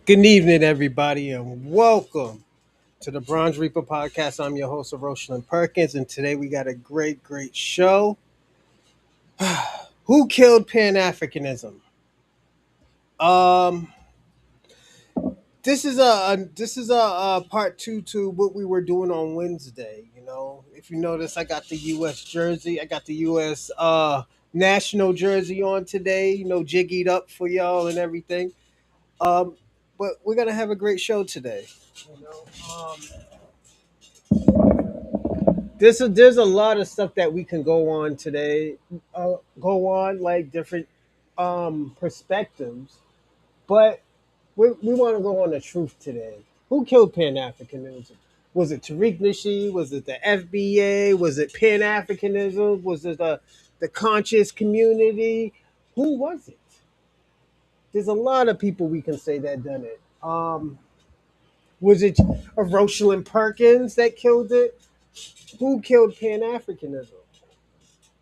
Good evening, everybody, and welcome to the Bronze Reaper podcast. I'm your host, Rosalind Perkins, and today we got a great show. Who killed Pan Africanism? Um, this is a part two to what we were doing on Wednesday. If you notice, I got the U.S. jersey. I got the U.S. National jersey on today. Jiggied up for y'all and everything. Um, but we're gonna have a great show today. You know, um, there's a lot of stuff that we can go on today, go on like different perspectives, but we want to go on the truth today. Who killed Pan Africanism? Was it Tariq Nasheed? Was it the FBA? Was it Pan Africanism? Was it the conscious community? Who was it? There's a lot of people we can say that done it. Was it a Rosalind Perkins that killed it? Who killed Pan Africanism?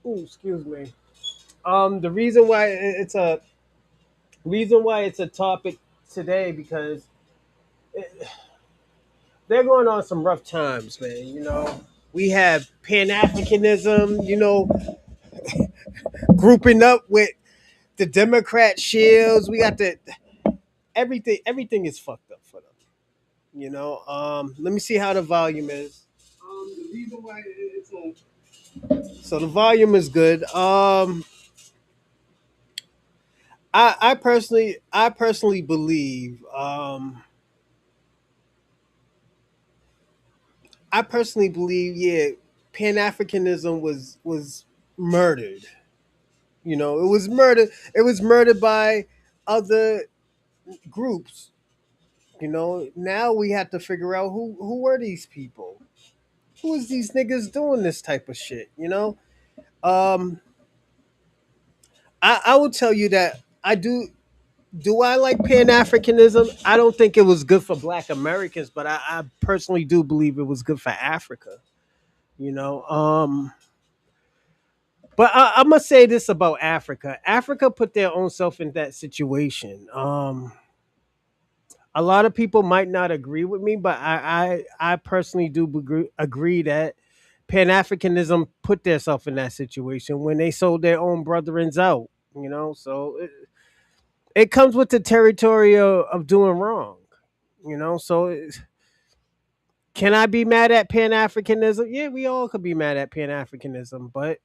Ooh, excuse me. The reason why it's a topic today because it, they're going on some rough times, man. We have Pan Africanism, grouping up with the Democrat shields. We got the everything is fucked up for them. Let me see how the volume is. The reason why it's on. So the volume is good. I personally believe yeah, Pan Africanism was murdered. It was murdered. It was murdered by other groups. Now we have to figure out who were these people. Who is these niggas doing this type of shit? Um, I will tell you that I do. Do I like Pan Africanism? I don't think it was good for Black Americans, but I personally do believe it was good for Africa. You know, um, But I must say this about Africa. Africa put their own self in that situation. A lot of people might not agree with me, but I personally do agree that Pan Africanism put themselves in that situation when they sold their own brethrens out. So it comes with the territory of doing wrong. Can I be mad at Pan Africanism? Yeah, we all could be mad at Pan Africanism, but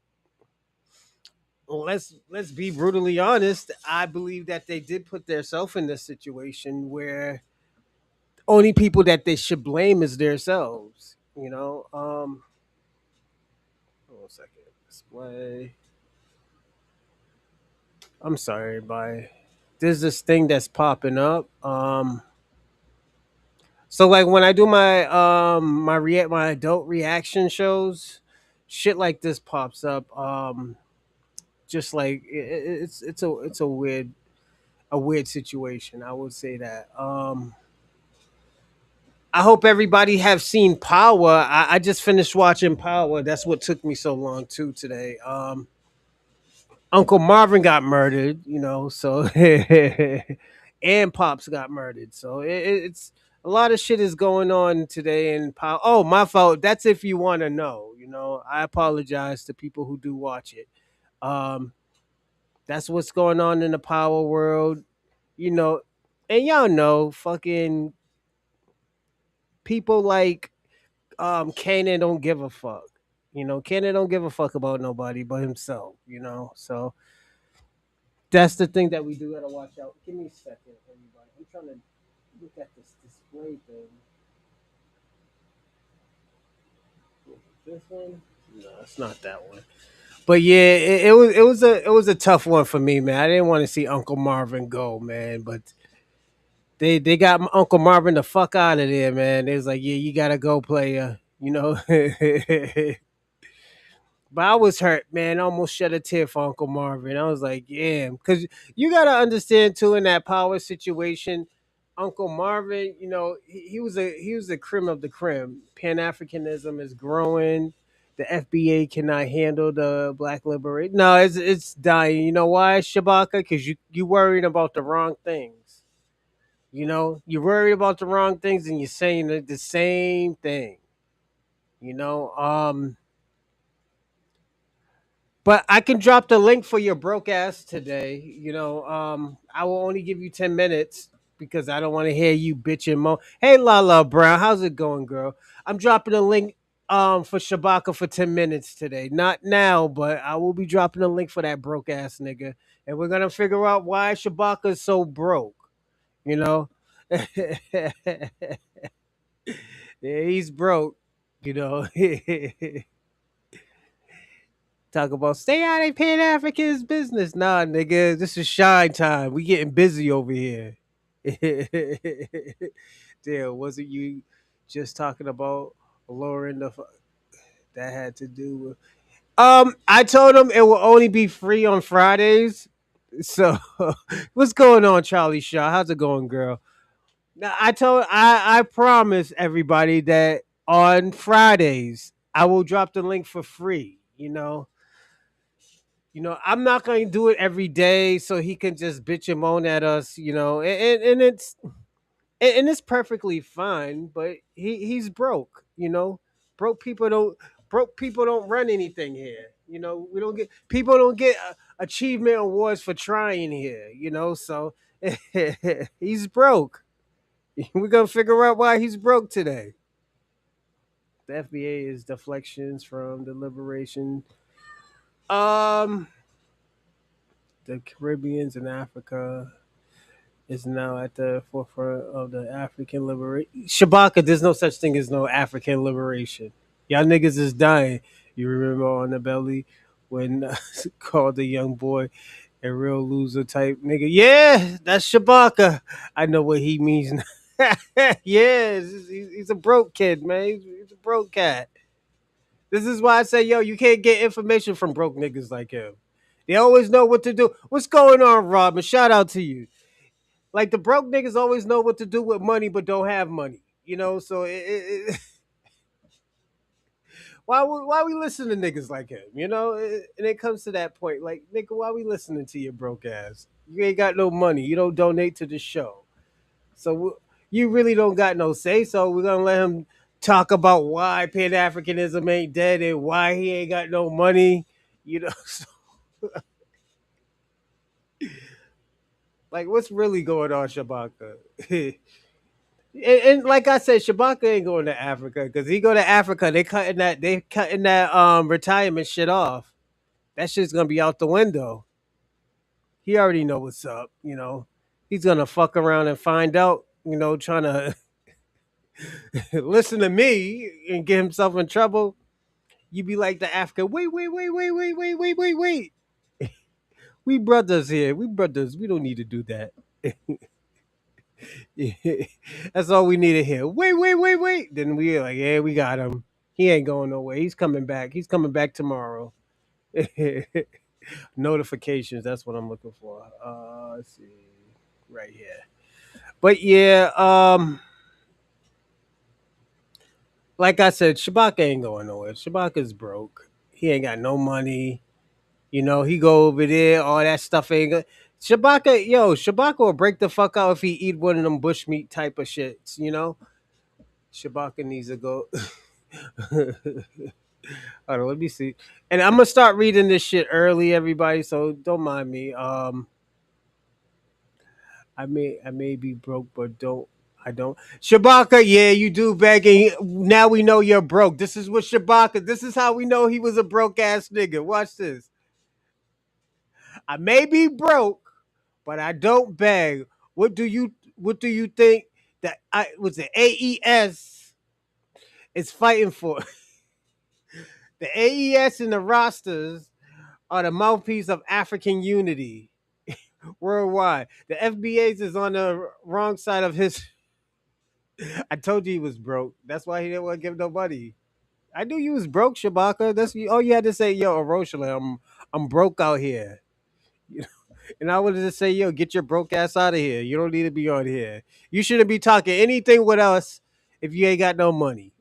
let's be brutally honest. I believe that they did put themselves in this situation where only people that they should blame is themselves. Hold on a second. Display. I'm sorry, everybody. There's this thing that's popping up. So like when I do my adult reaction shows, shit like this pops up. Just like it's a weird situation. I would say that. I hope everybody have seen Power. I just finished watching Power. That's what took me so long too today. Uncle Marvin got murdered, so and Pops got murdered. So it's a lot of shit is going on today in Power. Oh, my fault. That's if you want to know. I apologize to people who do watch it. Um, that's what's going on in the Power world, you know, and y'all know, fucking people like Kanan don't give a fuck. Kanan don't give a fuck about nobody but himself. So that's the thing that we do gotta watch out. Give me a second, everybody. I'm trying to look at this display thing. This one? No, it's not that one. But yeah, it was a tough one for me, man. I didn't want to see Uncle Marvin go, man. But they got Uncle Marvin the fuck out of there, man. They was like, yeah, you gotta go, player. But I was hurt, man. I almost shed a tear for Uncle Marvin. I was like, yeah, because you gotta understand too in that power situation, Uncle Marvin, he was a crim of the crim. Pan Africanism is growing. The FBA cannot handle the black liberation. No, it's dying. You know why, Shabaka? Because you worrying about the wrong things. You're worried about the wrong things and you're saying the same thing. You know, but I can drop the link for your broke ass today. I will only give you 10 minutes because I don't want to hear you bitch and moan. Hey, Lala Brown, how's it going, girl? I'm dropping a link for Shabaka for 10 minutes today. Not now, but I will be dropping a link for that broke ass nigga, and we're gonna figure out why Shabaka is so broke. You know, yeah, he's broke. You know. Talk about stay out of Pan African's business. Nah, nigga, this is shine time. We getting busy over here. Damn, wasn't you just talking about lowering that had to do with? I told him it will only be free on Fridays. So, what's going on, Charlie Shaw? How's it going, girl? Now, I promise everybody that on Fridays I will drop the link for free. I'm not going to do it every day so he can just bitch and moan at us, and it's perfectly fine, but he's broke, broke people don't broke people don't run anything here. We don't get people don't get achievement awards for trying here, so he's broke. We're going to figure out why he's broke today. The FBA is deflections from the liberation. Um the Caribbeans and Africa is now at the forefront of the African liberation. Shabaka, there's no such thing as no African liberation. Y'all niggas is dying. You remember on the belly when called the young boy a real loser type nigga? Yeah, that's Shabaka. I know what he means. Yeah, he's a broke kid, man. He's a broke cat. This is why I say, yo, you can't get information from broke niggas like him. They always know what to do. What's going on, Robin? Shout out to you. Like the broke niggas always know what to do with money, but don't have money. So why we listen to niggas like him? And it comes to that point, like nigga, why we listening to your broke ass? You ain't got no money. You don't donate to the show, so you really don't got no say. So we're gonna let him talk about why Pan Africanism ain't dead and why he ain't got no money. So, like what's really going on, Shabaka? And like I said, Shabaka ain't going to Africa because he go to Africa, they cutting that retirement shit off. That shit's gonna be out the window. He already know what's up. He's gonna fuck around and find out. Trying to listen to me and get himself in trouble. You be like the Africa. Wait, wait, wait, wait, wait, wait, wait, wait, wait. We brothers here. We brothers. We don't need to do that. That's all we needed here. Wait, wait, wait, wait. Then we like, yeah, we got him. He ain't going nowhere. He's coming back. He's coming back tomorrow. Notifications. That's what I'm looking for. Let's see, right here. But yeah, like I said, Shabaka ain't going nowhere. Shabaka's broke. He ain't got no money. He go over there. All that stuff ain't good. Shabaka will break the fuck out if he eat one of them bushmeat type of shits. Shabaka needs to go. Hold on, let me see. And I'm gonna start reading this shit early, everybody. So don't mind me. I may be broke, but don't I don't. Shabaka, yeah, you do begging. Now we know you're broke. This is what Shabaka. This is how we know he was a broke ass nigga. Watch this. I may be broke, but I don't beg. What do you think that I was the AES is fighting for? The AES and the rosters are the mouthpiece of African unity worldwide. The FBA's is on the wrong side of his. I told you he was broke. That's why he didn't want to give no money. I knew you was broke, Shabaka. That's all you had to say. Yo, Rochelle, I'm broke out here. You know? And I wanted to say, yo, get your broke ass out of here. You don't need to be on here. You shouldn't be talking anything with us if you ain't got no money.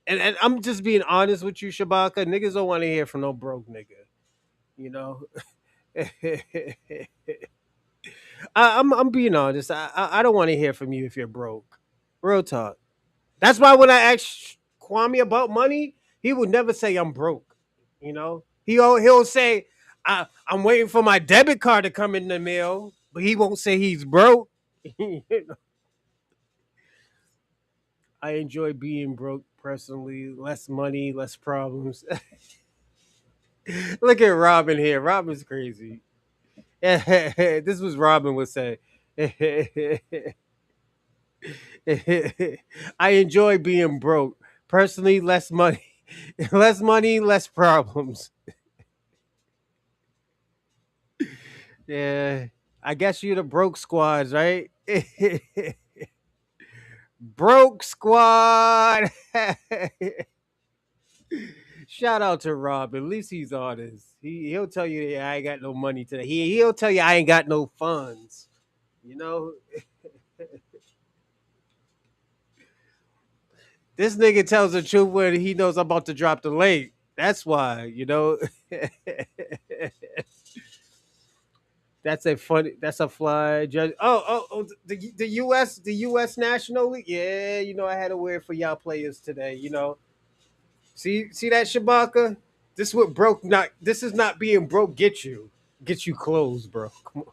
And I'm just being honest with you, Shabaka. Niggas don't want to hear from no broke nigga. You know. I'm being honest. I don't want to hear from you if you're broke. Real talk. That's why when I ask Kwame about money, he would never say I'm broke. You know, he'll say I'm waiting for my debit card to come in the mail, but he won't say he's broke. You know, I enjoy being broke personally. Less money, less problems. Look at Robin here. Robin's crazy. This was Robin would say. I enjoy being broke. Personally, less money. Less money, less problems. Yeah. I guess you're the broke squads, right? Broke squad. Shout out to Rob. At least he's honest. He'll tell you, yeah, I ain't got no money today. He'll tell you I ain't got no funds. You know, this nigga tells the truth when he knows I'm about to drop the link. That's why, you know. That's a funny. That's a fly judge. Oh, the U.S. National League. Yeah, you know I had a word for y'all players today. You know, see that Shabaka. This what broke. Not this is not being broke. Get you clothes, bro. Come on.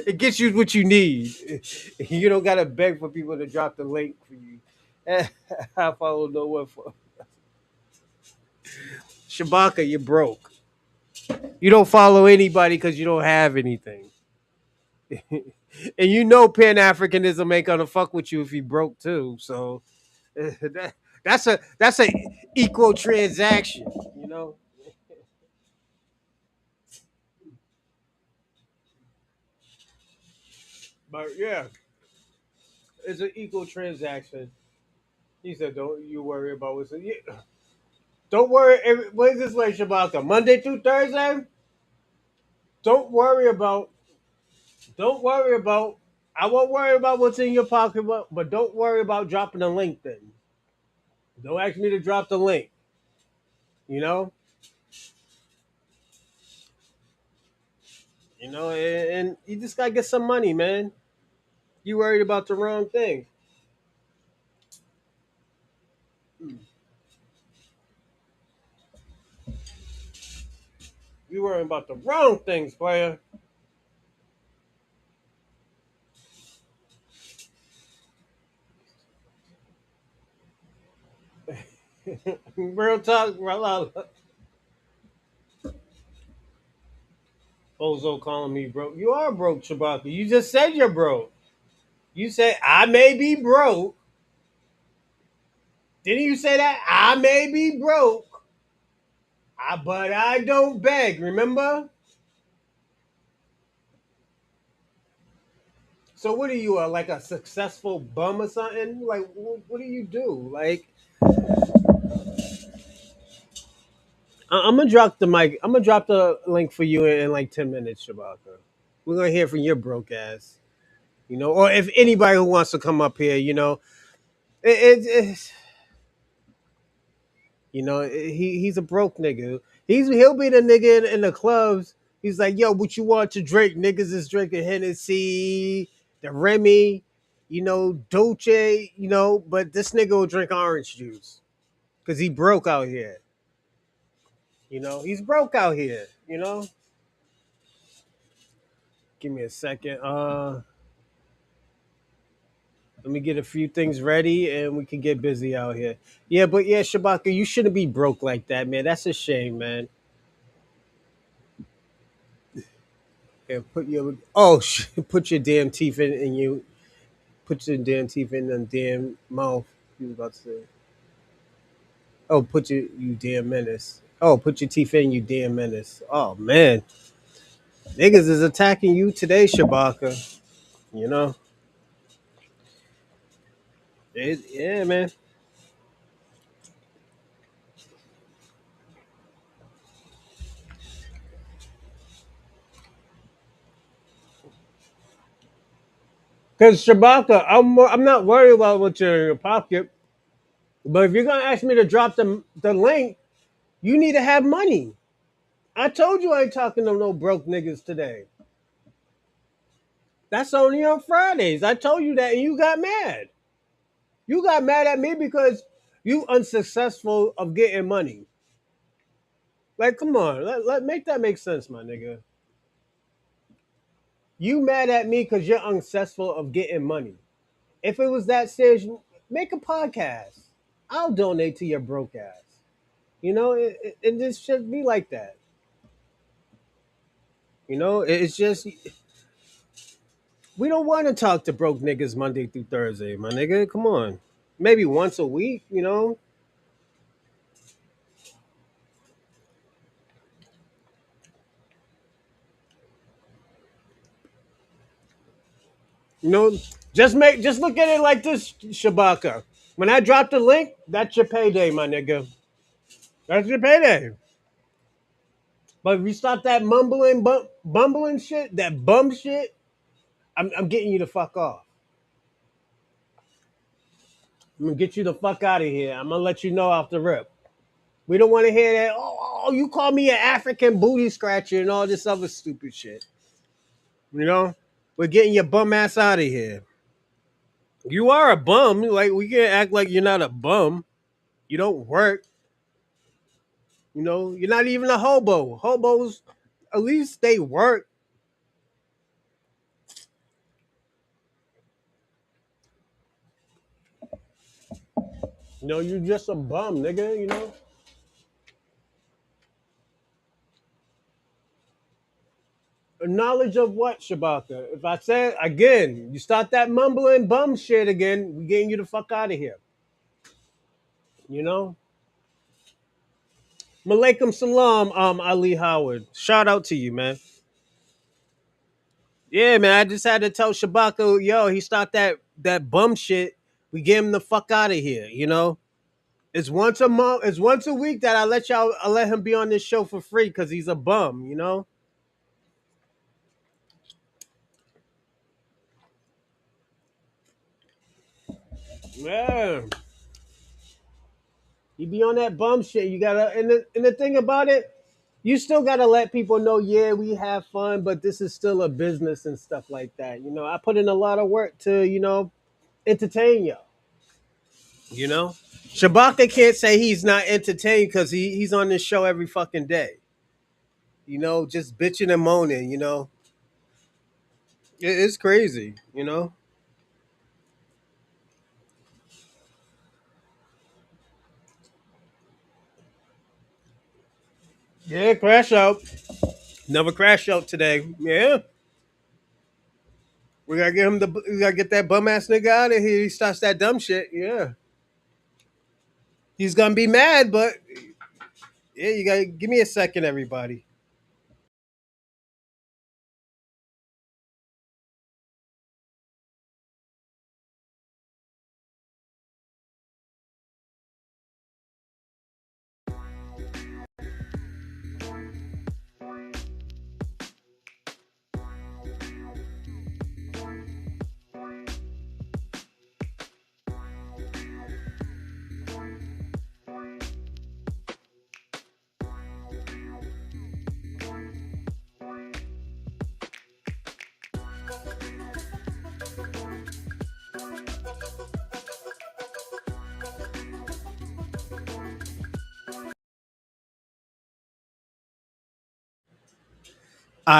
It gets you what you need. You don't gotta beg for people to drop the link for you. I follow no one for Shabaka. You're broke. You don't follow anybody because you don't have anything. And you know Pan-Africanism ain't gonna fuck with you if you broke too. So that, that's a equal transaction, you know. But yeah, it's an equal transaction. He said, "Don't you worry about what's yeah, don't worry. What is this way, Shabaka? Monday through Thursday. Don't worry about. Don't worry about. I won't worry about what's in your pocket, but don't worry about dropping the link. Then don't ask me to drop the link. You know, and you just gotta get some money, man. You worried about the wrong thing. You worrying about the wrong things, player. Real talk, Bozo calling me broke. You are broke, Chewbacca. You just said you're broke. You said I may be broke. Didn't you say that? I may be broke, but I don't beg. Remember? So what are you, like a successful bum or something? Like what do you do? Like I'm gonna drop the mic. I'm gonna drop the link for you in like 10 minutes, Chewbacca. We're gonna hear from your broke ass. Or if anybody who wants to come up here, it's he's a broke nigga. He'll be the nigga in the clubs. He's like, yo, what you want to drink? Niggas is drinking Hennessy, the Remy, Dolce, but this nigga will drink orange juice because he broke out here. He's broke out here. Give me a second. Let me get a few things ready and we can get busy out here. Yeah, but yeah, Shabaka, you shouldn't be broke like that, man. That's a shame, man. And put your damn teeth in you. Put your damn teeth in the damn mouth. You was about to say. Oh, you damn menace. Oh, put your teeth in, you damn menace. Oh man, niggas is attacking you today, Shabaka. You know, yeah, man. Because Shabaka, I'm not worried about what's in your pocket. But if you're gonna ask me to drop the link, you need to have money. I told you I ain't talking to no broke niggas today. That's only on Fridays. I told you that and you got mad. You got mad at me because you unsuccessful of getting money. Like, come on, let make that make sense, my nigga. You mad at me because you're unsuccessful of getting money. If it was that serious, make a podcast. I'll donate to your broke ass. You know, it just should be like that. You know, it's just we don't want to talk to broke niggas Monday through Thursday, my nigga. Come on, maybe once a week. You know, just look at it like this, Shabaka. When I drop the link, that's your payday, my nigga. That's your payday. But if you stop that bumbling shit, that bum shit, I'm getting you the fuck off. I'm gonna get you the fuck out of here. I'm gonna let you know off the rip. We don't want to hear that. Oh, you call me an African booty scratcher and all this other stupid shit. You know, we're getting your bum ass out of here. You are a bum. Like we can't act like you're not a bum. You don't work. You know, you're not even a hobo. Hobos, at least they work. You know, you're just a bum, nigga. You know, a knowledge of what, Shabaka? If I said again, you start that mumbling bum shit again, we getting you the fuck out of here. You know, Malaikum salam, Ali Howard. Shout out to you, man. Yeah, man. I just had to tell Shabaka, yo, he start that bum shit. We get him the fuck out of here. You know, it's once a month. It's once a week that I let him be on this show for free because he's a bum. You know. Yeah, he be on that bum shit. You gotta, and the thing about it, you still gotta let people know. Yeah, we have fun, but this is still a business and stuff like that. You know, I put in a lot of work to entertain you. You know, Shabaka can't say he's not entertained because he's on this show every fucking day. You know, just bitching and moaning. You know, it's crazy. You know, yeah, crash out. Never crash out today. Yeah, we gotta get that bum ass nigga out of here. He starts that dumb shit. Yeah, he's gonna be mad, but yeah, you gotta give me a second, everybody.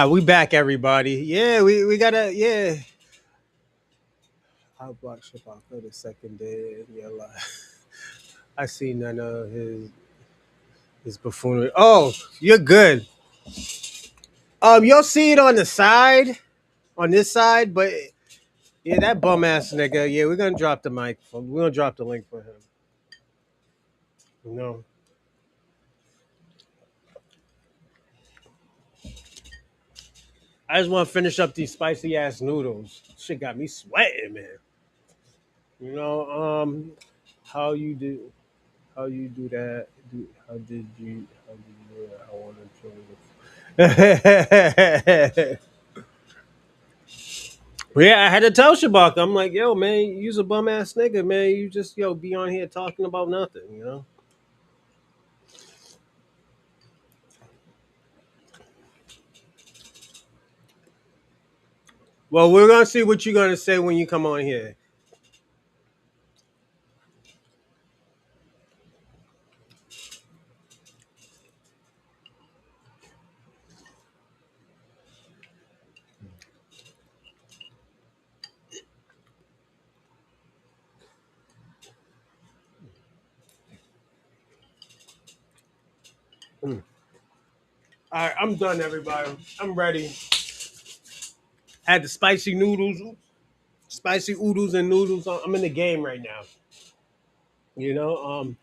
We back, everybody. Yeah, we gotta. Yeah, I blocked Shabaka the second day in your life. I see none of his buffoonery. Oh, you're good. You'll see it on the side, on this side, but yeah, that bum ass nigga. Yeah, we're gonna drop the mic. We're gonna drop the link for him. You know, I just want to finish up these spicy ass noodles. Shit got me sweating, man. You know, how you do, how you do that? How did you do that? I want to join. Yeah, I had to tell Shabaka. I'm like, yo, man, you's a bum ass nigga, man. You just be on here talking about nothing. Well, we're gonna see what you're gonna say when you come on here. Mm. All right, I'm done, everybody. I'm ready. Had the spicy oodles and noodles. I'm in the game right now. You know,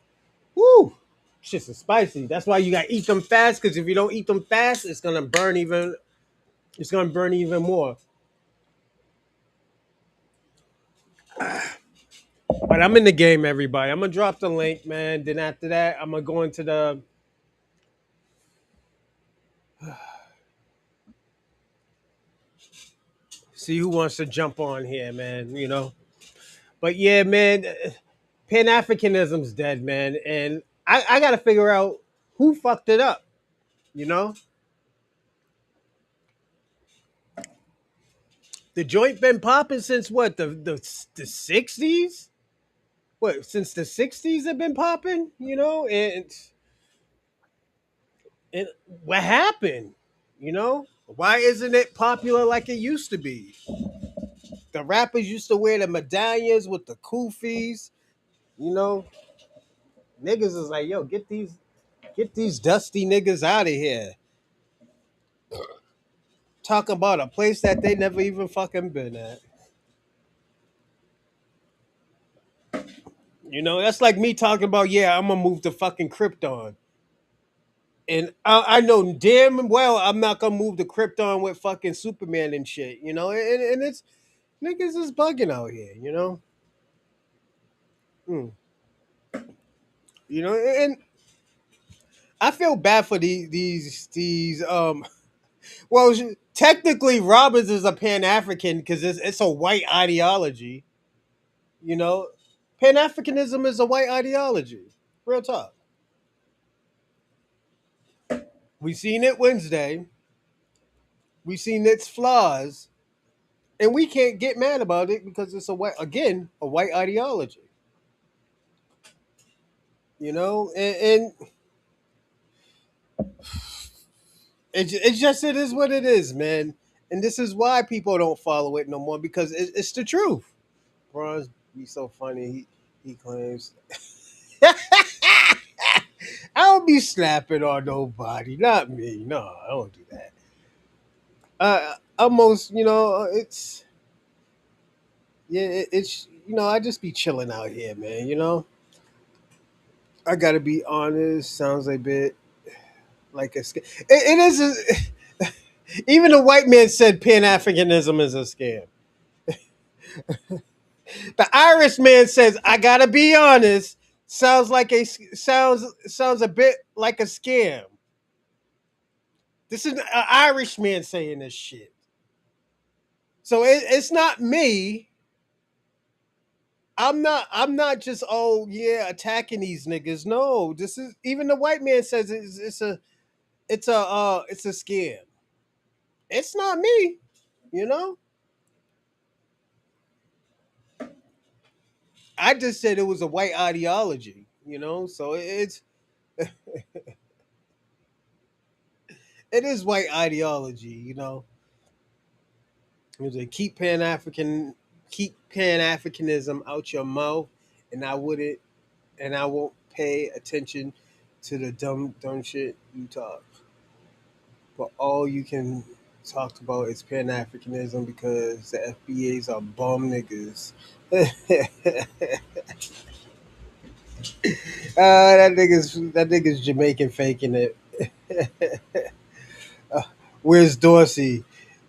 woo, shit's is spicy. That's why you gotta eat them fast. Because if you don't eat them fast, it's gonna burn even. It's gonna burn even more. But I'm in the game, everybody. I'm gonna drop the link, man. Then after that, I'm gonna go into the see who wants to jump on here, man. You know. But yeah, man, Pan Africanism's dead, man, and I got to figure out who fucked it up. You know, the joint been popping since what the '60s. What since the '60s have been popping? You know, and what happened? You know, why isn't it popular like it used to be? The rappers used to wear the medallions with the kufis. You know, niggas is like, yo, get these dusty niggas out of here. Talking about a place that they never even fucking been at. You know, that's like me talking about, yeah, I'm gonna move to fucking Krypton. And I know damn well I'm not gonna move to Krypton with fucking Superman and shit, you know, and it's niggas is bugging out here, you know. Mm. You know, and I feel bad for these well, technically Robbins is a Pan African because it's a white ideology, you know. Pan Africanism is a white ideology. Real talk. We seen it Wednesday. We seen its flaws, and we can't get mad about it because it's a white ideology. You know, and it's just it is what it is, man. And this is why people don't follow it no more because it's the truth. Bronze be so funny. He claims I don't be slapping on nobody, not me. No, I don't do that. Almost, you know, it's yeah, it's you know, I just be chilling out here, man. You know, I gotta be honest. Sounds a bit like a scam. It is. Even the white man said Pan Africanism is a scam. The Irish man says, "I gotta be honest." Sounds a bit like a scam. This is an Irish man saying this shit. So it's not me. I'm not just yeah attacking these niggas. No, this is even the white man says it's a scam. It's not me. You know, I just said it was a white ideology. You know, so it is white ideology. You know, it was a keep Pan Africanism out your mouth, and I won't pay attention to the dumb shit you talk. But all you can talk about is Pan Africanism because the FBA's are bum niggas. That nigga's Jamaican faking it. Where's Dorsey?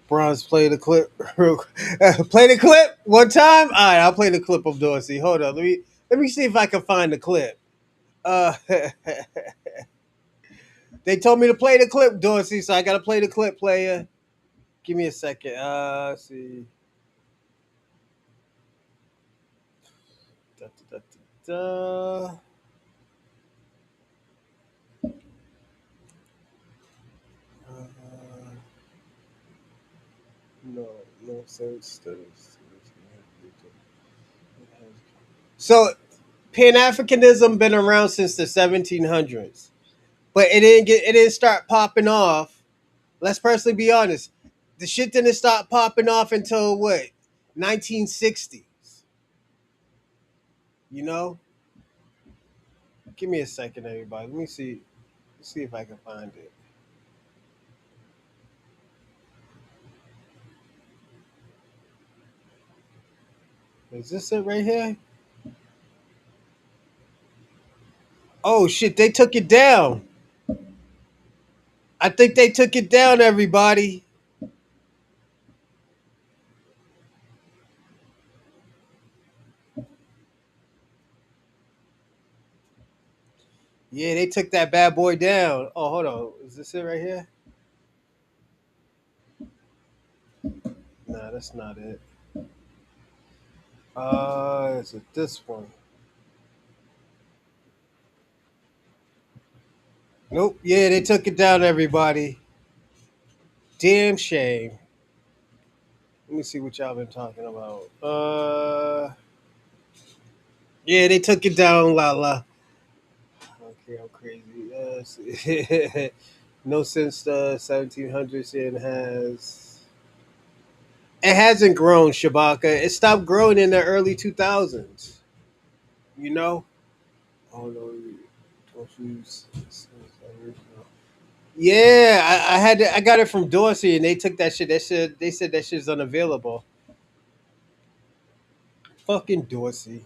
Bronze, play the clip. Play the clip one time. All right, I'll play the clip of Dorsey. Hold on, let me see if I can find the clip. Uh, they told me to play the clip, Dorsey, so I gotta play the clip, player. Give me a second. Let's see. Da, da, da, da. Uh, no, No sense. So Pan Africanism been around since the 1700s, but it didn't start popping off. Let's personally be honest. The shit didn't start popping off until what 1960s. You know, give me a second, everybody. Let me see. Let's see if I can find it. Is this it right here? Oh shit! They took it down. I think they took it down, everybody. Yeah, they took that bad boy down. Oh, hold on. Is this it right here? Nah, that's not it. Is it this one? Nope. Yeah, they took it down, everybody. Damn shame. Let me see what y'all been talking about. Yeah, they took it down, Lala. Okay, I'm crazy. No since the 1700s it hasn't grown, Shabaka. It stopped growing in the early 2000s. You know? Oh no, don't use. Yeah, I had I got it from Dorsey, and they took that shit. They said that shit's unavailable. Fucking Dorsey,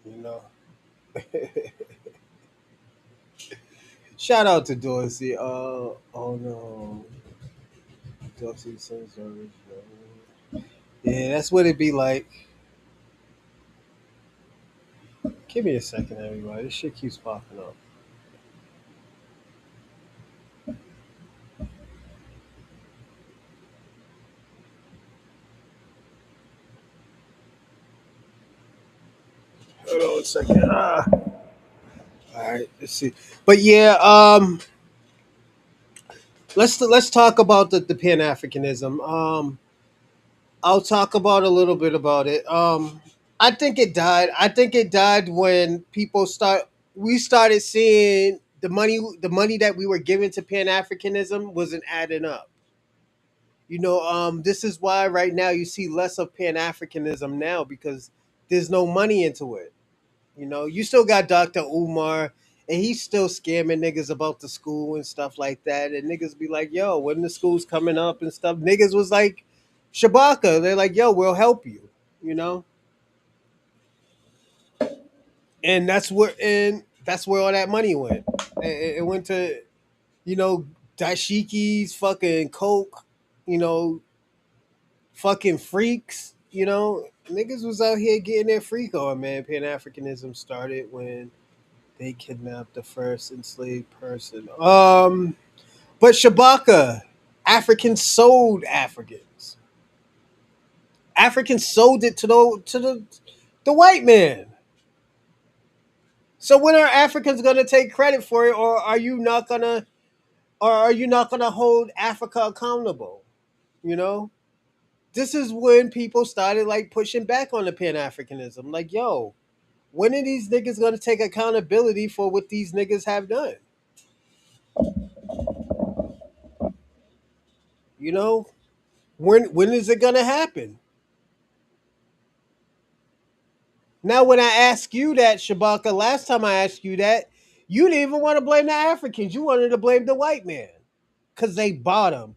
you know. Shout out to Dorsey. Oh no, Dorsey sings original. Yeah, that's what it be like. Give me a second, everybody. This shit keeps popping up. Hold on a second. All right, let's see. But yeah, let's talk about the Pan Africanism. I'll talk about a little bit about it. I think it died. I think it died when we started seeing the money that we were giving to Pan Africanism wasn't adding up. This is why right now you see less of Pan Africanism now because there's no money into it. You still got Dr. Umar, and he's still scamming niggas about the school and stuff like that. And niggas be like, yo, when the school's coming up and stuff, niggas was like, Shabaka, they're like, yo, we'll help you, you know? And that's where all that money went. It went to, you know, dashikis, fucking coke, you know, fucking freaks, niggas was out here getting their freak on, man. Pan Africanism started when they kidnapped the first enslaved person. But Shabaka, Africans sold Africans. Africans sold it to the white man. So when are Africans gonna take credit for it, or are you not gonna hold Africa accountable? You know, this is when people started like pushing back on the Pan Africanism. Like, yo, when are these niggas gonna take accountability for what these niggas have done? You know, when is it gonna happen? Now, when I ask you that, Shabaka, last time I asked you that, you didn't even want to blame the Africans. You wanted to blame the white man because they bought them.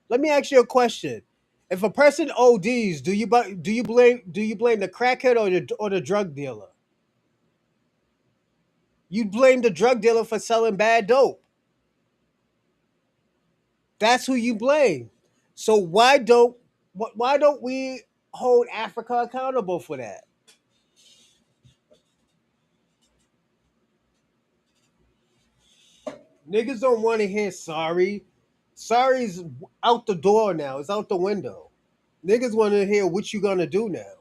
Let me ask you a question: if a person ODs, do you blame the crackhead or the drug dealer? You blame the drug dealer for selling bad dope. That's who you blame. So why don't we hold Africa accountable for that? Niggas don't want to hear sorry. Sorry's out the door now. It's out the window. Niggas want to hear what you gonna do now.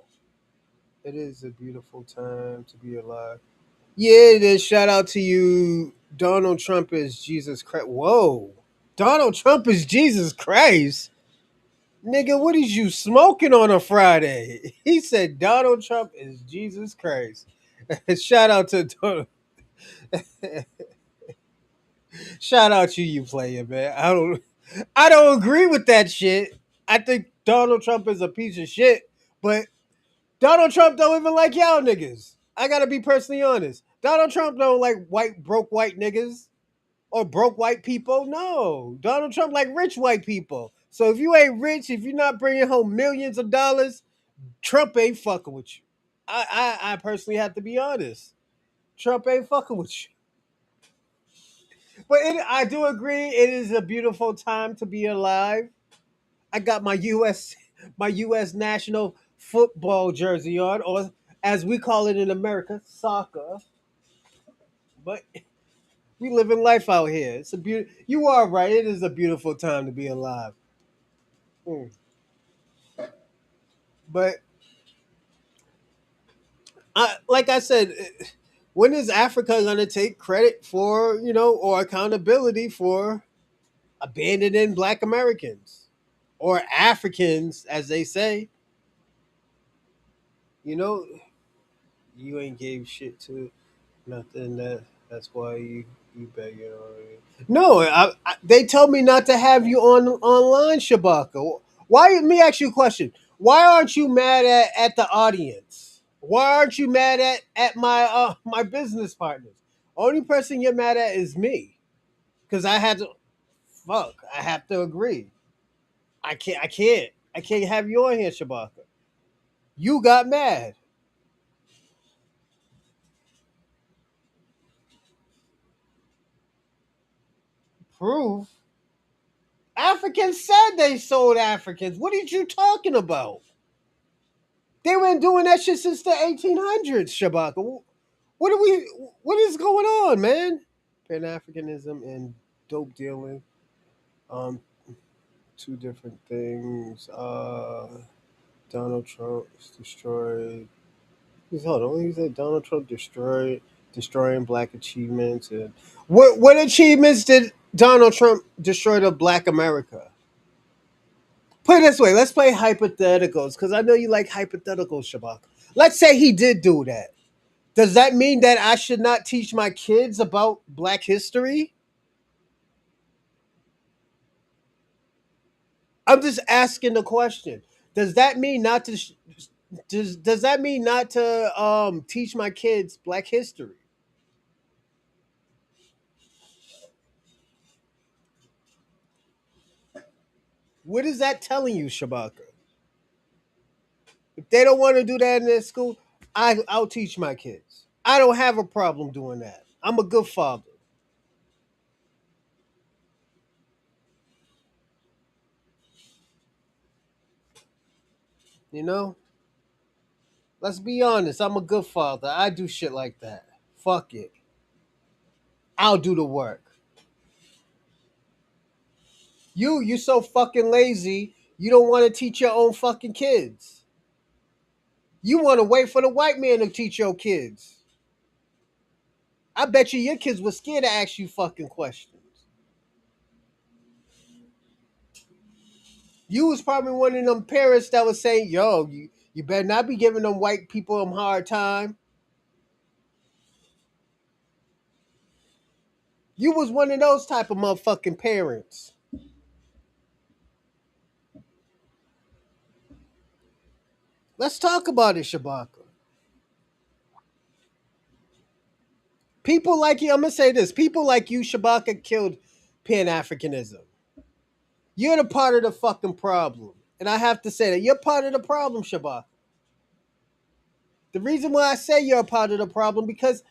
It is a beautiful time to be alive. Yeah, it is. Shout out to you. Donald Trump is Jesus Christ. Whoa. Donald Trump is Jesus Christ. Nigga, what is you smoking on a Friday? He said Donald Trump is Jesus Christ. Shout out to shout out to you, player, man. I don't agree with that shit. I think Donald Trump is a piece of shit, but Donald Trump don't even like y'all niggas. I gotta be personally honest. Donald Trump don't like broke white niggas or broke white people. No, Donald Trump like rich white people. So if you ain't rich, if you're not bringing home millions of dollars, Trump ain't fucking with you. I personally have to be honest. Trump ain't fucking with you. But I do agree, it is a beautiful time to be alive. I got my U.S. national football jersey on, or as we call it in America, soccer. But we living life out here. It's a You are right. It is a beautiful time to be alive. Mm. But like I said, when is Africa going to take credit for or accountability for abandoning Black Americans or Africans, as they say? You know, you ain't gave shit to nothing. That's why you beg it already. No, they tell me not to have you online, Shabaka. Why? Let me ask you a question. Why aren't you mad at the audience? Why aren't you mad at my business partners? Only person you're mad at is me, because I had to. Fuck, I have to agree. I can't have you on here, Shabaka. You got mad. Proof. Africans said they sold Africans. What are you talking about? They been doing that shit since the 1800s, Shabaka. What are we? What is going on, man? Pan Africanism and dope dealing, um, two different things. Donald Trump destroyed. Hold on, he said Donald Trump destroying black achievements, and what achievements did Donald Trump destroy to Black America? Put it this way, let's play hypotheticals because I know you like hypotheticals, Shabak. Let's say he did do that. Does that mean that I should not teach my kids about Black history? I'm just asking the question. Does that mean not to? Does that mean not to teach my kids Black history? What is that telling you, Shabaka? If they don't want to do that in their school, I'll teach my kids. I don't have a problem doing that. I'm a good father. You know. Let's be honest. I'm a good father. I do shit like that. Fuck it. I'll do the work. You so fucking lazy. You don't want to teach your own fucking kids. You want to wait for the white man to teach your kids. I bet you your kids were scared to ask you fucking questions. You was probably one of them parents that was saying, "Yo, you better not be giving them white people a hard time." You was one of those type of motherfucking parents. Let's talk about it, Shabaka. People like you, I'm gonna say this. People like you, Shabaka, killed Pan Africanism. You're the part of the fucking problem. And I have to say that you're part of the problem, Shabaka. The reason why I say you're a part of the problem because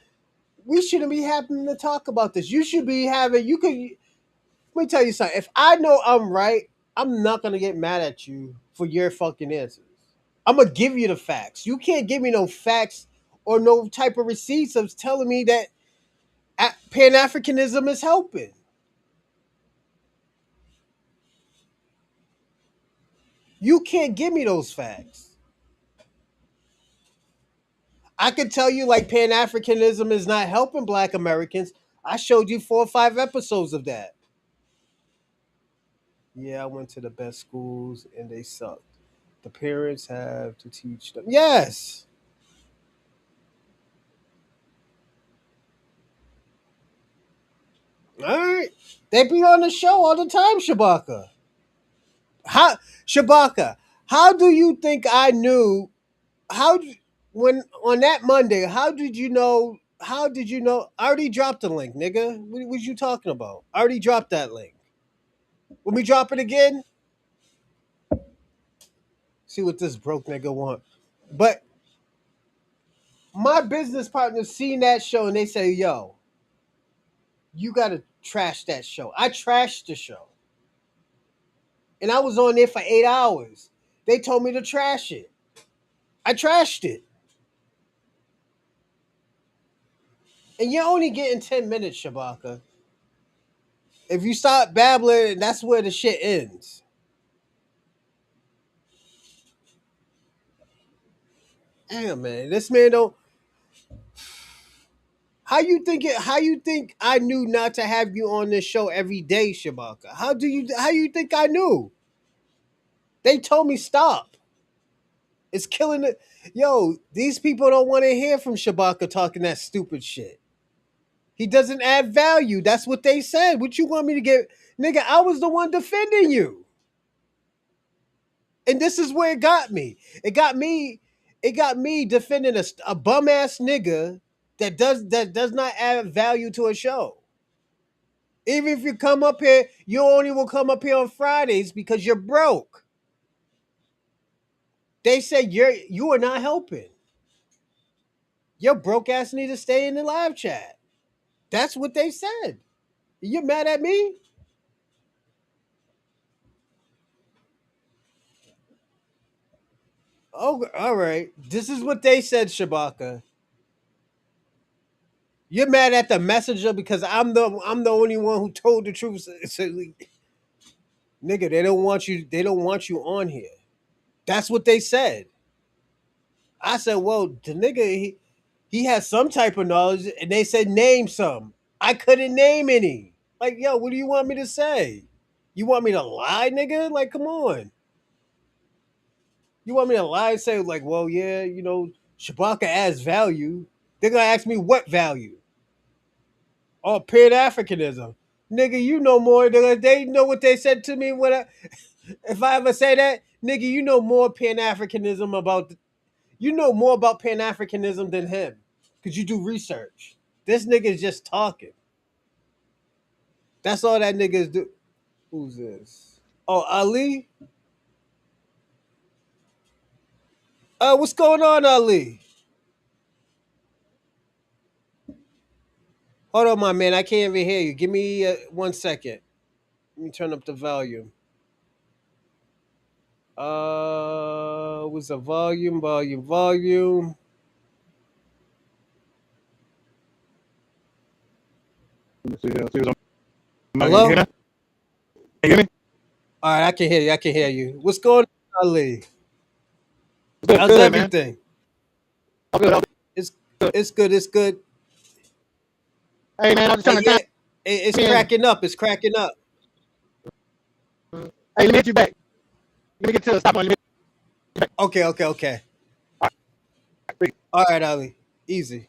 we shouldn't be having to talk about this. You should be having let me tell you something. If I know I'm right, I'm not gonna get mad at you for your fucking answers. I'm gonna give you the facts. You can't give me no facts or no type of receipts of telling me that Pan Africanism is helping. You can't give me those facts. I could tell you like Pan Africanism is not helping Black Americans. I showed you 4 or 5 episodes of that. Yeah, I went to the best schools and they sucked. The parents have to teach them. Yes. All right. They be on the show all the time, Shabaka. How Shabaka, how do you think I knew how when on that Monday, how did you know? How did you know? I already dropped the link, nigga. What was you talking about? I already dropped that link. When we drop it again, see what this broke nigga want. But my business partners seen that show and they say, "Yo, you gotta trash that show." I trashed the show, and I was on there for 8 hours. They told me to trash it. I trashed it, and you're only getting 10 minutes, Shabaka. If you start babbling, that's where the shit ends. Damn, man, this man don't. How you think it? How you think I knew not to have you on this show every day, Shabaka? How do you? How you think I knew? They told me stop. It's killing it. Yo, these people don't want to hear from Shabaka talking that stupid shit. He doesn't add value. That's what they said. What you want me to get? Nigga, I was the one defending you. And this is where it got me. It got me defending a bum ass nigga that does not add value to a show. Even if you come up here, you only will come up here on Fridays because you're broke. They say you are not helping. Your broke ass need to stay in the live chat. That's what they said. You mad at me? Oh, all right. This is what they said, Shabaka. You're mad at the messenger because I'm the only one who told the truth. Nigga, they don't want you. They don't want you on here. That's what they said. I said, well, the nigga he has some type of knowledge, and they said name some. I couldn't name any. Like, yo, what do you want me to say? You want me to lie, nigga? Like, come on. You want me to lie and say, like, well, yeah, Shabaka adds value. They're gonna ask me what value? Oh, Pan-Africanism. Nigga, you know more. They know what they said to me if I ever say that, nigga, you know more Pan-Africanism you know more about Pan-Africanism than him. Cause you do research. This nigga is just talking. That's all that niggas do. Who's this? Oh, Ali? What's going on, Ali? Hold on, my man. I can't even hear you. Give me 1 second. Let me turn up the volume. What's the volume? Volume. You hear Hello? me? Can you hear me? All right, I can hear you. I can hear you. What's going on, Ali? Good, How's good, man. everything? All good, all It's good. it's good. It's good. Hey, man, I'm just trying to Yeah, time it's in. cracking up. It's cracking up. Hey, let me hit you back. Let me get to the stop on. Let me Okay, okay, okay. hit All right, Ali. Easy.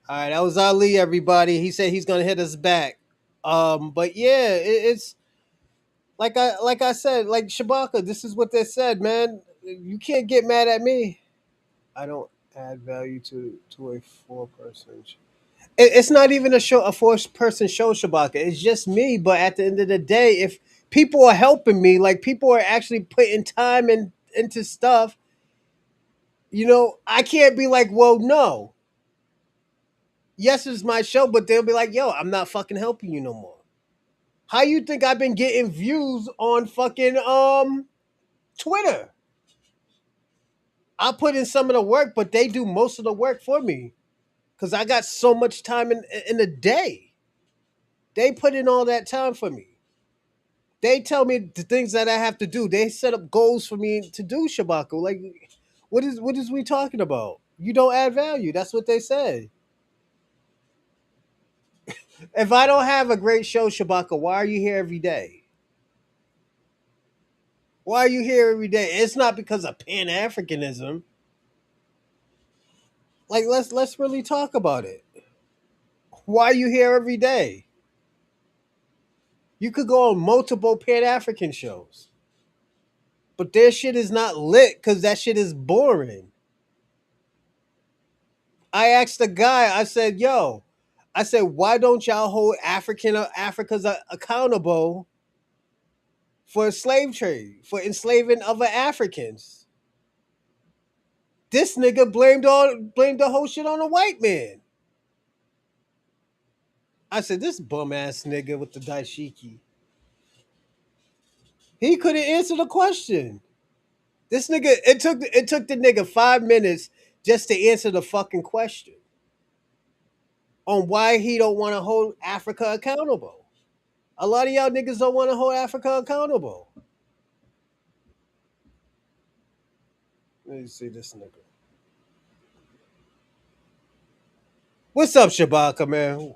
All right, that was Ali. Everybody. He said he's gonna hit us back. But yeah, it's like I said, like Shabaka. This is what they said, man. You can't get mad at me. I don't add value to a four-person. It's not even a four-person show, Shabaka. It's just me. But at the end of the day, if people are helping me, like people are actually putting time into stuff, I can't be like, well, no. Yes, it's my show, but they'll be like, yo, I'm not fucking helping you no more. How you think I've been getting views on fucking Twitter? I put in some of the work, but they do most of the work for me because I got so much time in the day. They put in all that time for me. They tell me the things that I have to do. They set up goals for me to do, Shabaka. Like, what is we talking about? You don't add value. That's what they say. If I don't have a great show, Shabaka, why are you here every day? Why are you here every day? It's not because of Pan-Africanism. Like let's really talk about it. Why are you here every day? You could go on multiple Pan-African shows. But their shit is not lit because that shit is boring. I asked the guy, I said, yo, I said, why don't y'all hold Africa's accountable for slave trade, for enslaving other Africans? This nigga blamed the whole shit on a white man. I said, this bum ass nigga with the dashiki. He couldn't answer the question. This nigga, it took the nigga 5 minutes just to answer the fucking question on why he don't want to hold Africa accountable. A lot of y'all niggas don't want to hold Africa accountable. Let me see this nigga. What's up, Shabaka, man?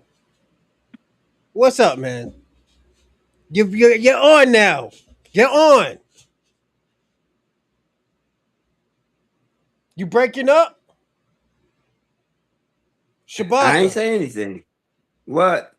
What's up, man? You're on now. You're on. You breaking up? I ain't Shabaka, saying anything. What?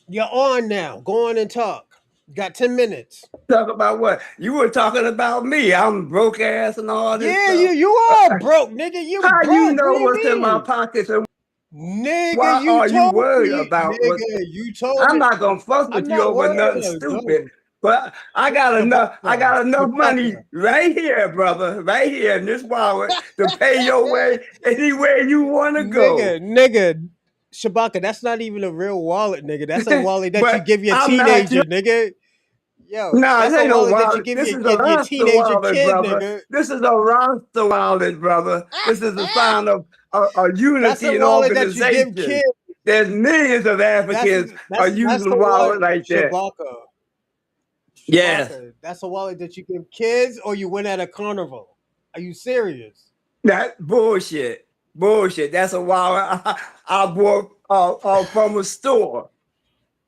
you're on now. Go on and talk. You got 10 minutes. Talk about what? You were talking about me. I'm broke ass and all this Yeah, stuff. you are broke, nigga. You How you broke. What know do you what's in my mean? pockets and Nigga, why you are you told worried me. about what? Nigga, you told I'm me. not gonna fuss I'm with you not over worried. nothing No. stupid. But I got enough. I Shabaka. got enough money Shabaka. right here, brother, right here in this wallet to pay your way anywhere you want to go. Nigga. Shabaka, that's not even a real wallet, nigga. That's a wallet that you But give your I'm not. teenager, nigga. Yo, Nah, that's this a ain't no wallet that you wallet. give This your, is a your Rasta teenager wallet, kid, brother. nigga. This is a Rasta wallet, brother. This is a sign of That's a unity and wallet that you give organization. kids. There's millions of Africans are That's using a the wallet, wallet like that. Shabaka. Yes, Shabaka. That's a wallet that you give kids or you win at a carnival. Are you serious? that bullshit. Bullshit. That's a wallet I bought from a store,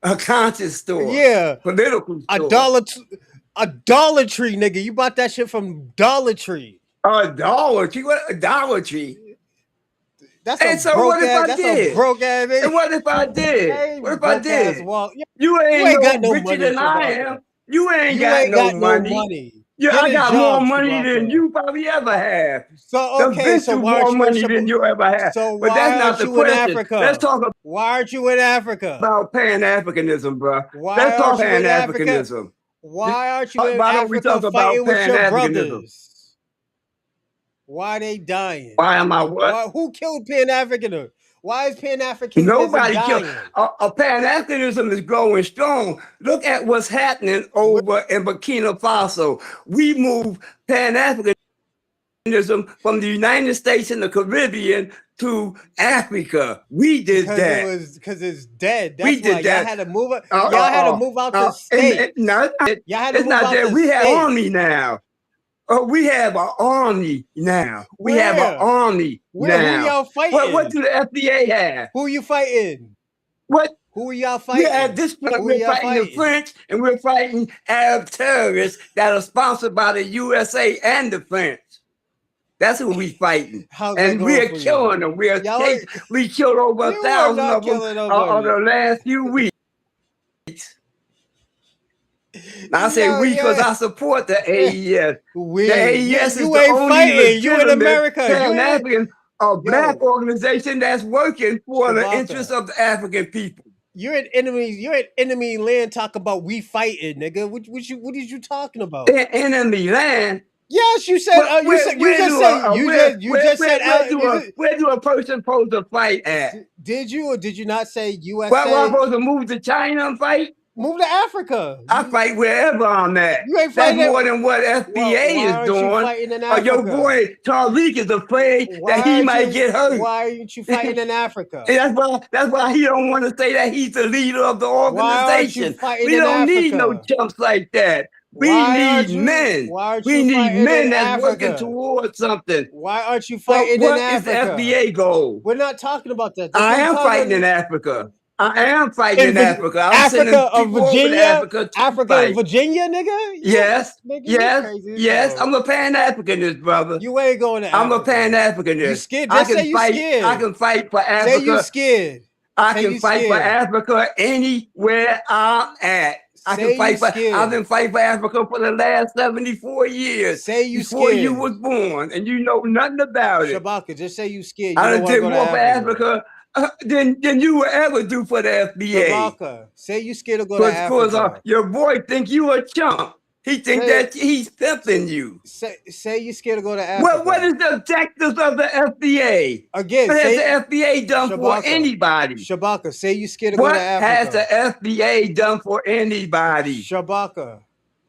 a conscious store, Yeah. political A store. dollar a Dollar Tree, nigga. You bought that shit from Dollar Tree. A Dollar Tree? What a Dollar Tree? That's a And so what broke if ass. I That's a did? broke ass. And what if I did? That What ain't if I broke ass did? wallet. You You ain't ain't got no no richer money, than I Shabaka. am. You ain't You got ain't no got no money. money. Yeah, Get I a got more job, money than Shabaka. you probably ever have. So I've okay, been so through why aren't more you in money than you ever have. So But that's why not aren't the you in question. Let's Africa? talk Why aren't you in Africa? about Pan-Africanism, bro. Why Let's talk aren't you in Africa? Pan-Africanism. Why aren't you in Why don't we Africa talk about fighting with your Pan-Africanism? brothers? Why they dying? Why am I what? Why? Who killed Pan Africanism? Why is Pan Africanism Nobody killed. dying? Pan-Africanism is growing strong. Look at what's happening over in Burkina Faso. We moved Pan-Africanism from the United States and the Caribbean to Africa. We did that. Because it's dead. We That's why did y'all that. had to move. Y'all had to move out the No, states. Y'all had to it's move not out that. the We have an states. army now. We have an army now. We have an Where? army Where? Who now. y'all What fighting? do the FDA have? Who you fighting? What? Who are y'all Yeah, at fighting? this point, Who are we're y'all fighting the fighting? French and we're fighting Arab terrorists that are sponsored by the USA and the French. That's who we fighting. How's that And going we're for you? killing them. Y'all, We killed over you are 1,000 not of them killing on nobody. the last few weeks. Now, I say Yo, we because yeah. I support the AES. The AES is You the ain't only fighting. You in legitimate America. You ain't. Pan-African black Yo, organization that's working for the interests Shabaka. of the African people. You're in enemy. You're in enemy land. Talk about we fighting, nigga. What is you talking about? Enemy land. Yes, you said. Well, You said. You just said. You just said. where do a person supposed to fight at? Did you or did you not say Well, I'm USA? supposed to move to China and fight? Move to Africa. I fight wherever I'm at. You ain't That's fighting more it. than what Well, FBA why is aren't you doing. fighting in Your Africa? boy Tariq is afraid that Why he aren't might you? get hurt. Why aren't you fighting in Africa? And that's why he don't want to say that he's the leader of the Why aren't you organization. fighting We in don't need no Africa? chumps like that. We Why need aren't you? men. Why aren't We you need fighting in men that's working Africa? towards something. Why aren't you But fighting in what is the Africa? FBA goal? We're not talking about that. This I we am fighting talking. in Africa. I am fighting in Africa. I'm sending Africa or people over to Virginia? Africa to Africa and fight. Virginia, nigga? Yes, Nigga, you yes, crazy as yes. hell. I'm a Pan-Africanist, brother. You ain't going to I'm a Africa. You Pan-Africanist. scared? I Just say can you fight. I scared. can fight for Say you Africa. scared. I Say can you fight for scared. Africa anywhere I'm at. I can Say you fight for. I've scared. been fighting for Africa for the last 74 years. Say you Before you scared. was born, and you know nothing about it. Shabaka, just say you scared. You I don't done want to did go to more for Africa. Africa than you will ever do for the FBA. Shabaka, say you scared to go to Because Africa. your boy think you a chump. He think Say- that he's pimping you. Say you scared to go to Africa. What is the objectives of the FBA? Again, What has say the FBA done for Shabaka. anybody? Shabaka, say you scared to go to What has the Africa. FBA done for anybody? Shabaka,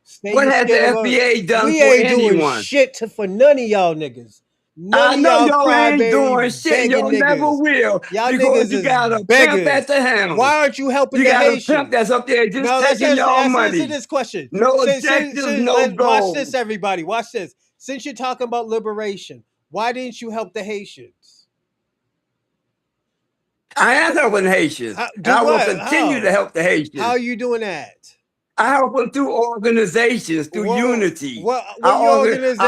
say What you has the scared to go. FBA done We for ain't doing anyone? shit for none of y'all niggas. None I of know y'all y'all ain't doing crybaby shit and begging y'all never niggas. will Y'all because niggas you is got a pimp beggars. at the helm. Why aren't you helping You the got a Haitians? pimp that's up there just Now let's taking y'all answer money. this question. No objectives, no Watch goals. this, everybody. Watch this. Since you're talking about liberation, why didn't you help the Haitians? I am helping Haitians. And I will continue to help the Haitians. How are you doing that? I help them through organizations, through unity. What your organization?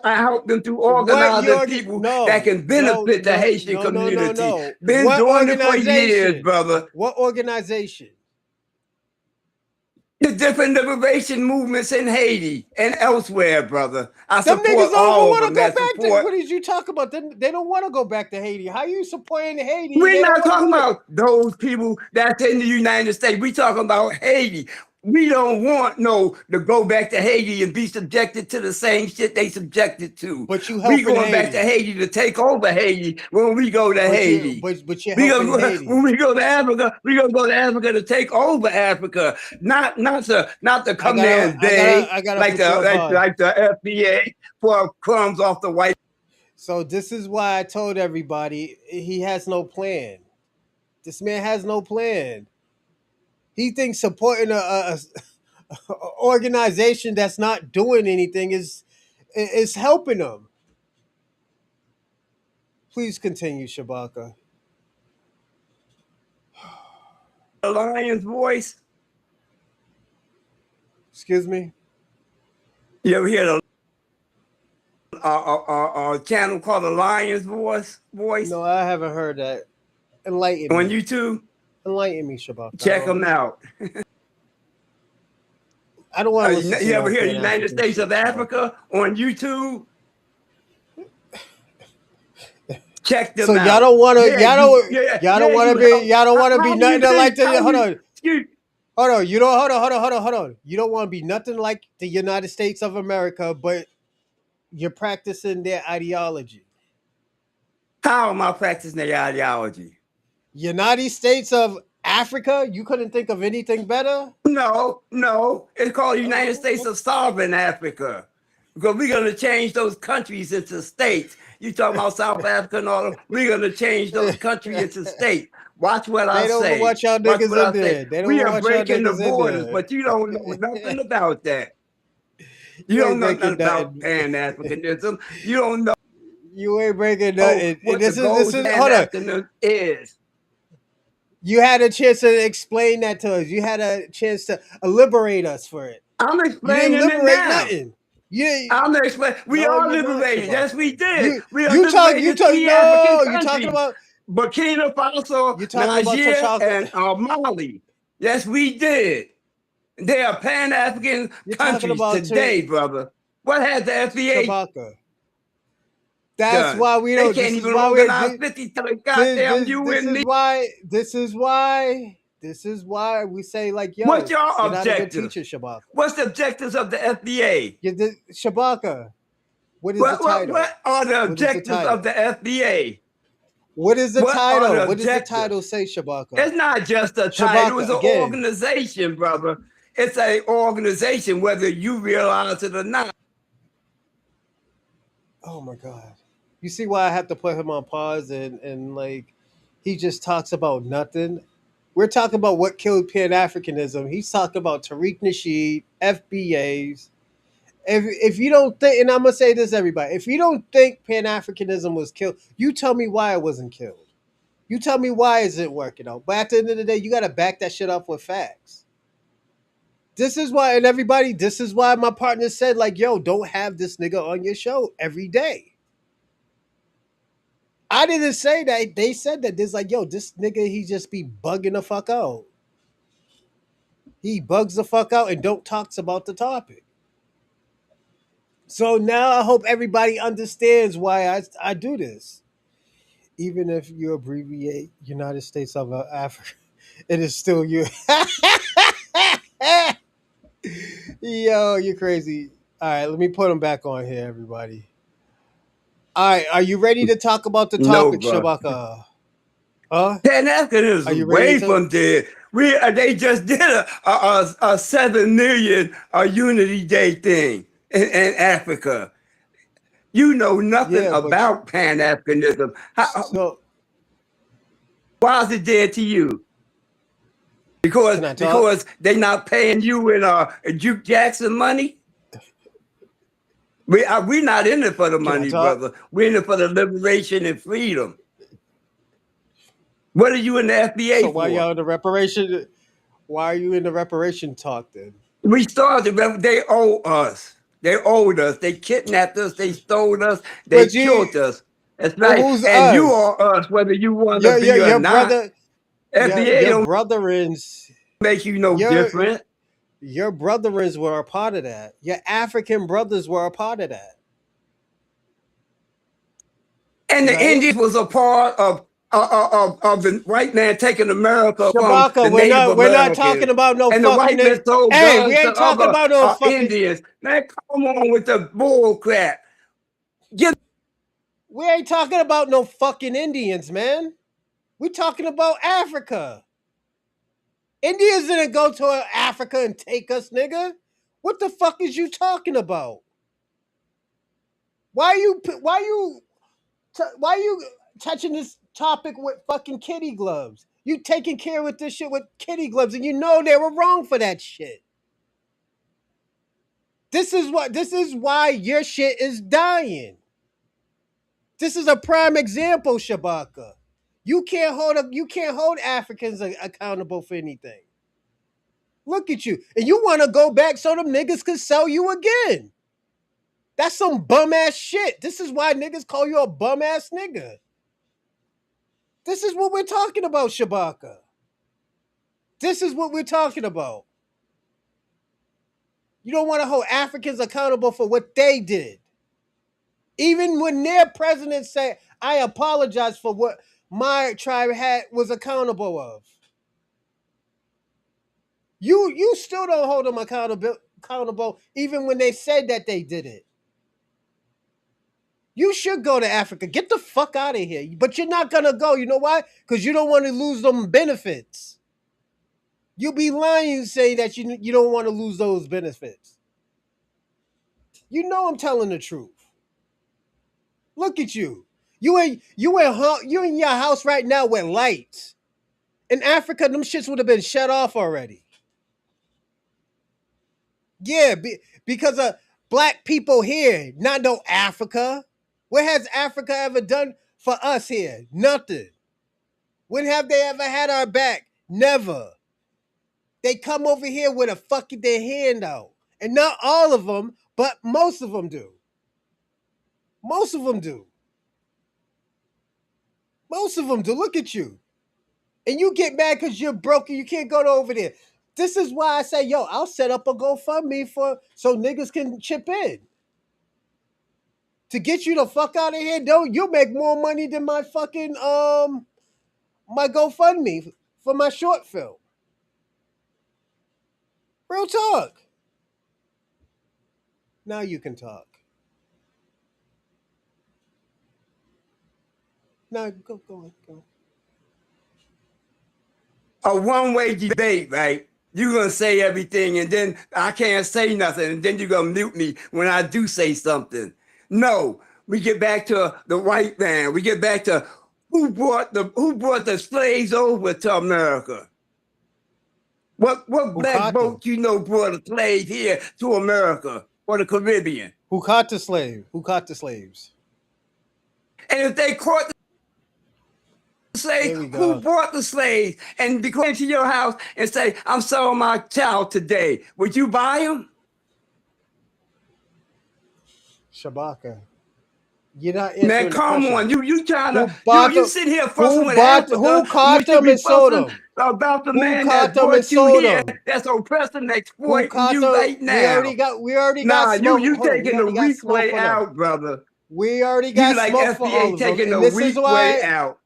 I help them through organizing people that can benefit the Haitian community. No. Been What doing it for organization? years, brother. What organization? The different liberation movements in Haiti and elsewhere, brother. I Them support niggas don't all want of to them. go That back support. to. What did you talk about? They don't want to go back to Haiti. How you supporting Haiti? We're They not don't talking wanna do it. about those people that's in the United States. We talking about Haiti. We don't want to go back to Haiti and be subjected to the same shit they subjected to. But you We helping going back Haiti. to Haiti to take over Haiti when we go to Haiti. But you're helping Haiti. When we go to Africa, we gonna go to Africa to take over Africa, not to come there and beg like the FBA for crumbs off the white. So this is why I told everybody he has no plan. This man has no plan. He thinks supporting a organization that's not doing anything is helping him. Please continue, Shabaka. The Lion's Voice. Excuse me? You ever hear the channel called The Lion's Voice? No, I haven't heard that. Enlighten On me. YouTube? Enlighten me, Shabaka. Check them out. I don't want to listen to You ever hear Pan United African States shit, of Africa on YouTube? Check them so out. y'all don't want to. Y'all don't want to be. Y'all don't want to be nothing like the. Hold on. Hold on. You don't. Hold on. You don't want to be nothing like the United States of America, but you're practicing their ideology. How am I practicing their ideology? United States of Africa? You couldn't think of anything better? No. It's called United States of Sovereign Africa. Because we're going to change those countries into states. You talking about South Africa and all, we're going to change those countries into states. Watch what I say. They don't want y'all niggas in there. We are breaking the borders, but you don't know nothing about that. You don't know nothing about Pan-Africanism. You don't know. You ain't breaking nothing. What this the is hold on. Is. You had a chance to explain that to us. You had a chance to liberate us for it. I'm explaining you didn't liberate it now. Nothing. I'm not explaining. We are liberated. Yes, we did. We are liberated. You talking about Burkina Faso, Nigeria, and Mali. Yes, we did. They are Pan-African countries today, brother. What has the FBA? Shabaka. That's why we don't. They can't even organize 50 goddamn you and me. This is why we say, like, yo, what's your you're objective? Not a good teacher, Shabaka. What's the objectives of the FBA? Shabaka. What is the title? What are the objectives of the FBA? What is the title? What does the title say, Shabaka? It's not just a title. It's an organization, brother. It's an organization, whether you realize it or not. Oh my God. You see why I have to put him on pause and like he just talks about nothing. We're talking about what killed Pan-Africanism. He's talking about Tariq Nasheed, FBAs. If you don't think, and I'm gonna say this, everybody, if you don't think Pan-Africanism was killed, you tell me why it wasn't killed. You tell me why is it working out. But at the end of the day, you gotta back that shit up with facts. This is why, and everybody, this is why my partner said, like, yo, don't have this nigga on your show every day. I didn't say that. They said that. This like, yo, this nigga, he just be bugging the fuck out. He bugs the fuck out and don't talks about the topic. So now I hope everybody understands why I do this. Even if you abbreviate United States of Africa, it is still you. Yo, you're crazy. All right, let me put them back on here, everybody. All right, are you ready to talk about the No, topic, bro. Shabaka? Huh? Pan-Africanism Are you is ready way to? from there. They just did a 7 million Unity Day thing in Africa. You know nothing Yeah, but about Pan-Africanism. so Why is it dead to you? can I talk? Because they not paying you in Duke Jackson money? We not in it for the Can I money, talk? brother. We're in it for the liberation and freedom. What are you in the So FBA why for? y'all in the reparation? Why are you in the reparation talk then? We started, they owe us. They owed us. They kidnapped us. They stole us. They But you, killed us. That's but right. who's And you us? are us, whether you want to Your your be or your not. brother, FBA your don't brotherins, make you no your different. your brotherins were a part of that. Your African brothers were a part of that, And the right? Indians was a part of the white man taking America from the Shabaka, Native we're not Americans. talking about no And the white fucking. man sold Hey, we guns to ain't talking other about no fucking. Indians. Man, come on with the bull crap. Get We ain't talking about no fucking Indians, man. We talking about Africa. Indians didn't go to Africa and take us, nigga. What the fuck is you talking about? Why you touching this topic with fucking kitty gloves? You taking care with this shit with kitty gloves, and you know they were wrong for that shit. This is why your shit is dying. This is a prime example, Shabaka. You can't hold Africans accountable for anything. Look at you. And you want to go back so them niggas can sell you again. That's some bum ass shit. This is why niggas call you a bum ass nigga. This is what we're talking about, Shabaka. This is what we're talking about. You don't want to hold Africans accountable for what they did. Even when their president said, I apologize for what my tribe was accountable of. You still don't hold them accountable even when they said that they did it. You should go to Africa. Get the fuck out of here. But you're not gonna go. You know why? Because you don't want to lose them benefits. You be lying saying that you don't want to lose those benefits. You know I'm telling the truth. Look at you. You in your house right now with lights. In Africa, them shits would have been shut off already. Yeah, because of black people here, not no Africa. What has Africa ever done for us here? Nothing. When have they ever had our back? Never. They come over here with a fucking their hand out. And not all of them, but most of them do. Most of them do. Most of them do. Look at you. And you get mad because you're broke and you can't go to over there. This is why I say, yo, I'll set up a GoFundMe so niggas can chip in. To get you the fuck out of here, though, you'll make more money than my fucking my GoFundMe for my short film. Real talk. Now you can talk. Now go. a one-way debate, right? You're going to say everything, and then I can't say nothing, and then you're going to mute me when I do say something. No, we get back to the white man. We get back to who brought the slaves over to America. What Who black caught them? boat brought a slave here to America or the Caribbean? Who caught the slave? Who caught the slaves? And if they caught say There we who go. bought the slaves and be going to your house and say, I'm selling my child today. Would you buy him? Shabaka. You're not Man, answering the come question. on. You trying to Who bought you them? sit here fussing with Africa Who when caught we should them be and sold fussing them? about the Who man that caught them and brought you sold here them? that's oppressing and Who exploiting caught you them? right now. We already got Nah, smoke. you Hold on, we taking the already got weak smoke way for them. out, brother. We already You got like smoke for all FBA of them. taking And the this is weak way why out.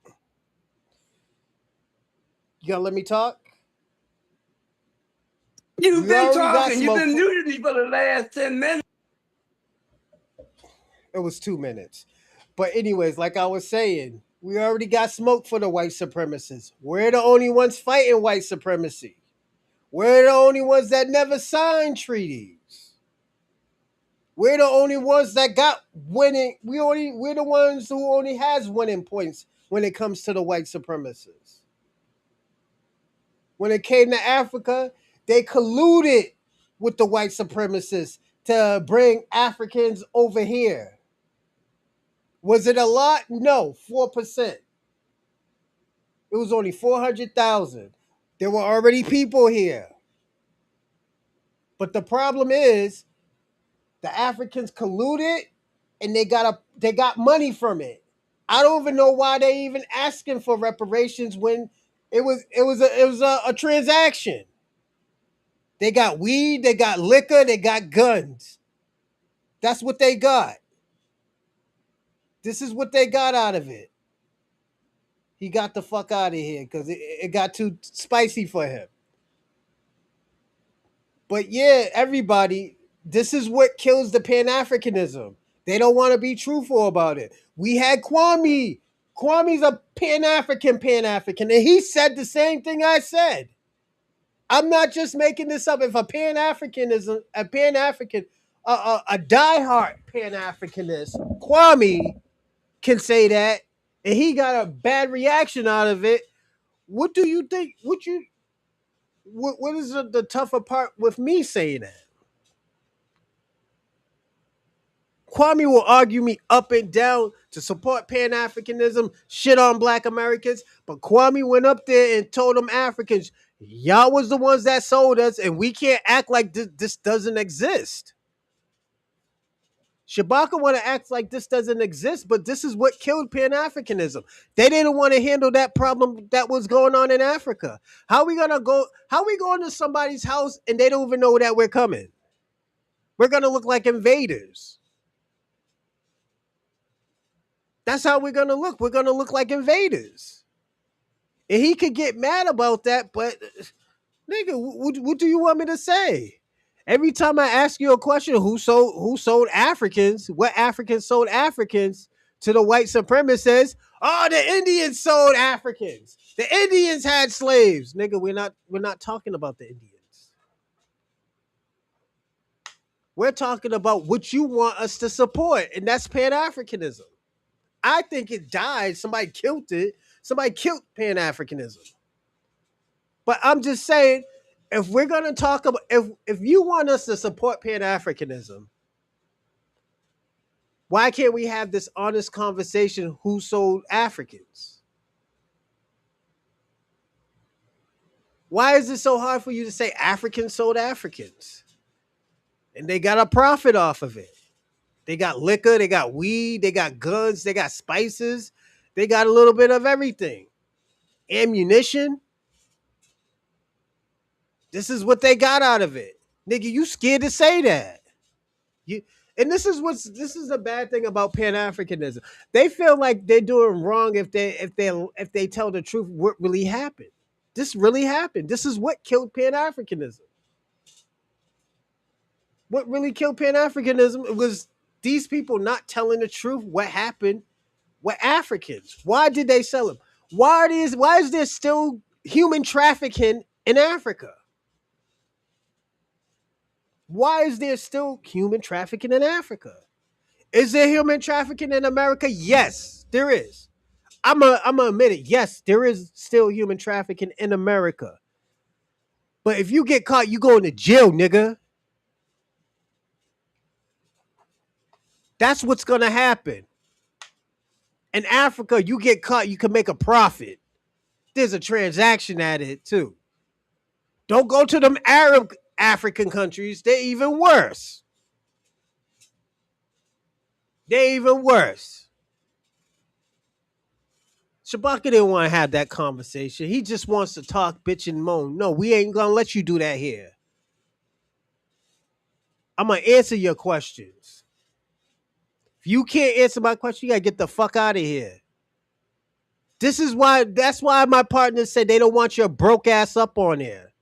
you gotta let me talk. You've We been already got talking. You've smoke been for muting me for the last 10 minutes. it was 2 minutes. But anyways, like I was saying, we already got smoke for the white supremacists. We're the only ones fighting white supremacy. We're the only ones that never signed treaties. We're the only ones that got winning. We're the ones who only has winning points when it comes to the white supremacists. When it came to Africa, they colluded with the white supremacists to bring Africans over here. Was it a lot? No, 4%. It was only 400,000. There were already people here. But the problem is the Africans colluded and they got money from it. I don't even know why they even asking for reparations when it was a transaction. They got weed, they got liquor, they got guns. That's what they got. This is what they got out of it. He got the fuck out of here because it got too spicy for him. But yeah, everybody, this is what kills the Pan-Africanism. They don't want to be truthful about it. We had Kwame. Kwame's a Pan-African, and he said the same thing I said. I'm not just making this up. If a Pan-Africanism, a Pan-African, a diehard Pan-Africanist, Kwame can say that, and he got a bad reaction out of it. What do you think? What is the tougher part with me saying that? Kwame will argue me up and down to support Pan-Africanism, shit on black Americans, but Kwame went up there and told them Africans, y'all was the ones that sold us, and we can't act like this doesn't exist. Shabaka want to act like this doesn't exist, but this is what killed Pan-Africanism. They didn't want to handle that problem that was going on in Africa. How we going to somebody's house and they don't even know that we're coming? We're gonna look like invaders. That's how we're gonna look. We're gonna look like invaders. And he could get mad about that, but nigga, what do you want me to say? Every time I ask you a question, who sold Africans? What Africans sold Africans to the white supremacists? Oh, the Indians sold Africans. The Indians had slaves. Nigga, we're not talking about the Indians. We're talking about what you want us to support, and that's Pan-Africanism. I think it died. Somebody killed it. Somebody killed Pan-Africanism. But I'm just saying, if we're gonna talk about if you want us to support Pan-Africanism, why can't we have this honest conversation? Who sold Africans? Why is it so hard for you to say Africans sold Africans? And they got a profit off of it. They got liquor, they got weed, they got guns, they got spices, they got a little bit of everything. Ammunition. This is what they got out of it. Nigga, you scared to say that. You and this is a bad thing about Pan-Africanism. They feel like they're doing wrong if they tell the truth what really happened. This really happened. This is what killed Pan-Africanism. What really killed Pan-Africanism was these people not telling the truth what happened with Africans. Why did they sell them? Why is there still human trafficking in Africa? Why is there still human trafficking in Africa? Is there human trafficking in America? Yes, there is. I'm gonna admit it. Yes, there is still human trafficking in America. But if you get caught, you going to jail, nigga. That's what's gonna happen. In Africa, you get caught, you can make a profit. There's a transaction at it too. Don't go to them Arab African countries. They're even worse. They're even worse. Shabaka didn't want to have that conversation. He just wants to talk, bitch, and moan. No, we ain't gonna let you do that here. I'm gonna answer your questions. If you can't answer my question, you gotta get the fuck out of here. This is why. That's why my partners said they don't want your broke ass up on there.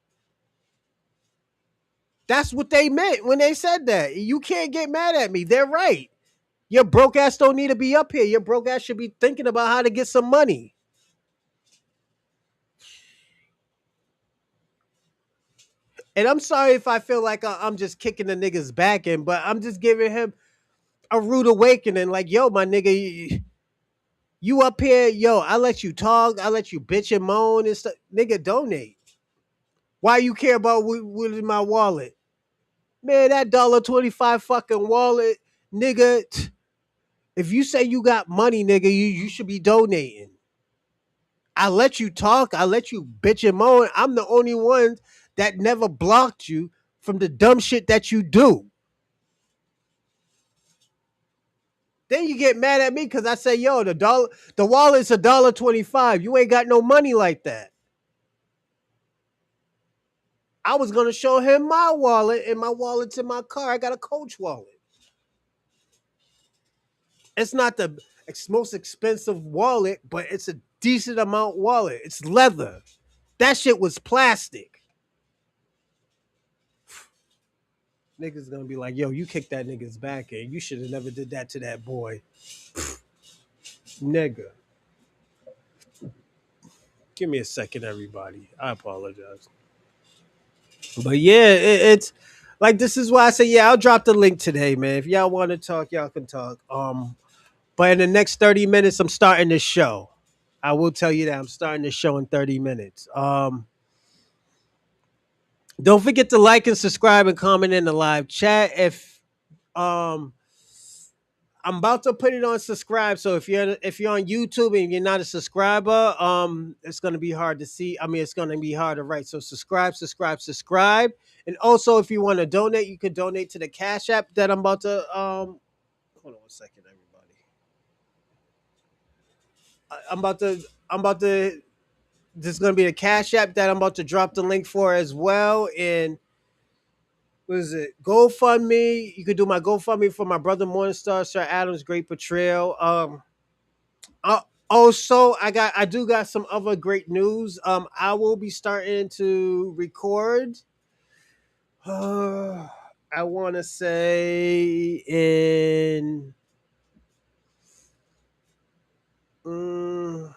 That's what they meant when they said that. You can't get mad at me. They're right. Your broke ass don't need to be up here. Your broke ass should be thinking about how to get some money. And I'm sorry if I feel like I'm just kicking the nigga's back in, but I'm just giving him a rude awakening. Like, yo, my nigga, you up here, yo, I let you talk, I let you bitch and moan and stuff. Nigga, donate. Why you care about what in my wallet? Man, that $1.25 fucking wallet, nigga. If you say you got money, nigga, you should be donating. I let you talk, I let you bitch and moan. I'm the only one that never blocked you from the dumb shit that you do. Then you get mad at me because I say, yo, the wallet's $1.25. You ain't got no money like that. I was gonna show him my wallet, and my wallet's in my car. I got a Coach wallet. It's not the most expensive wallet, but it's a decent amount wallet. It's leather. That shit was plastic. Niggas gonna be like, yo, you kicked that nigga's back in. You should have never did that to that boy. Nigga. Give me a second, everybody. I apologize. But yeah, it's like this is why I say, yeah, I'll drop the link today, man. If y'all want to talk, y'all can talk. But in the next 30 minutes, I'm starting this show. I will tell you that I'm starting this show in 30 minutes. Don't forget to like and subscribe and comment in the live chat. If um I'm about to put it on subscribe. So if you're on YouTube and you're not a subscriber, it's gonna be hard to see. I mean, it's gonna be hard to write. So subscribe, subscribe, subscribe. And also, if you want to donate, you can donate to the Cash App that I'm about to hold on one second, everybody. I'm about to this is gonna be the Cash App that I'm about to drop the link for as well. And what is it? GoFundMe. You could do my GoFundMe for my brother Morningstar, Sir Adam's great portrayal. Uh, Also, I do got some other great news. I will be starting to record. I want to say in. mm,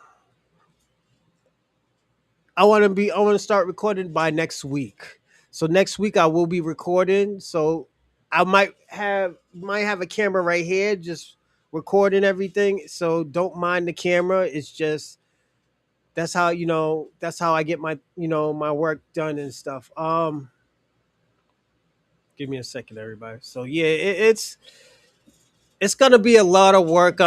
I want to start recording by next week. So next week I will be recording. So I might have a camera right here, just recording everything. So don't mind the camera. It's just that's how I get my work done and stuff. Give me a second, everybody. So yeah, it's gonna be a lot of work.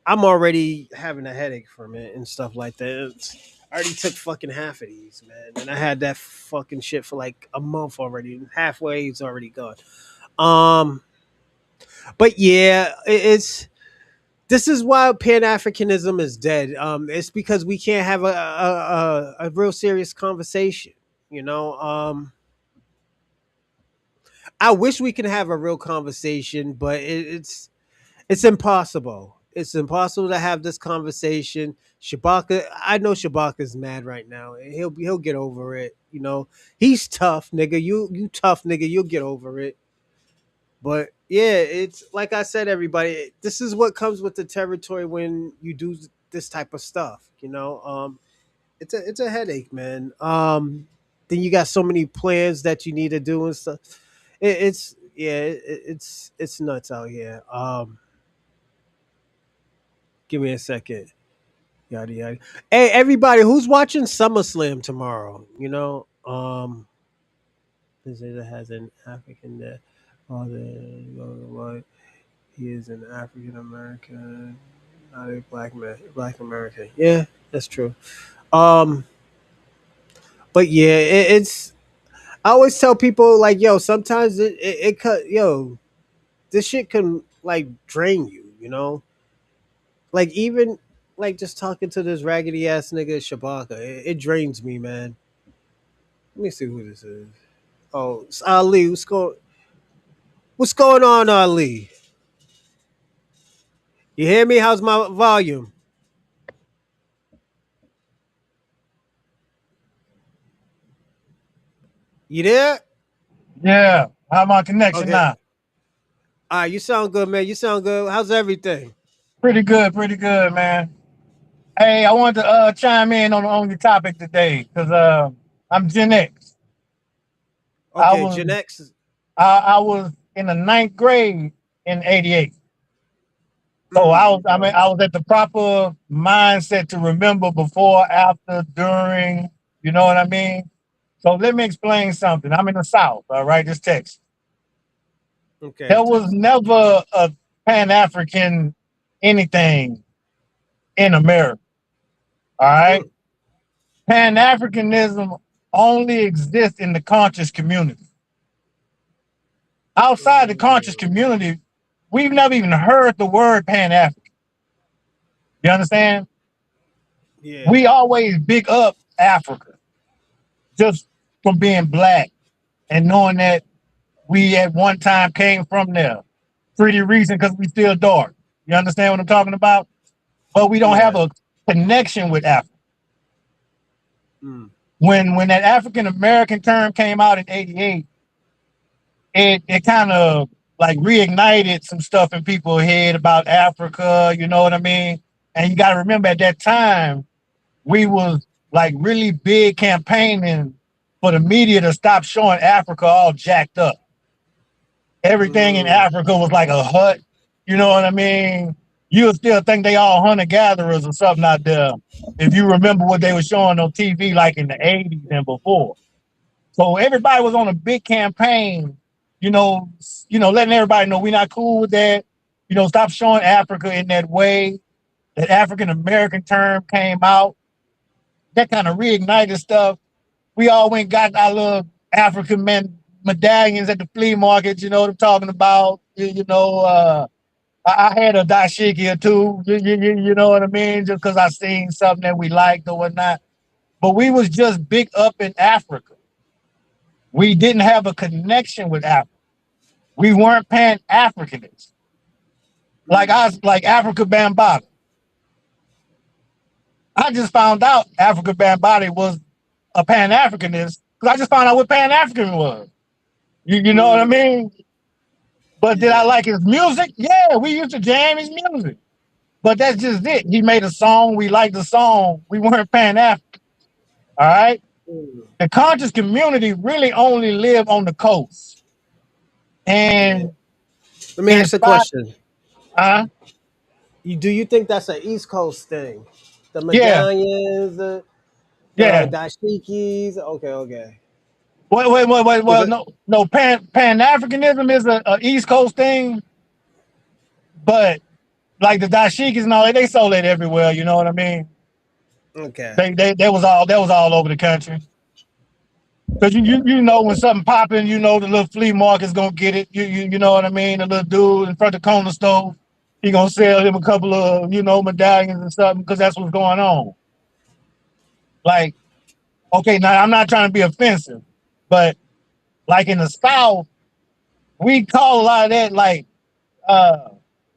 I'm already having a headache from it and stuff like that. I already took fucking half of these, man, and I had that fucking shit for like a month already. Halfway, it's already gone. Um, but yeah, it's this is why Pan Africanism is dead. It's because we can't have a real serious conversation. You know, I wish we could have a real conversation, but it's impossible. It's impossible to have this conversation. Shabaka, I know Shabaka's mad right now. He'll get over it. He's tough, nigga. You tough, nigga. You'll get over it. But yeah, it's like I said, everybody. This is what comes with the territory when you do this type of stuff. It's a headache, man. Then you got so many plans that you need to do and stuff. It's yeah, it's nuts out here. Give me a second. Yada yada. Hey, everybody, who's watching SummerSlam tomorrow? This is- it has an African there. Oh, He is an African American, not a black man, black American. Yeah, that's true. Um, but yeah, it's. I always tell people like, yo, sometimes it cut, yo, this shit can like drain you, you know, like even like just talking to this raggedy ass nigga Shabaka, it drains me, man. Let me see who this is. Oh, it's Ali. What's going on, Ali? You hear me? How's my volume? You there? Yeah, how my connection Okay. now? All right, you sound good, man. You sound good. How's everything? Pretty good, man. Hey, I wanted to chime in on your topic today because I'm Gen X. I Okay, was Gen X. I was in the ninth grade in '88, so I was at the proper mindset to remember before, after, during. You know what I mean? So let me explain something. I'm in the South, all right. This Texas. Okay, There was Texas. never a Pan African anything in America. All right. Mm, Pan Africanism only exists in the conscious community. Outside the conscious mm, community, we've never even heard the word Pan African. You understand? yeah. We always big up Africa just from being black and knowing that we at one time came from there. Pretty reason because we still dark. You understand what I'm talking about? But we don't have Yeah. a connection with Africa. Mm, When that African American term came out in '88, it kind of like reignited some stuff in people's head about Africa, you know what I mean? And you gotta remember at that time, we was like really big campaigning for the media to stop showing Africa all jacked up. Everything in mm, Africa was like a hut, you know what I mean? You would still think they all hunter gatherers or something out there. If you remember what they were showing on TV like in the '80s and before. So everybody was on a big campaign, letting everybody know we're not cool with that. Stop showing Africa in that way. That African American term came out. That kind of reignited stuff. We all went and got our little African men medallions at the flea market. You know what I'm talking about? I had a dashiki or two. You know what I mean? Just because I seen something that we liked or whatnot. But we was just big up in Africa. We didn't have a connection with Africa. We weren't Pan Africanists. Like mm. like Africa Bambaataa. I just found out Africa Bambaataa was a Pan Africanist because I just found out what Pan African was. You know what I Mm, mean? But did I yeah. like his music? Yeah, we used to jam his music. But that's just it. He made a song. We liked the song. We weren't Pan African. All right. Mm, The conscious community really only live on the coast. yeah. And Let me in ask a spot, question. uh, Do you think that's an East Coast thing? The yeah, medallions, the yeah. dashikis. Okay, okay. Wait. Is Well, it? no. Pan Africanism is a East Coast thing, but like the dashikis and all that, they sold it everywhere. You know what I mean? Okay. That was all over the country. Cause you know when something popping, the little flea market's gonna get it. You know what I mean? The little dude in front of the corner store, he gonna sell him a couple of medallions and something because that's what's going on. Like, okay, now I'm not trying to be offensive, but like in the South, we call a lot of that like uh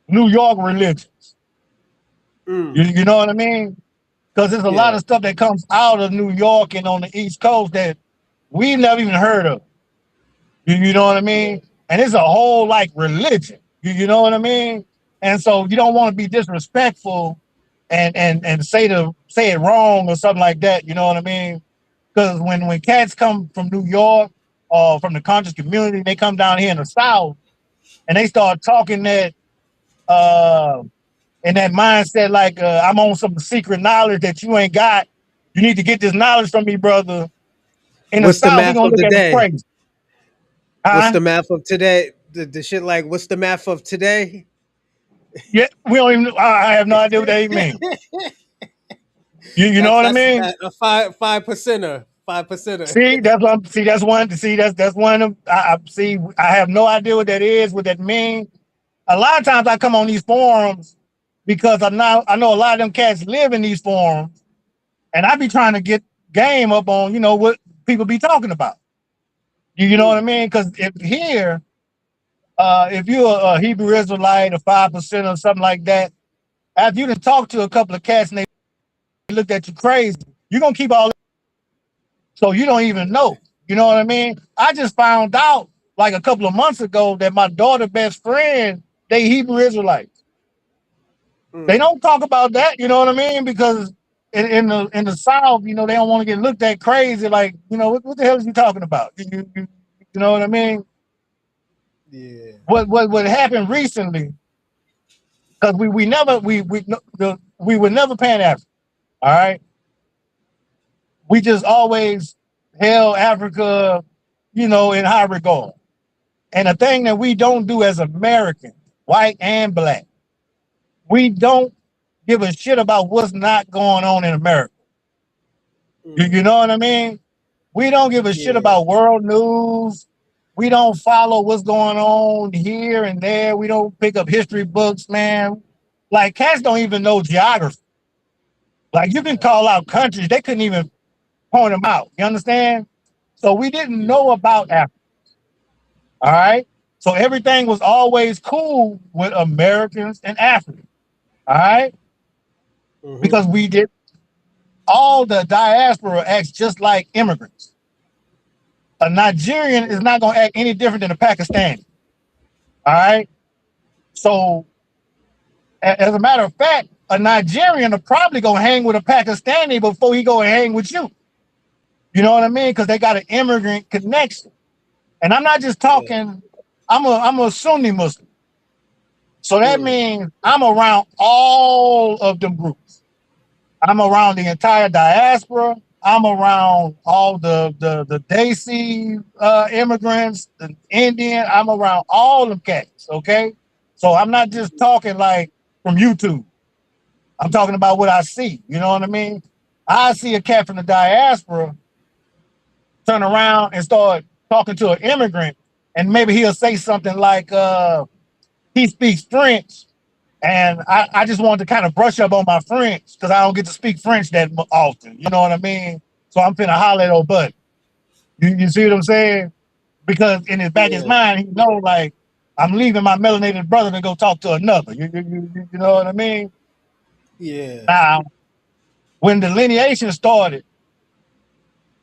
New York religions. Mm, You know what I mean? Because there's a lot yeah. of stuff that comes out of New York and on the East Coast that we've never even heard of. You know what I Yeah. mean? And it's a whole like religion. You know what I mean? And so you don't want to be disrespectful and say it wrong or something like that. You know what I mean? Because when cats come from New York or from the conscious community, they come down here in the South and they start talking that uh in that mindset like I'm on some secret knowledge that you ain't got. You need to get this knowledge from me, brother. In the What's the South, we math gonna of look the at them day? crazy. What's Huh? the math of today? The shit like what's the math of today? Yeah, we don't even. I have no idea what that even means. You know what I That's mean? that, a five percenter, 5 percenter. See, that's what I'm. See, that's one. See, that's one of. I see. I have no idea what that is. What that means. A lot of times I come on these forums because I know a lot of them cats live in these forums, and I be trying to get game up on what people be talking about. You know what I mean? Because if you're a Hebrew Israelite, a 5% or something like that, after you done talk to a couple of cats and they looked at you crazy, you're gonna keep all. So you don't even know. You know what I mean? I just found out like a couple of months ago that my daughter's best friend, they Hebrew Israelites. They don't talk about that, you know what I mean? Because in the South, they don't want to get looked at crazy. Like, what the hell is you talking about? You know what I mean? Yeah. What happened recently? Because we were never Pan African. All right, we just always held Africa, in high regard. And the thing that we don't do as Americans, white and black, we don't give a shit about what's not going on in America. You know what I mean? We don't give a shit Yeah. about world news. We don't follow what's going on here and there. We don't pick up history books, man. Like cats don't even know geography. Like you can call out countries, they couldn't even point them out. You understand? So we didn't Yeah. know about Africa. All right. So everything was always cool with Americans and Africans. All right. Mm-hmm. Because we did all the diaspora acts just like immigrants. A Nigerian is not going to act any different than a Pakistani. All right. So, as a matter of fact, a Nigerian are probably going to hang with a Pakistani before he go and hang with you. You know what I mean? Because they got an immigrant connection. And I'm not just Yeah. talking. I'm a Sunni Muslim. So that Mm. means I'm around all of them groups. I'm around the entire diaspora. I'm around all the Desi immigrants, the Indian. I'm around all them cats. Okay, so I'm not just talking like from YouTube. I'm talking about what I see. You know what I mean? I see a cat from the diaspora turn around and start talking to an immigrant, and maybe he'll say something like, he speaks French, and I just wanted to kind of brush up on my French because I don't get to speak French that often. You know what I mean? So I'm finna holler at old buddy. You see what I'm saying? Because in his back of his Yeah. mind, he know like I'm leaving my melanated brother to go talk to another. You know what I mean? Yeah. Now, when the delineation started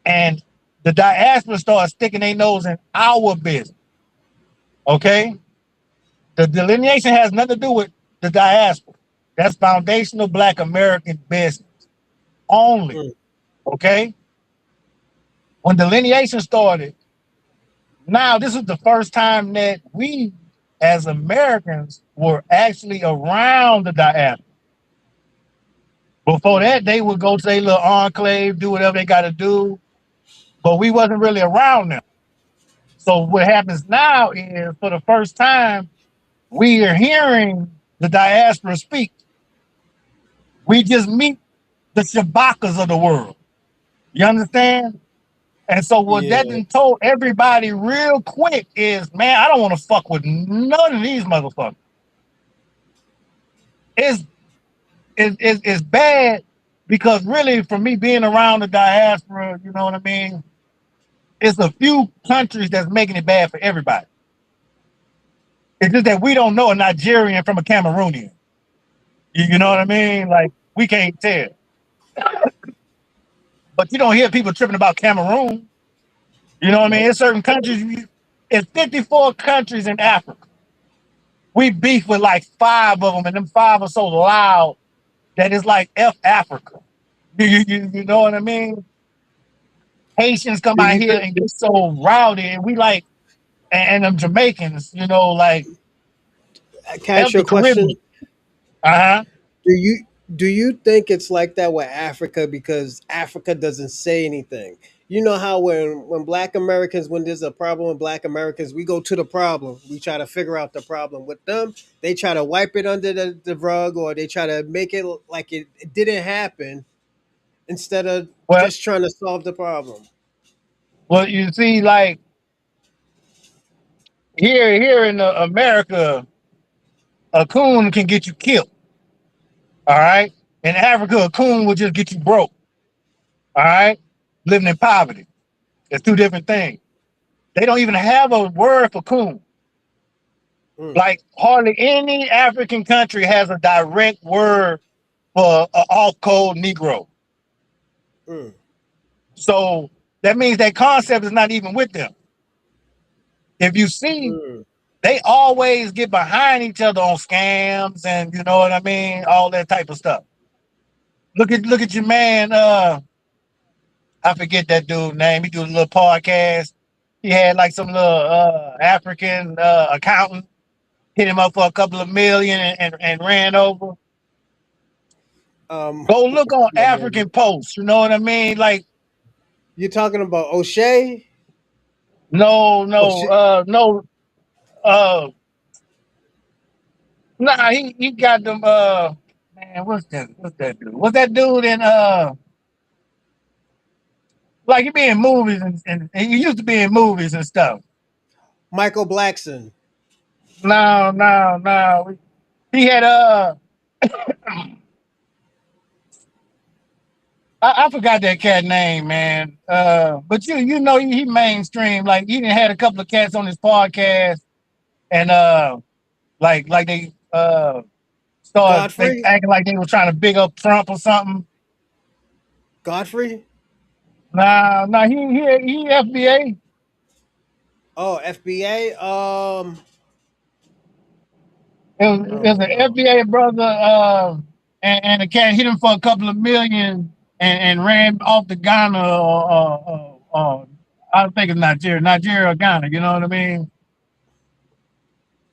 and the diaspora started sticking their nose in our business, okay? The delineation has nothing to do with the diaspora. That's foundational Black American business only. Mm. Okay. When delineation started, now this is the first time that we as Americans were actually around the diaspora. Before Mm. that, they would go to their little enclave, do whatever they got to do, but we wasn't really around them. So what happens now is for the first time, we are hearing the diaspora speak. We just meet the Shabakas of the world. You understand? And so what that Yeah. done told everybody real quick is, man, I don't want to fuck with none of these motherfuckers. It's, it's bad because really for me being around the diaspora, you know what I mean? It's a few countries that's making it bad for everybody. It's just that we don't know a Nigerian from a Cameroonian. You know what I Right. mean? Like we can't tell. But you don't hear people tripping about Cameroon. You know what I mean? Nope. In certain countries, it's 54 countries in Africa. We beef with like five of them, and them five are so loud that it's like F Africa. You know what I mean? Haitians come Do out you here think? and get so rowdy, and we like, and them Jamaicans, like Can I ask F you the a question? Caribbean. Uh huh. Do you think it's like that with Africa because Africa doesn't say anything? You know how when Black Americans, when there's a problem with Black Americans, we go to the problem. We try to figure out the problem. With them, they try to wipe it under the rug, or they try to make it like it didn't happen instead of Well, just trying to solve the problem. well, you see, like here in America, a coon can get you killed. All right. In Africa, a coon will just get you broke. All right. Living in poverty. It's two different things. They don't even have a word for coon. Mm, Like hardly any African country has a direct word for an off-code Negro. mm, So that means that concept is not even with them. If you see, mm. they always get behind each other on scams and you know what I mean, all that type of stuff. Look at your man. I forget that dude's name. He do a little podcast. He had like some little African accountant hit him up for a couple of million and ran over. Um, Go look on my man, African posts. You know what I mean? Like you're talking about O'Shea? no, no, O'Shea, no. Uh, nah. He got them. Man, what's that dude? What's that dude in like he be in movies and he used to be in movies and stuff. Michael Blackson. No, no, no. He had I forgot that cat name, man. But you know he mainstream. Like he done had a couple of cats on his podcast, and like they started they Godfrey? acting like they were trying to big up Trump or something. Godfrey? Nah, nah, he FBA. Oh, FBA? It was Oh an no. FBA brother, and the cat hit him for a couple of million and ran off to Ghana or I think it's Nigeria or Ghana. You know what I mean?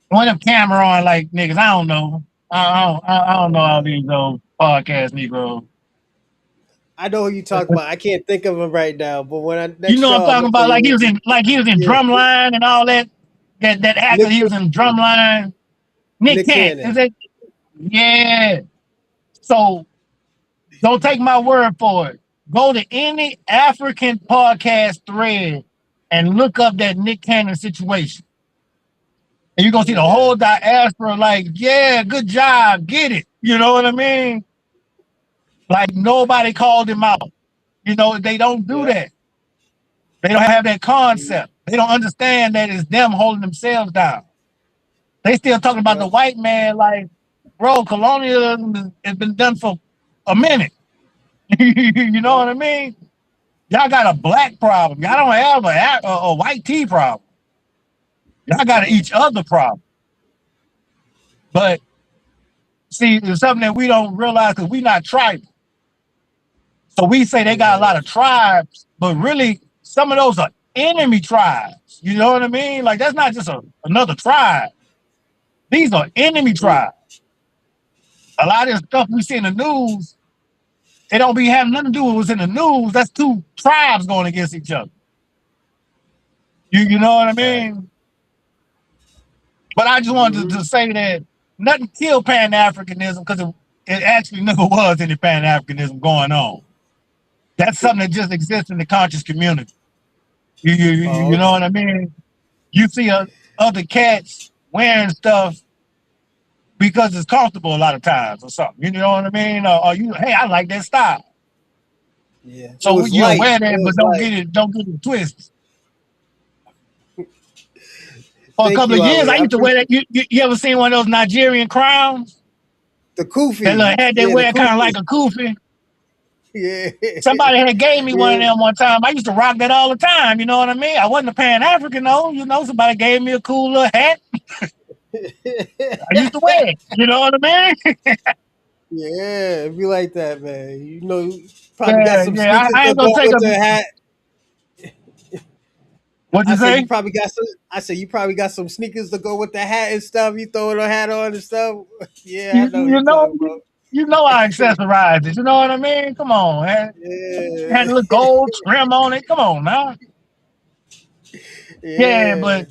One of them Cameron like niggas. I don't know. I don't know all these old podcast Negroes. I know who you talk about. I can't think of him right now, but when I You next know what I'm show, I'm talking gonna tell about? you. Like he was in Yeah, Drumline and all that. That actor Nick he was in Drumline. Nick Nick Kent. Is Cannon. it? Yeah. So don't take my word for it. Go to any African podcast thread and look up that Nick Cannon situation. And you're gonna see the Okay. whole diaspora like, yeah, good job, get it. You know what I mean? Like nobody called him out. You know, they don't do Yep. that. They don't have that Mm, concept. They don't understand that it's them holding themselves down. They still talking about the yep. white man like, bro, colonialism has been done for a minute. You know Yep. what I mean? Y'all got a black problem. Y'all don't have a white tea problem. Y'all got an Yep. each other problem. But see, it's something that we don't realize because we not tribal. So we say they got a Yeah. lot of tribes, but really some of those are enemy tribes. You know what I mean? Like that's not just another tribe. These are enemy Mm, tribes. A lot of the stuff we see in the news, it don't be having nothing to do with what's in the news. That's two tribes going against each other. You know what I right. mean? But I just wanted Hmm. to say that nothing killed Pan Africanism because it actually never was any Pan Africanism going on. That's something that just exists in the conscious community. Oh, You know okay. what I mean? You see other cats wearing stuff because it's comfortable a lot of times or something. You know what I mean? Or you, hey, I like that style. Yeah. It So was you'll light. wear It that, but was light. don't get it twisted. For a Thank couple of you, years, I Ali. I used to wear that. appreciate You ever seen one of those Nigerian crowns? the That Kufi. little hat they Yeah, the wear kind of like Kufi. a kufi. Yeah. Somebody had gave me one of Yeah. them one time. I used to rock that all the time. You know what I mean? I wasn't a Pan African though. You know, somebody gave me a cool little hat. I used to wear it. You know what I mean? Yeah, it be like that, man. You know, you probably got Yeah, some yeah. sneakers I to ain't gonna go take with a. the hat. What'd I you said you say? probably got some. I said you probably got some sneakers to go with the hat and stuff. You throwing a hat on and stuff. Yeah, I know what You you know, talking about. You know I accessorized it. You know what I mean? Come on, man. Had Yeah, a little gold trim on it. Come on now. Yeah, yeah, but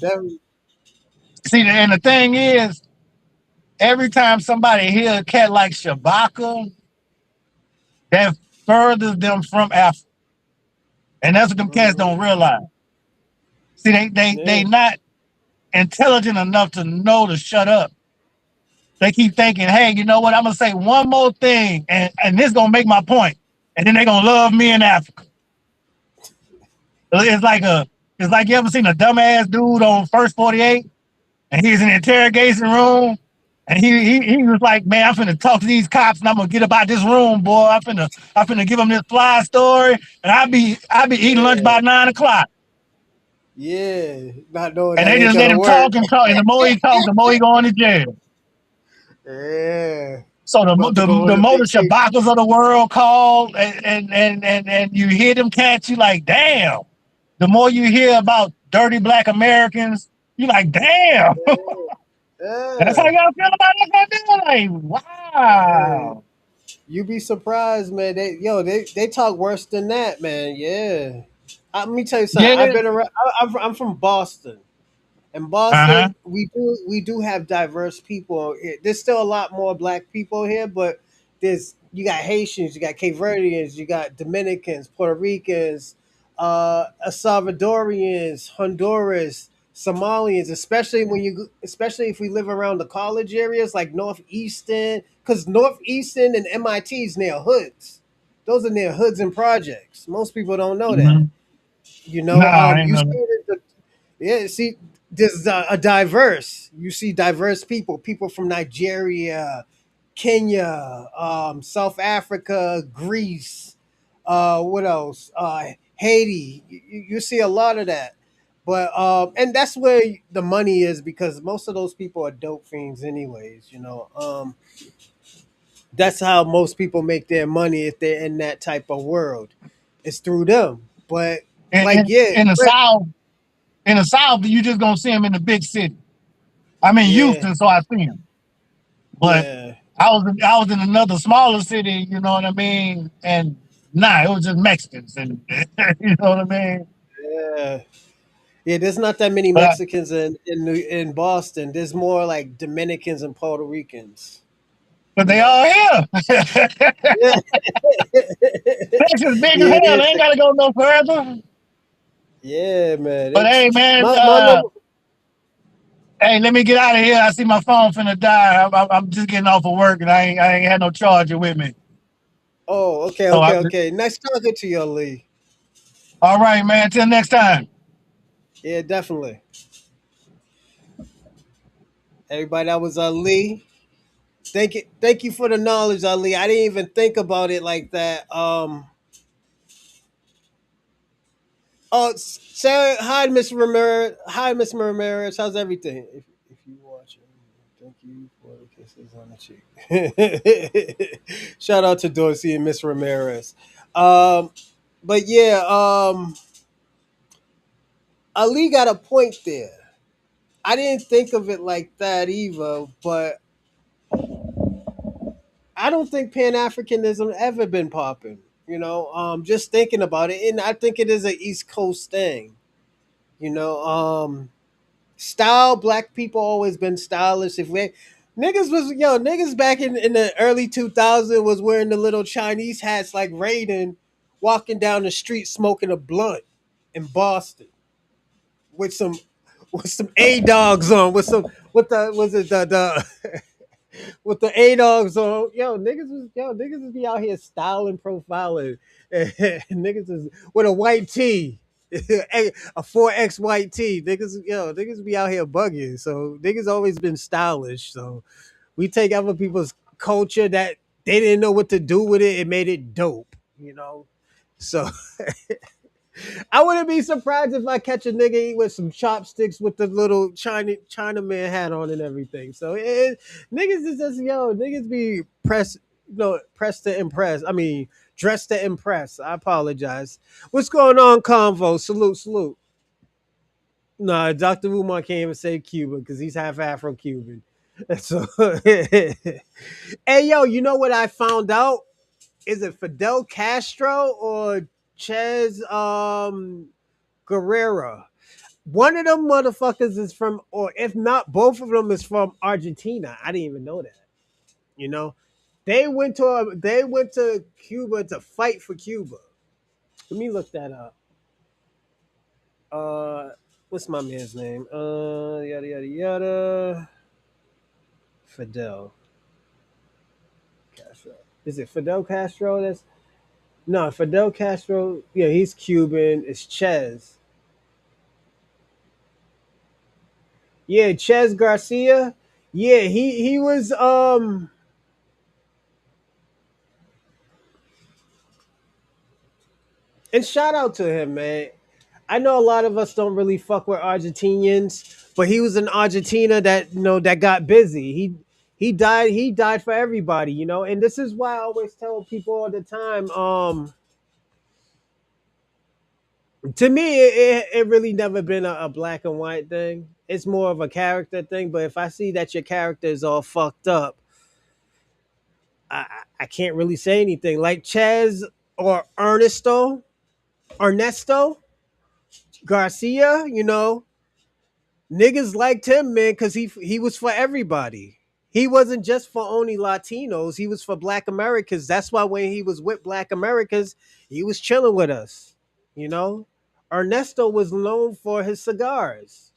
see, and the thing is, every time somebody hear a cat like Shabaka, that furthers them from Africa. And that's what them cats don't mhm, realize. See, they yeah, not intelligent enough to know to shut up. They keep thinking, hey, you know what? I'm gonna say one more thing, and this gonna make my point, and then they gonna love me in Africa. It's like you ever seen a dumbass dude on First 48, and he's in the interrogation room, and he was like, man, I'm finna talk to these cops, and I'm gonna get about this room, boy. I finna give them this fly story, and I be eating lunch yeah, by 9 o'clock. yeah. Not knowing And that they ain't just let gonna him work. talk and talk. And the more he talk, the more he going to jail. Yeah, So about to go on the a more the vacation. Shabakas of the world call and you hear them cats, you like, damn. The more you hear about dirty black Americans, you like, damn. That's how Yeah, y'all feel about us right there? Like, yeah. wow. You be surprised, man. They talk worse than that, man. Yeah. Let me tell you something. I've Yeah. been around. I'm from Boston. In Uh-huh. Boston, we do have diverse people. There's still a lot more black people here, but you got Haitians, you got Cape Verdeans, you got Dominicans, Puerto Ricans, Salvadorians, Honduras, Somalians. Especially if we live around the college areas like Northeastern, because Northeastern and MIT's near hoods. Those are near hoods and projects. Most people don't know that. Mm-hmm. Nah, I ain't You know see that. it in yeah, see, there's a diverse. You see diverse people from Nigeria, Kenya, South Africa, Greece. What else? Haiti. You see a lot of that, but and that's where the money is because most of those people are dope fiends, anyways. That's how most people make their money if they're in that type of world. It's through them. But In, like, in, yeah, in the South, you just gonna see them in the big city. I'm in yeah, Houston, so I see them. But yeah. I was in another smaller city, you know what I mean? And nah, it was just Mexicans and you know what I mean? Yeah, yeah. There's not that many But Mexicans in Boston. There's more like Dominicans and Puerto Ricans. but You they know. all here. Yeah, Texas big as yeah, hell. They ain't gotta go no further. yeah, man. But hey man, My little. hey, let me get out of here. I see my phone finna die. I'm just getting off of work and I ain't had no charger with me. Oh, okay, So okay, okay. Nice talking to you, Lee. all right, man. Till next time. Yeah, definitely. Everybody, that was Lee. Thank you for the knowledge, Ali. I didn't even think about it like that. Oh, Sarah, hi, Miss Ramirez. Hi, Miss Ramirez. How's everything? If you watching, thank you for the kisses on the cheek. Shout out to Dorsey and Miss Ramirez. But yeah, Ali got a point there. I didn't think of it like that either, but I don't think Pan Africanism ever been popping. Just thinking about it, and I think it is an East Coast thing. You know, style. Black people always been stylish. If we niggas back in the early 2000s was wearing the little Chinese hats like Raiden, walking down the street smoking a blunt in Boston with some A dogs on with the was it the with the A dogs on. Niggas is be out here styling, profiling. Niggas is with a white tee. A 4X white tee. Niggas be out here bugging. So niggas always been stylish. So we take other people's culture that they didn't know what to do with it and made it dope, you know. So I wouldn't be surprised if I catch a nigga eat with some chopsticks with the little Chinaman hat on and everything. So niggas is just niggas be pressed to impress. I mean, dressed to impress. I apologize. What's going on, Convo? Salute, salute. Nah, Dr. Umar can't even say Cuban because he's half Afro Cuban. So, hey yo, you know what I found out? Is it Fidel Castro or Ches Guerrero? One of them motherfuckers is from, or if not, both of them is from Argentina. I didn't even know that. You know, they went to Cuba to fight for Cuba. Let me look that up. Uh, what's my man's name? Yada yada yada. Fidel Castro. Is it Fidel Castro? That's no Fidel Castro. Yeah, he's Cuban. It's Ches. Yeah, Ches Garcia. Yeah, he was and shout out to him, man. I know a lot of us don't really fuck with Argentinians, but he was in Argentina that that got busy. He died for everybody, and this is why I always tell people all the time. To me, it really never been a black and white thing. It's more of a character thing. But if I see that your character is all fucked up, I can't really say anything. Like Chaz or Ernesto Garcia, niggas liked him, man, because he was for everybody. He wasn't just for only Latinos. He was for Black Americans. That's why when he was with Black Americans, he was chilling with us. You know, Ernesto was known for his cigars.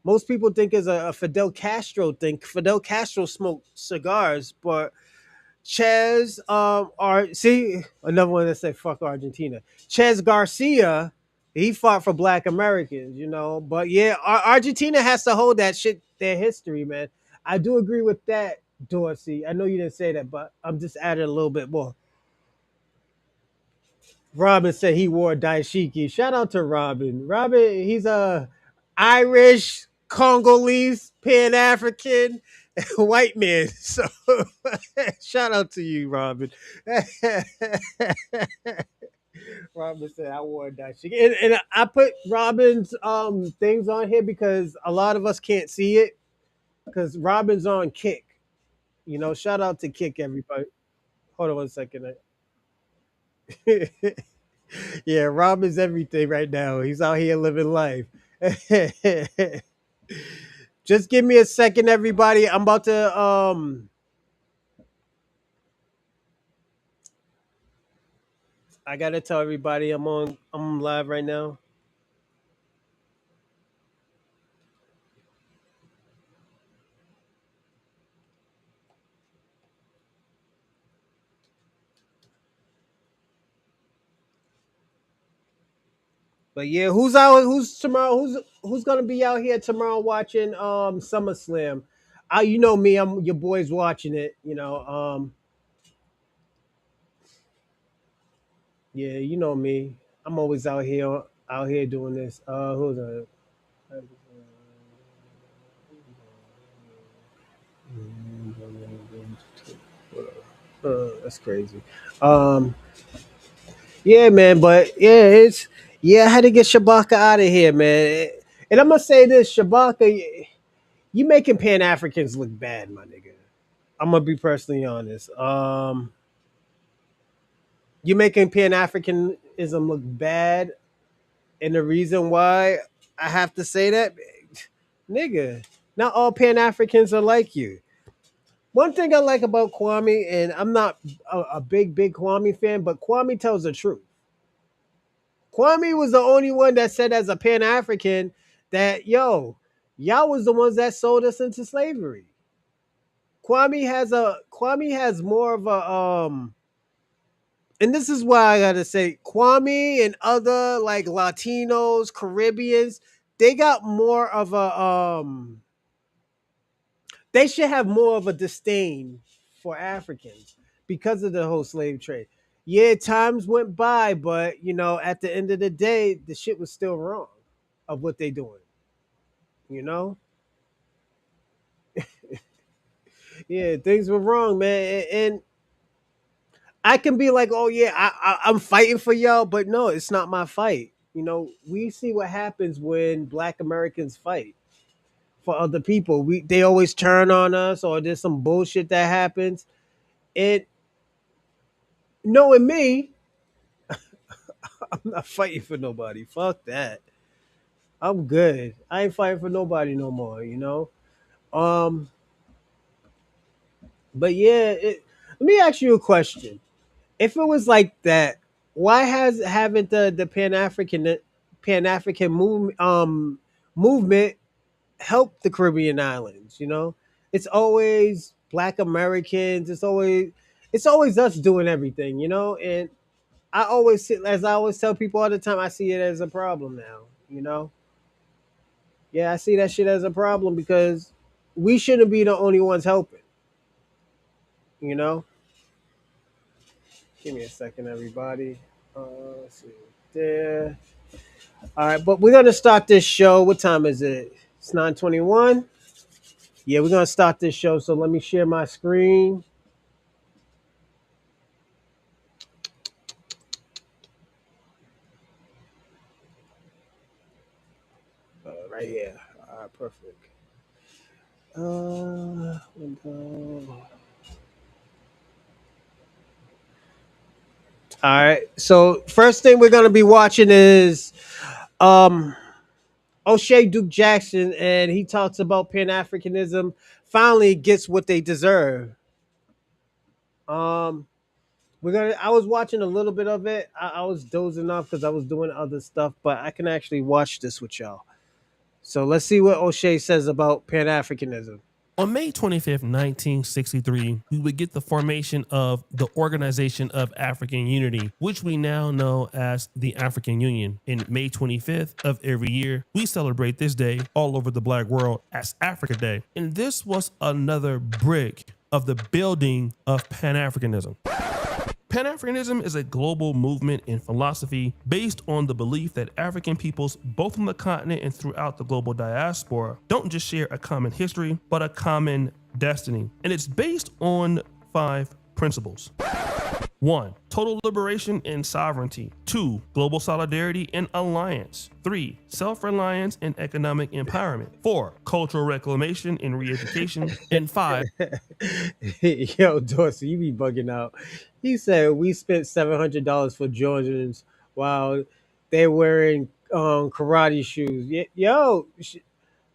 Most people think it's a Fidel Castro thing. Fidel Castro smoked cigars, but Ches, or see another one that say fuck Argentina. Ches Garcia, he fought for Black Americans, But yeah, Argentina has to hold that shit, their history, man. I do agree with that, Dorsey. I know you didn't say that, but I'm just adding a little bit more. Robin said he wore daishiki. Shout out to Robin. Robin, he's a Irish, Congolese, Pan African white man. So shout out to you, Robin. Robin said I wore daishiki, and I put Robin's things on here because a lot of us can't see it because Robin's on Kick. Shout out to Kick, everybody. Hold on one second. Yeah, Rob is everything right now. He's out here living life. Just give me a second, everybody. I'm about to I gotta tell everybody I'm live right now. But yeah, who's tomorrow? Who's gonna be out here tomorrow watching SummerSlam? You know me, I'm your boys watching it, yeah, you know me. I'm always out here doing this. Who's that? That's crazy. Um, yeah, man, but yeah, I had to get Shabaka out of here, man. And I'm gonna say this, Shabaka, you making Pan Africans look bad, my nigga. I'm gonna be personally honest. You making Pan Africanism look bad, and the reason why I have to say that, nigga, not all Pan Africans are like you. One thing I like about Kwame, and I'm not a big Kwame fan, but Kwame tells the truth. Kwame was the only one that said, as a Pan African, that y'all was the ones that sold us into slavery. Kwame has more of a and this is why I gotta say Kwame and other like Latinos, Caribbeans, they got more of a they should have more of a disdain for Africans because of the whole slave trade. Yeah, times went by, but at the end of the day, the shit was still wrong of what they doing. You know, yeah, things were wrong, man, and I can be like, oh yeah, I'm fighting for y'all, but no, it's not my fight. We see what happens when Black Americans fight. for other people. They always turn on us, or there's some bullshit that happens. It Knowing me, I'm not fighting for nobody. Fuck that. I'm good. I ain't fighting for nobody no more. Um, but yeah, let me ask you a question. If it was like that, why haven't the Pan African movement helped the Caribbean islands? It's always Black Americans. It's always us doing everything. And as I always tell people all the time, I see it as a problem now. Yeah, I see that shit as a problem because we shouldn't be the only ones helping. You know. Give me a second, everybody. Let's see there. All right, but we're gonna start this show. What time is it? It's 9:21. Yeah, we're gonna start this show. So let me share my screen. Right here. All right, perfect. Window. All right. So first thing we're gonna be watching is um O'Shea Duke Jackson, and he talks about Pan Africanism finally gets what they deserve. Um, I was watching a little bit of it. I was dozing off because I was doing other stuff, but I can actually watch this with y'all. So let's see what O'Shea says about Pan Africanism. On May 25th, 1963, we would get the formation of the Organization of African Unity, which we now know as the African Union. In May 25th of every year, we celebrate this day all over the Black world as Africa Day. And this was another brick of the building of Pan-Africanism. Pan-Africanism is a global movement in philosophy based on the belief that African peoples, both on the continent and throughout the global diaspora, don't just share a common history, but a common destiny. And it's based on 5 principles. 1. Total liberation and sovereignty. 2. Global solidarity and alliance. 3. Self-reliance and economic empowerment. 4. Cultural reclamation and re-education. And 5. Yo, Dorsey, you be bugging out. He said we spent $700 for Jordans while they're wearing karate shoes.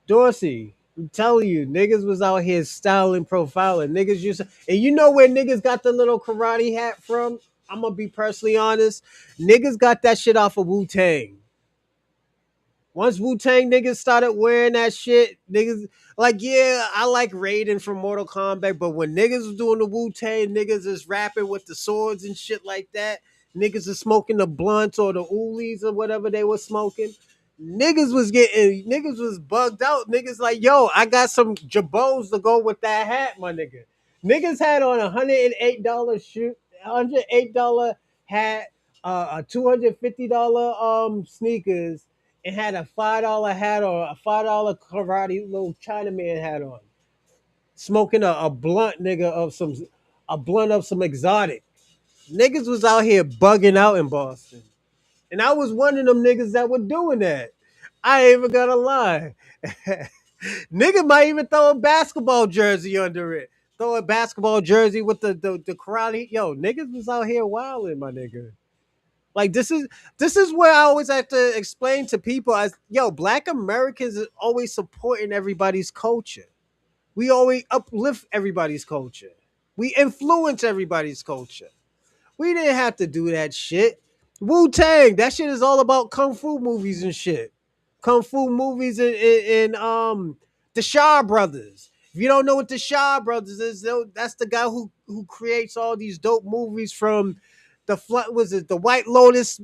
Dorsey, I'm telling you, niggas was out here styling, profiling. Niggas used to, and you know where niggas got the little karate hat from? I'm gonna be personally honest. Niggas got that shit off of Wu Tang. Once Wu Tang niggas started wearing that shit, niggas like, yeah, I like Raiden from Mortal Kombat, but when niggas was doing the Wu Tang, niggas is rapping with the swords and shit like that. Niggas is smoking the blunts or the oolies or whatever they were smoking. Niggas was bugged out. Niggas like, yo, I got some jabos to go with that hat, my nigga. Niggas had on $108 shoe, $108 hat, a $250 sneakers, and had a $5 hat or a $5 karate little Chinaman hat on, smoking a blunt, nigga, a blunt of some exotic. Niggas was out here bugging out in Boston, and I was one of them niggas that were doing that. I ain't even gonna lie. Nigga might even throw a basketball jersey under it. Throw a basketball jersey with the karate. Yo, niggas was out here wilding, my nigga. Like this is where I always have to explain to people as yo, Black Americans is always supporting everybody's culture. We always uplift everybody's culture. We influence everybody's culture. We didn't have to do that shit. Wu Tang, that shit is all about kung fu movies and shit. Kung fu movies and the Shaw Brothers. If you don't know what the Shaw Brothers is, that's the guy who creates all these dope movies from the White Lotus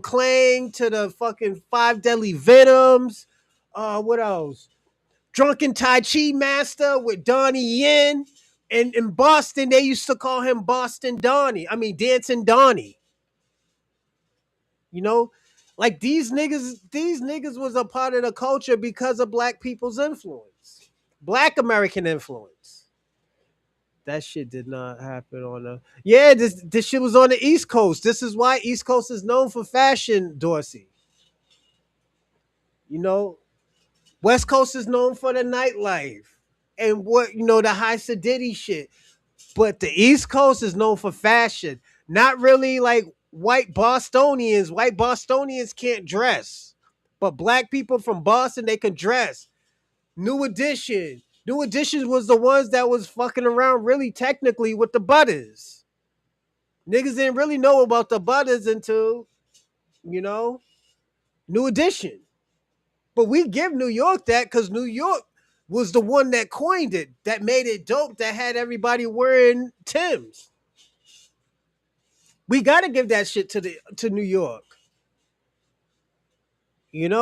Clang to the fucking Five Deadly Venoms. What else? Drunken Tai Chi Master with Donnie Yen. And in Boston, they used to call him Boston Donnie. I mean, Dancing Donnie. You know, like these niggas was a part of the culture because of Black people's influence, Black American influence. That shit did not happen on the. Yeah, this shit was on the East Coast. This is why East Coast is known for fashion, Dorsey. You know, West Coast is known for the nightlife and what the high sedity shit. But the East Coast is known for fashion. Not really like white Bostonians. White Bostonians can't dress. But black people from Boston, they can dress. New Edition. New Edition was the ones that was fucking around really technically with the Butters. Niggas didn't really know about the Butters until, New Edition. But we give New York that because New York was the one that coined it, that made it dope, that had everybody wearing Timbs. We got to give that shit to New York.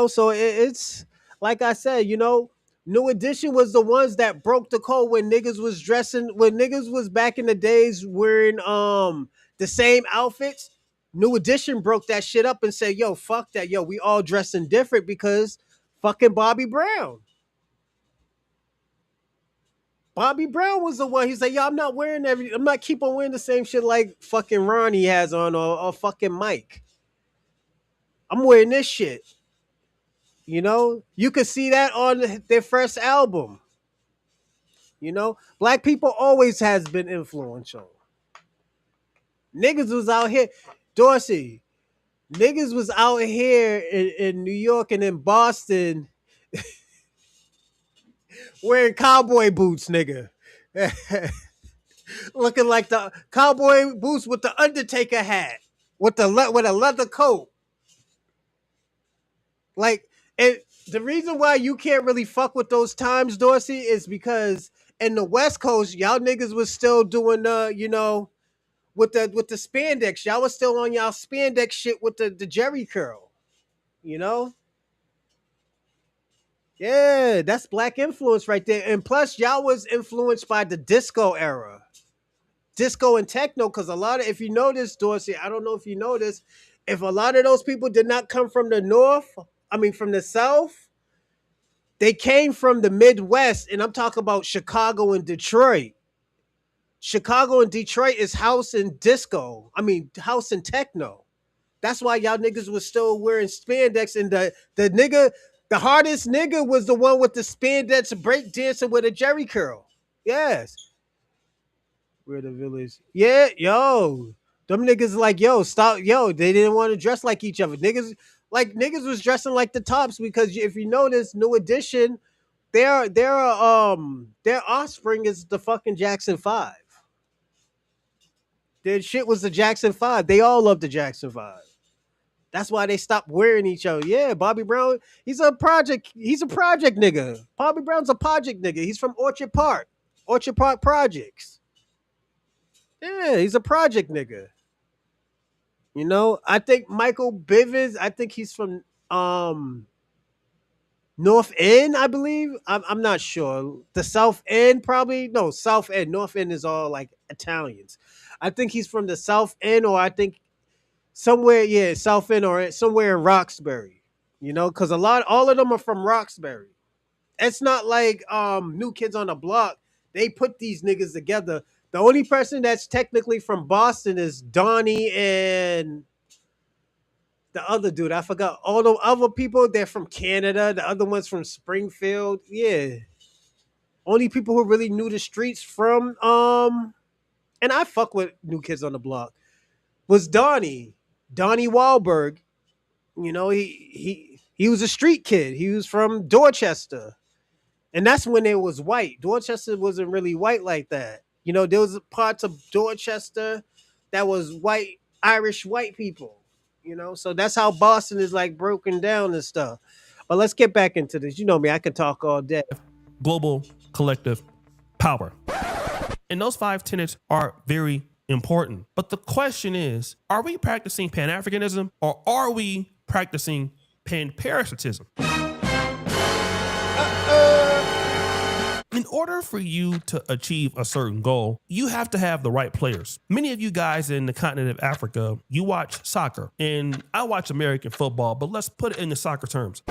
So it's like I said, New Edition was the ones that broke the code when niggas was dressing, when niggas was back in the days wearing the same outfits. New Edition broke that shit up and said, yo, fuck that. Yo, we all dressing different because fucking Bobby Brown. Bobby Brown was the one. He's like, yo, I'm not keep on wearing the same shit like fucking Ronnie has on or fucking Mike. I'm wearing this shit. You could see that on their first album. Black people always has been influential. Niggas was out here, Dorsey. Niggas was out here in New York and in Boston wearing cowboy boots, nigga. Looking like the cowboy boots with the Undertaker hat, with a leather coat. Like, and the reason why you can't really fuck with those times, Dorsey, is because in the West Coast, y'all niggas was still doing with the spandex. Y'all was still on y'all spandex shit with the Jerry curl. Yeah, that's black influence right there. And plus, y'all was influenced by the disco era. Disco and techno, because a lot of, if you notice, Dorsey, I don't know if you noticed, if a lot of those people did not come from the North, from the South, they came from the Midwest, and I'm talking about Chicago and Detroit. Chicago and Detroit is house and disco. House and techno. That's why y'all niggas was still wearing spandex, and the hardest nigga was the one with the spandex break dancing with a Jerry curl. Yes. We're the village. Yeah, yo. Them niggas like, yo, stop, yo, they didn't want to dress like each other. Niggas was dressing like the Tops because if you notice, New Edition, their offspring is the fucking Jackson 5. Their shit was the Jackson 5. They all love the Jackson 5. That's why they stopped wearing each other. Yeah, Bobby Brown, he's a project nigga. Bobby Brown's a project nigga. He's from Orchard Park Projects. Yeah, he's a project nigga. I think Michael Bivins, I think he's from North End, I believe. I'm not sure. The South End, probably. No, South End. North End is all like Italians. I think he's from the South End, or I think somewhere, yeah, South End or somewhere in Roxbury. Because all of them are from Roxbury. It's not like New Kids on the Block. They put these niggas together. The only person that's technically from Boston is Donnie and the other dude. I forgot. All the other people, they're from Canada. The other one's from Springfield. Yeah. Only people who really knew the streets from and I fuck with New Kids on the Block, was Donnie Wahlberg. He was a street kid. He was from Dorchester. And that's when it was white. Dorchester wasn't really white like that. There was parts of Dorchester that was white, Irish white people. So that's how Boston is like broken down and stuff. But let's get back into this. You know me, I could talk all day. Global collective power. And those 5 tenets are very important. But the question is, are we practicing Pan-Africanism or are we practicing Pan-Parasitism? In order for you to achieve a certain goal, you have to have the right players. Many of you guys in the continent of Africa, you watch soccer, and I watch American football, but let's put it in the soccer terms.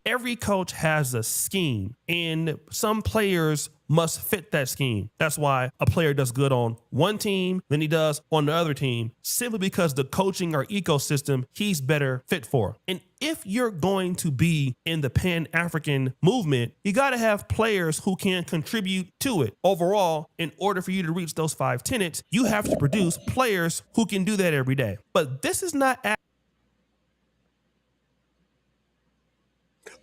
Every coach has a scheme, and some players must fit that scheme. That's why a player does good on one team than he does on the other team, simply because the coaching or ecosystem he's better fit for. And if you're going to be in the Pan-African movement, you got to have players who can contribute to it. Overall, in order for you to reach those 5 tenets, you have to produce players who can do that every day. But this is not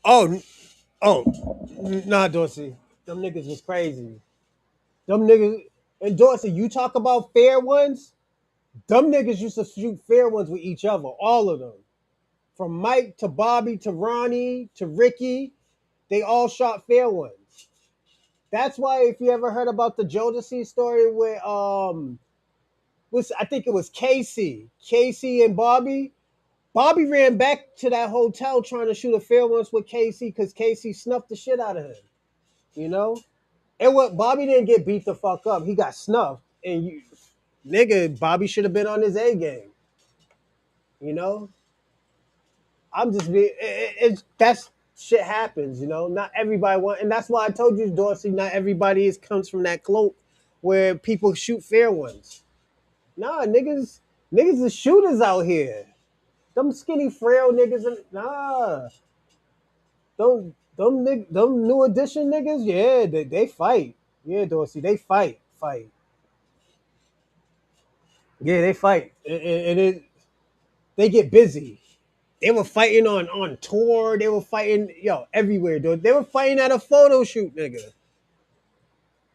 Nah, Dorsey. Them niggas was crazy. Them niggas. And Dorsey, you talk about fair ones? Them niggas used to shoot fair ones with each other. All of them. From Mike to Bobby to Ronnie to Ricky. They all shot fair ones. That's why if you ever heard about the Jodeci story with I think it was Casey and Bobby. Bobby ran back to that hotel trying to shoot a fair once with Casey because Casey snuffed the shit out of him. You know? And what Bobby didn't get beat the fuck up. He got snuffed. And Bobby should have been on his A game. You know? I'm just being that's shit happens, you know. Not everybody and that's why I told you, Dorsey, not everybody comes from that cloak where people shoot fair ones. Nah, niggas is shooters out here. Them skinny, frail niggas, nah. Them new edition niggas, yeah, they fight. Yeah, Dorsey, they fight. Yeah, they fight. And they get busy. They were fighting on tour. They were fighting, everywhere, dude. They were fighting at a photo shoot, nigga.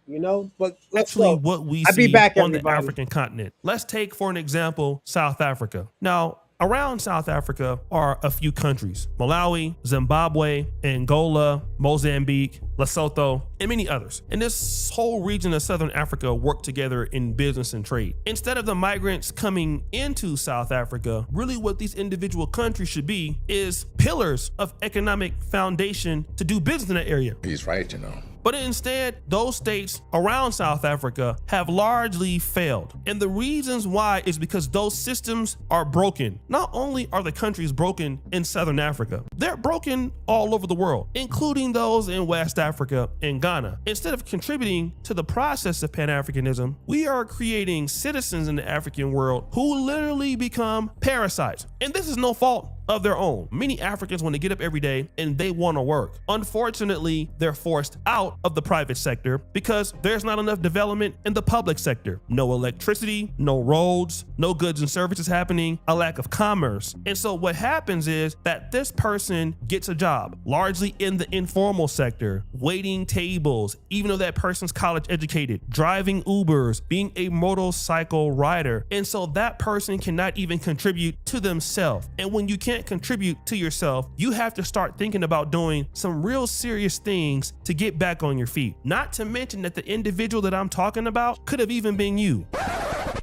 You know, but let's actually go. what we I'll be see back, on the everybody. African continent. Let's take, for an example, South Africa. Now, around South Africa are a few countries: Malawi, Zimbabwe, Angola, Mozambique, Lesotho, and many others. And this whole region of Southern Africa work together in business and trade. Instead of the migrants coming into South Africa, really what these individual countries should be is pillars of economic foundation to do business in that area. He's right, you know. But instead, those states around South Africa have largely failed. And the reasons why is because those systems are broken. Not only are the countries broken in Southern Africa, they're broken all over the world, including those in West Africa and Ghana. Instead of contributing to the process of Pan-Africanism, we are creating citizens in the African world who literally become parasites. And this is no fault of their own. Many Africans want to get up every day and they want to work. Unfortunately, they're forced out of the private sector because there's not enough development in the public sector. No electricity, no roads, no goods and services happening, a lack of commerce. And so what happens is that this person gets a job, largely in the informal sector, waiting tables, even though that person's college educated, driving Ubers, being a motorcycle rider. And so that person cannot even contribute to themselves. And when you can't contribute to yourself, you have to start thinking about doing some real serious things to get back on your feet. Not to mention that the individual that I'm talking about could have even been you.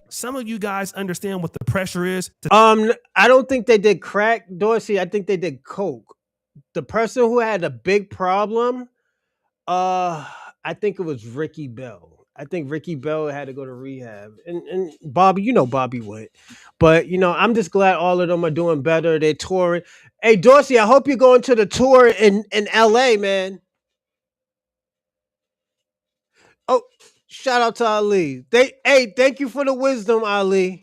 Some of you guys understand what the pressure is. I don't think they did crack, Dorsey. I think they did coke. The person who had a big problem, I think it was Ricky Bell. I think Ricky Bell had to go to rehab. And Bobby, Bobby went. But, I'm just glad all of them are doing better. They're touring. Hey, Dorsey, I hope you're going to the tour in LA, man. Oh, shout out to Ali. Thank you for the wisdom, Ali.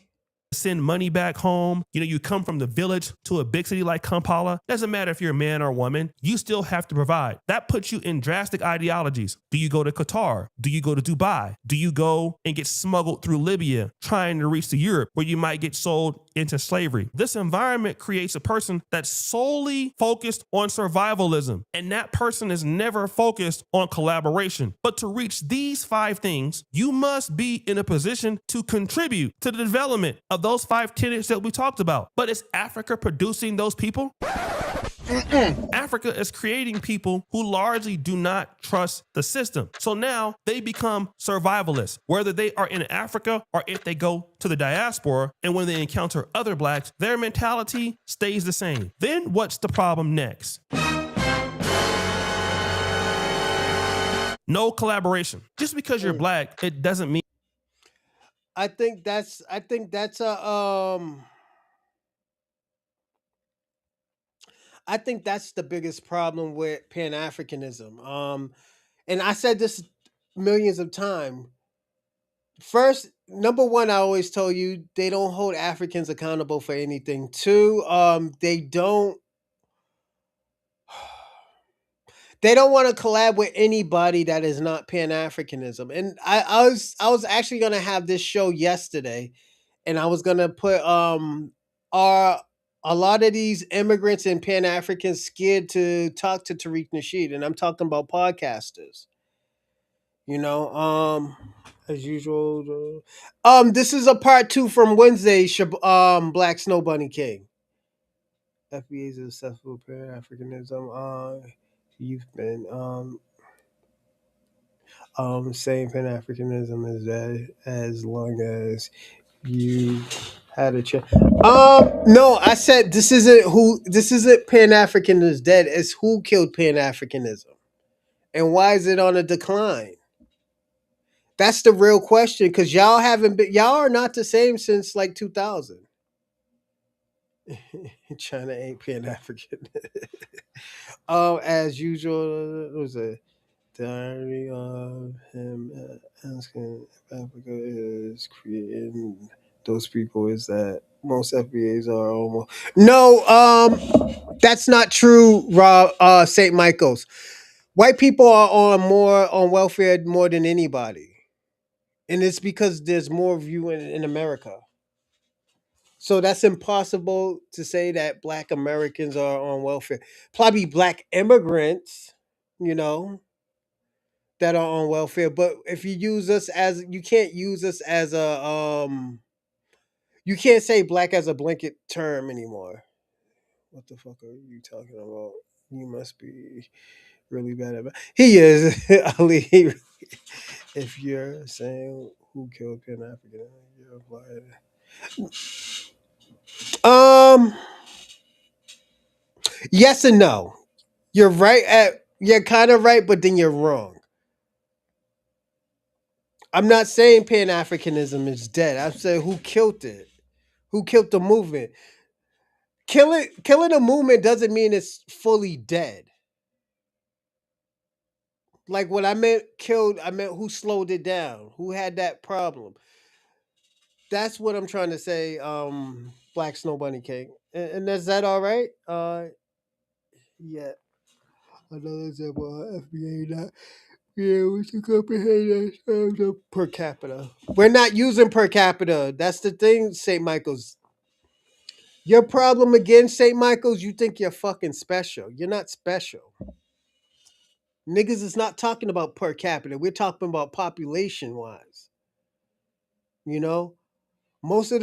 Send money back home. You come from the village to a big city like Kampala. Doesn't matter if you're a man or a woman, you still have to provide. That puts you in drastic ideologies. Do you go to Qatar? Do you go to Dubai? Do you go and get smuggled through Libya trying to reach to Europe where you might get sold into slavery? This environment creates a person that's solely focused on survivalism, and that person is never focused on collaboration. But to reach these 5 things, you must be in a position to contribute to the development of those 5 tenets that we talked about. But is Africa producing those people? Africa is creating people who largely do not trust the system. So now they become survivalists, whether they are in Africa or if they go to the diaspora, and when they encounter other blacks, their mentality stays the same. Then what's the problem next? No collaboration. Just because you're black, it doesn't mean I think that's a I think that's the biggest problem with Pan-Africanism. And I said this millions of times. First, number one, I always tell you they don't hold Africans accountable for anything. Two, they don't want to collab with anybody that is not Pan Africanism. And I was actually gonna have this show yesterday, and I was gonna put are a lot of these immigrants and Pan Africans scared to talk to Tariq Nasheed, and I'm talking about podcasters. You know, as usual. This is a part two from Wednesday. Black Snow Bunny King. FBA's a successful Pan Africanism. You've been saying Pan Africanism is that as long as you had a chance. No, I said this isn't Pan African is dead. It's who killed Pan Africanism, and why is it on a decline? That's the real question, because y'all are not the same since like 2000. China ain't Pan African. As usual, it was a diary of him asking if Africa is creating those people. Is that most FBAs are almost no. That's not true. Rob, St. Michael's. White people are on welfare more than anybody, and it's because there's more of you in America. So that's impossible to say that Black Americans are on welfare. Probably Black immigrants, you know, that are on welfare. But if you use us as, you can't use us as you can't say Black as a blanket term anymore. What the fuck are you talking about? You must be really bad at it. He is. Ali. If you're saying who killed Pan African, you're blind. Yes and no. You're kind of right, but then you're wrong. I'm not saying Pan Africanism is dead. I'm saying who killed it. Who killed the movement? Killing a movement doesn't mean it's fully dead. Like when I meant killed, I meant who slowed it down, who had that problem. That's what I'm trying to say. Black Snow Bunny King, and is that all right? Yeah. Another example of FBA not being able to comprehend in terms of per capita. We're not using per capita. That's the thing, St. Michael's. Your problem again, St. Michael's, you think you're fucking special. You're not special. Niggas is not talking about per capita. We're talking about population wise. You know? Most of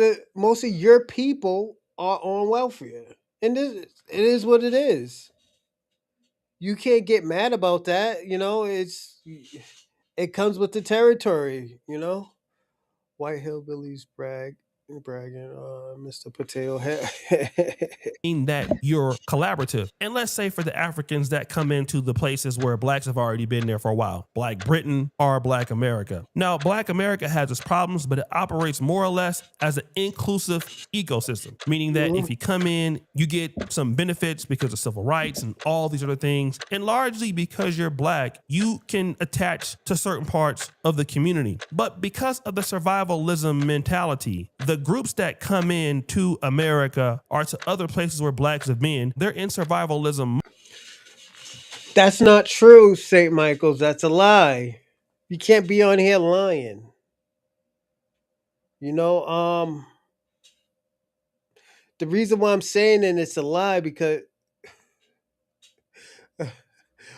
your people are on welfare. And it is what it is. You can't get mad about that, it comes with the territory, you know? White hillbillies bragging, Mr. Patel. Mean that you're collaborative. And let's say for the Africans that come into the places where Blacks have already been there for a while, Black Britain or Black America. Now, Black America has its problems, but it operates more or less as an inclusive ecosystem, meaning that if you come in, you get some benefits because of civil rights and all these other things. And largely because you're Black, you can attach to certain parts of the community. But because of the survivalism mentality, the groups that come in to America or to other places where Blacks have been, they're in survivalism. That's not true, St. Michael's. That's a lie. You can't be on here lying. You know, the reason why I'm saying that it's a lie because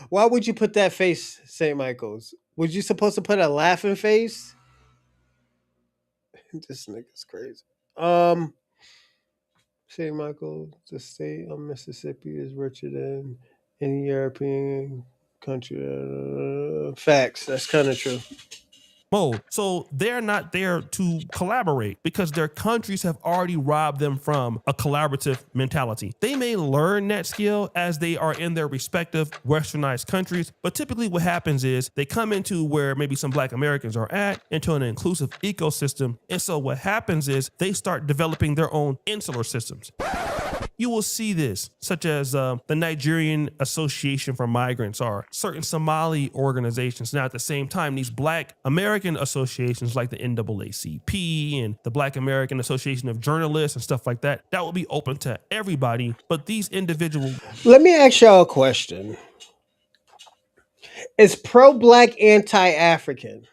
why would you put that face, St. Michael's? Was you supposed to put a laughing face? This nigga's crazy. St. Michael, the state of Mississippi is richer than any European country. Facts. That's kind of true. Mode. So they're not there to collaborate because their countries have already robbed them from a collaborative mentality. They may learn that skill as they are in their respective westernized countries, but typically what happens is they come into where maybe some Black Americans are at, into an inclusive ecosystem. And so what happens is they start developing their own insular systems. You will see this, such as the Nigerian Association for Migrants or certain Somali organizations. Now, at the same time, these Black American associations like the NAACP and the Black American Association of Journalists and stuff like that, that will be open to everybody. But these individuals. Let me ask y'all a question. Is pro-black anti-African?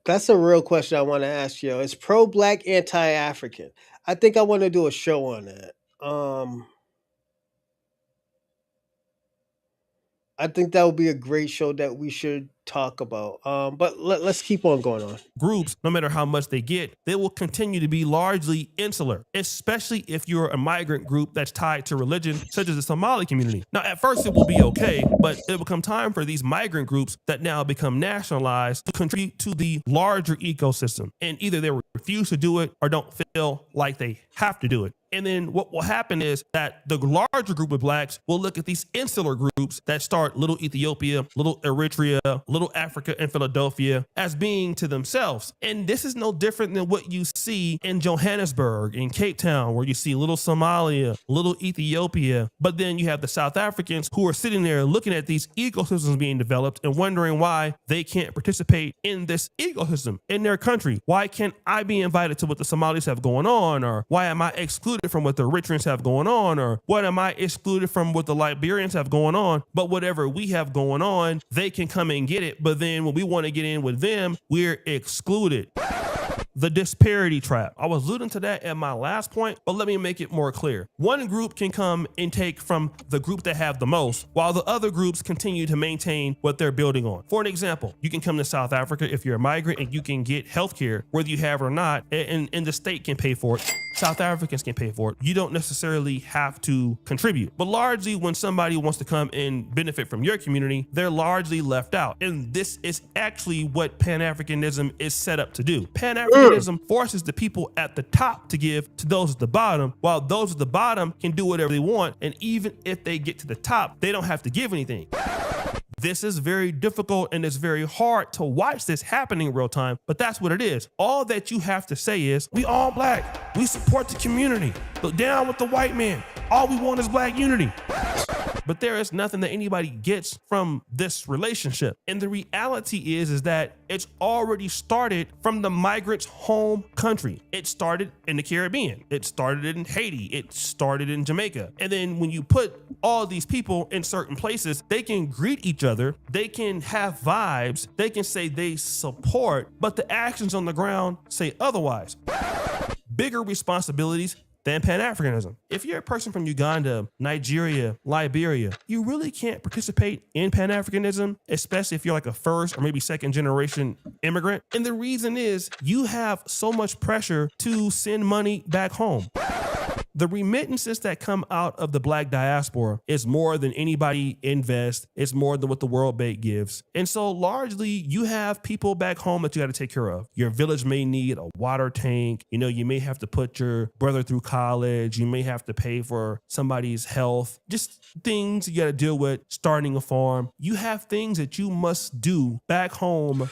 That's a real question I want to ask you. Is pro-black anti-African? I think I want to do a show on that. I think that would be a great show that we should talk about. But let's keep on going on. Groups, no matter how much they get, they will continue to be largely insular, especially if you're a migrant group that's tied to religion, such as the Somali community. Now, at first it will be okay, but it will come time for these migrant groups that now become nationalized to contribute to the larger ecosystem. And either they refuse to do it or don't feel like they have to do it. And then what will happen is that the larger group of blacks will look at these insular groups that start Little Ethiopia, Little Eritrea, Little Africa, and Philadelphia as being to themselves. And this is no different than what you see in Johannesburg, in Cape Town, where you see Little Somalia, Little Ethiopia. But then you have the South Africans who are sitting there looking at these ecosystems being developed and wondering why they can't participate in this ecosystem in their country. Why can't I be invited to what the Somalis have going on? Or why am I excluded from what the Eritreans have going on? Or what am I excluded from what the Liberians have going on? But whatever we have going on, they can come and get it. But then when we want to get in with them, we're excluded. The disparity trap. I was alluding to that at my last point, but let me make it more clear. One group can come and take from the group that have the most, while the other groups continue to maintain what they're building on. For an example, you can come to South Africa if you're a migrant and you can get healthcare, whether you have it or not, and the state can pay for it. South Africans can pay for it. You don't necessarily have to contribute. But largely when somebody wants to come and benefit from your community, they're largely left out. And this is actually what Pan-Africanism is set up to do. Pan-Africanism forces the people at the top to give to those at the bottom, while those at the bottom can do whatever they want. And even if they get to the top, they don't have to give anything. This is very difficult and it's very hard to watch this happening in real time, but that's what it is. All that you have to say is, we all black, we support the community, but down with the white man. All we want is black unity. But there is nothing that anybody gets from this relationship. And the reality is that it's already started from the migrants' home country. It started in the Caribbean. It started in Haiti. It started in Jamaica. And then when you put all these people in certain places, they can greet each other. They can have vibes. They can say they support, but the actions on the ground say otherwise. Bigger responsibilities than Pan-Africanism. If you're a person from Uganda, Nigeria, Liberia, you really can't participate in Pan-Africanism, especially if you're like a first or maybe second generation immigrant. And the reason is you have so much pressure to send money back home. The remittances that come out of the black diaspora is more than anybody invests. It's more than what the World Bank gives. And so largely you have people back home that you got to take care of. Your village may need a water tank. You know, you may have to put your brother through college. You may have to pay for somebody's health. Just things you got to deal with starting a farm. You have things that you must do back home.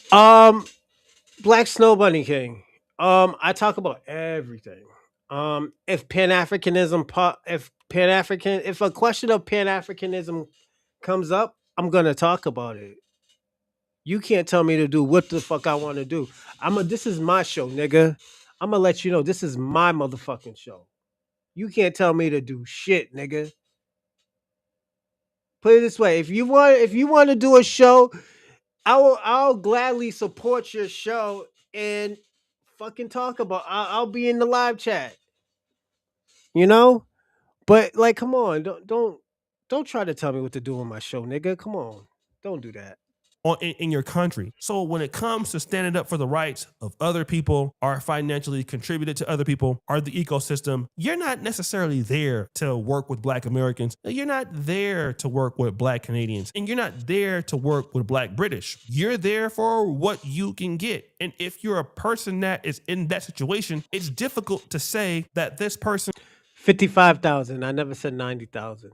Black Snow Bunny King. I talk about everything. If if a question of Pan-Africanism comes up, I'm gonna talk about it. You can't tell me to do what the fuck I want to do. This is my show, nigga. I'm gonna let you know this is my motherfucking show. You can't tell me to do shit, nigga. Put it this way: if you want to do a show, I'll gladly support your show and fucking talk about. I'll be in the live chat. You know, but like, come on, don't try to tell me what to do on my show, nigga. Come on, don't do that. In your country. So when it comes to standing up for the rights of other people or financially contributed to other people or the ecosystem, you're not necessarily there to work with black Americans. You're not there to work with black Canadians, and you're not there to work with black British. You're there for what you can get. And if you're a person that is in that situation, it's difficult to say that this person 55,000. I never said 90,000.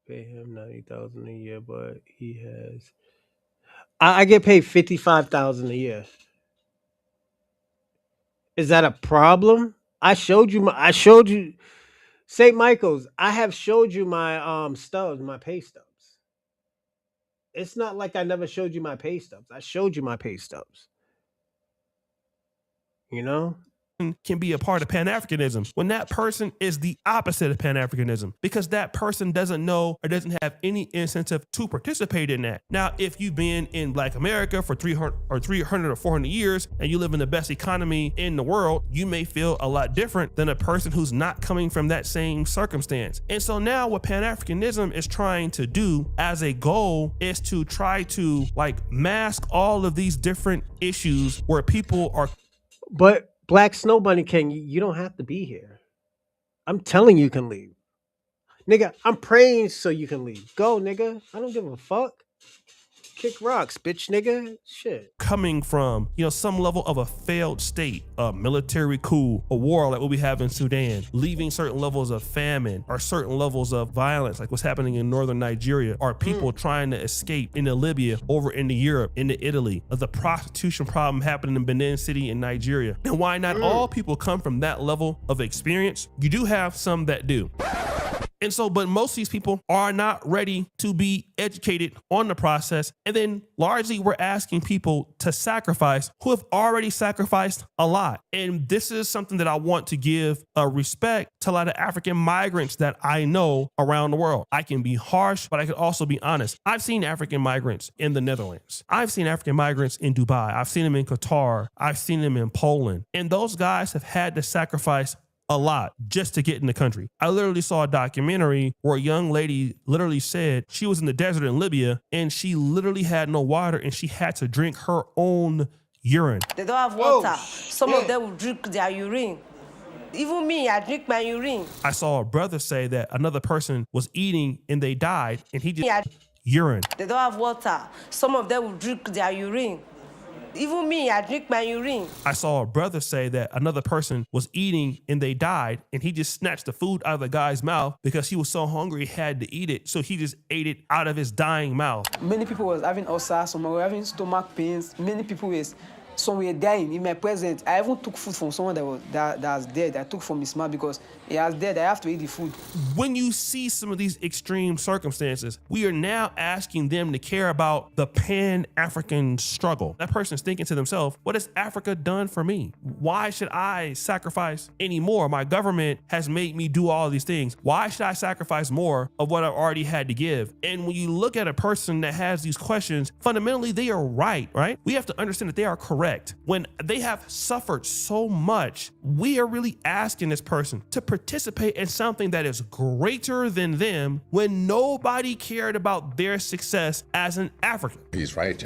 Pay him 90,000 a year, but he has. I get paid 55,000 a year. Is that a problem? I showed you St. Michael's. I have showed you my stubs, my pay stubs. It's not like I never showed you my pay stubs. I showed you my pay stubs. You know? Can be a part of Pan-Africanism when that person is the opposite of Pan-Africanism, because that person doesn't know or doesn't have any incentive to participate in that. Now, if you've been in Black America for 300 or 400 years and you live in the best economy in the world, you may feel a lot different than a person who's not coming from that same circumstance. And so now what Pan-Africanism is trying to do as a goal is to try to like mask all of these different issues where people are. But Black Snow Bunny King, you don't have to be here. I'm telling you can leave. Nigga, I'm praying so you can leave. Go, nigga. I don't give a fuck. Kick rocks, bitch, nigga. Shit. Coming from, some level of a failed state, a military coup, a war like what we have in Sudan, leaving certain levels of famine or certain levels of violence, like what's happening in northern Nigeria, or people trying to escape into Libya, over into Europe, into Italy, the prostitution problem happening in Benin City in Nigeria. And why not all people come from that level of experience? You do have some that do. And so, but most of these people are not ready to be educated on the process. And then largely we're asking people to sacrifice who have already sacrificed a lot. And this is something that I want to give a respect to a lot of African migrants that I know around the world. I can be harsh, but I can also be honest. I've seen African migrants in the Netherlands. I've seen African migrants in Dubai. I've seen them in Qatar. I've seen them in Poland. And those guys have had to sacrifice a lot just to get in the country. I literally saw a documentary where a young lady literally said she was in the desert in Libya and she literally had no water and she had to drink her own urine. They don't have water. Some of them will drink their urine. Even me, I drink my urine. I saw a brother say that another person was eating and they died and he just urine. They don't have water. Some of them will drink their urine. Even me, I drink my urine. I saw a brother say that another person was eating and they died and he just snatched the food out of the guy's mouth because he was so hungry he had to eat it. So he just ate it out of his dying mouth. Many people was having ulcers, some were having stomach pains. Many people some were dying. In my presence, I even took food from someone that was dead. I took from his mouth because he was dead. I have to eat the food. When you see some of these extreme circumstances, we are now asking them to care about the Pan-African struggle. That person's thinking to themselves, what has Africa done for me? Why should I sacrifice any more? My government has made me do all these things. Why should I sacrifice more of what I've already had to give? And when you look at a person that has these questions, fundamentally, they are right? We have to understand that they are correct. When they have suffered so much, we are really asking this person to participate in something that is greater than them when nobody cared about their success as an African. He's right,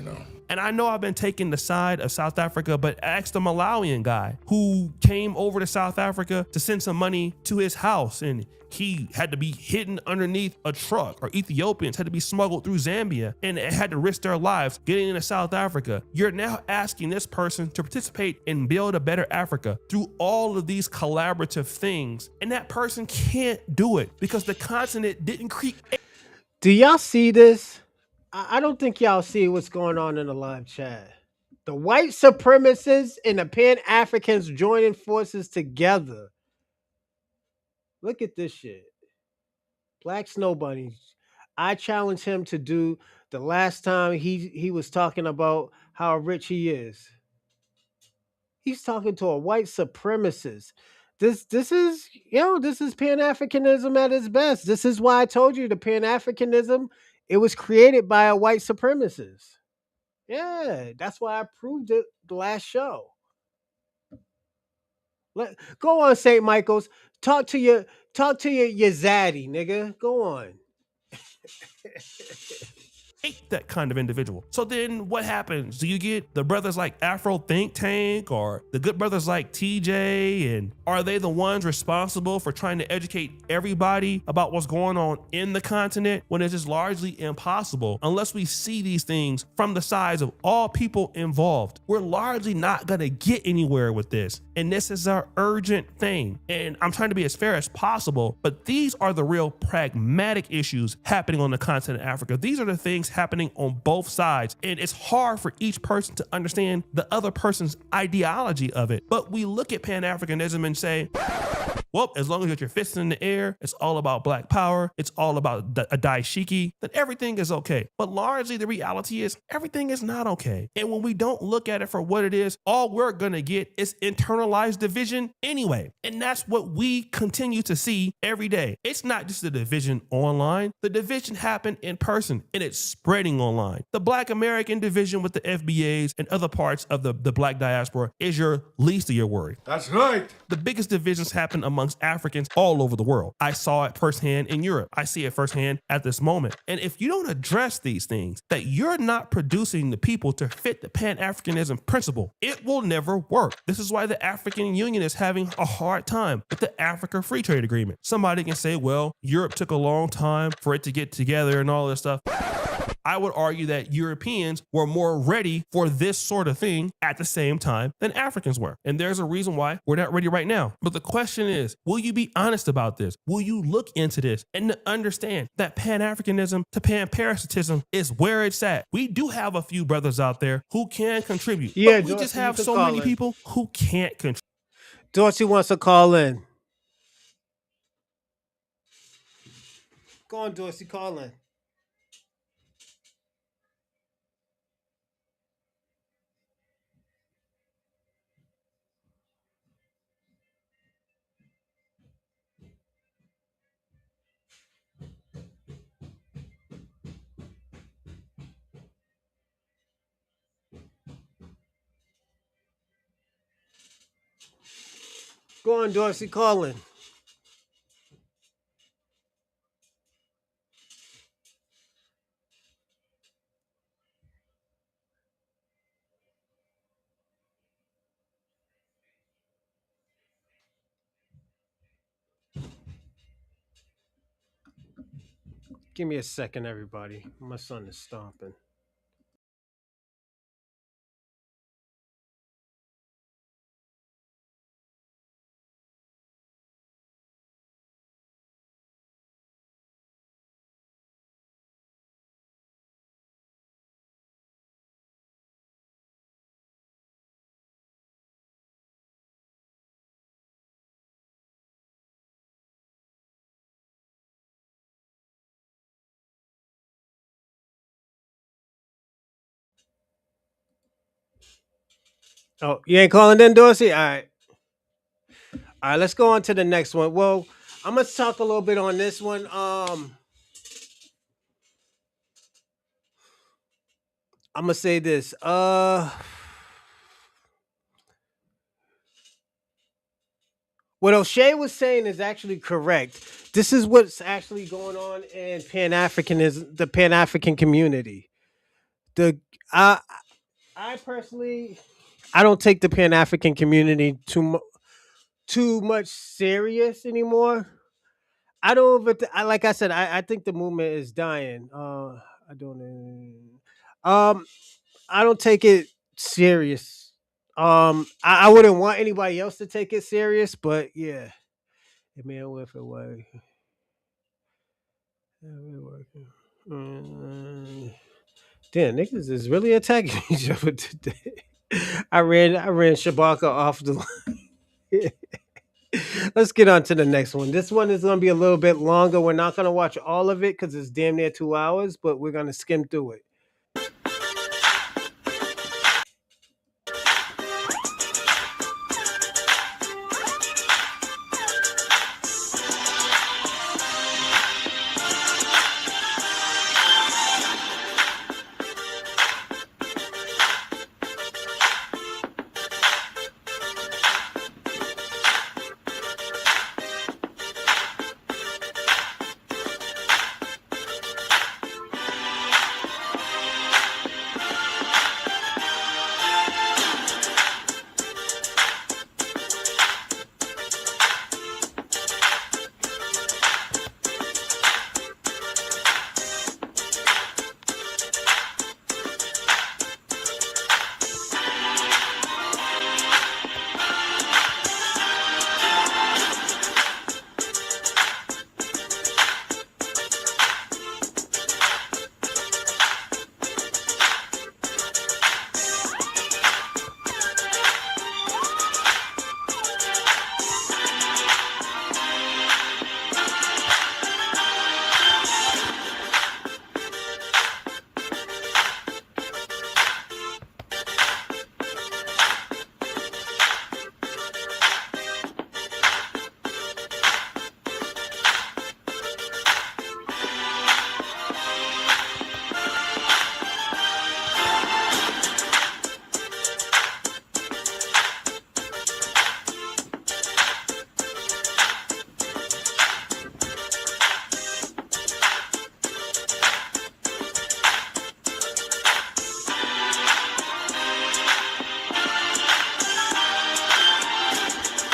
And I know I've been taking the side of South Africa, but ask the Malawian guy who came over to South Africa to send some money to his house and he had to be hidden underneath a truck, or Ethiopians had to be smuggled through Zambia and had to risk their lives getting into South Africa. You're now asking this person to participate and build a better Africa through all of these collaborative things. And that person can't do it because the continent didn't create. Do y'all see this? I don't think y'all see what's going on in the live chat. The white supremacists and the Pan-Africans joining forces together. Look at this shit. Black Snow Bunny. I challenge him to do the last time he was talking about how rich he is. He's talking to a white supremacist. This is Pan-Africanism at its best. This is why I told you the Pan-Africanism, it was created by a white supremacist. Yeah, that's why I proved it the last show. Go on, St. Michael's. Talk to your zaddy, nigga. Go on. That kind of individual. So then what happens? Do you get the brothers like Afro Think Tank or the good brothers like TJ? And are they the ones responsible for trying to educate everybody about what's going on in the continent when it's just largely impossible unless we see these things from the sides of all people involved? We're largely not going to get anywhere with this. And this is our urgent thing. And I'm trying to be as fair as possible, but these are the real pragmatic issues happening on the continent of Africa. These are the things is happening on both sides. And it's hard for each person to understand the other person's ideology of it. But we look at Pan-Africanism and say, well, as long as you got your fists in the air, it's all about black power, it's all about a daishiki, then everything is okay. But largely the reality is everything is not okay. And when we don't look at it for what it is, all we're gonna get is internalized division anyway. And that's what we continue to see every day. It's not just the division online, the division happened in person and it's spreading online. The Black American division with the FBAs and other parts of the Black diaspora is your least of your worry. That's right. The biggest divisions happen amongst Africans all over the world. I saw it firsthand in Europe. I see it firsthand at this moment. And if you don't address these things, that you're not producing the people to fit the Pan-Africanism principle, it will never work. This is why the African Union is having a hard time with the Africa Free Trade Agreement. Somebody can say, well, Europe took a long time for it to get together and all this stuff. I would argue that Europeans were more ready for this sort of thing at the same time than Africans were. And there's a reason why we're not ready right now. But the question is, will you be honest about this? Will you look into this and understand that Pan-Africanism to pan-parasitism is where it's at? We do have a few brothers out there who can contribute. Yeah, but we Dorsey, just have you can so call many in. people who can't contribute. Dorsey wants to call in. Go on, Dorsey, call in. Go on, Dorsey, call in. Give me a second, everybody. My son is stomping. Oh, you ain't calling in, Dorsey? All right. All right, let's go on to the next one. Well, I'm gonna talk a little bit on this one. I'm gonna say this. What O'Shea was saying is actually correct. This is what's actually going on in Pan-Africanism, the Pan-African community. The I personally, I don't take the Pan-African community too much serious anymore. I don't. Like I said, I think the movement is dying. I don't. I don't take it serious. I wouldn't want anybody else to take it serious, but yeah, it may if it was. Damn, niggas is really attacking each other today. I ran Shabaka off the line. Let's get on to the next one. This one is gonna be a little bit longer. We're not gonna watch all of it because it's damn near 2 hours, but we're gonna skim through it.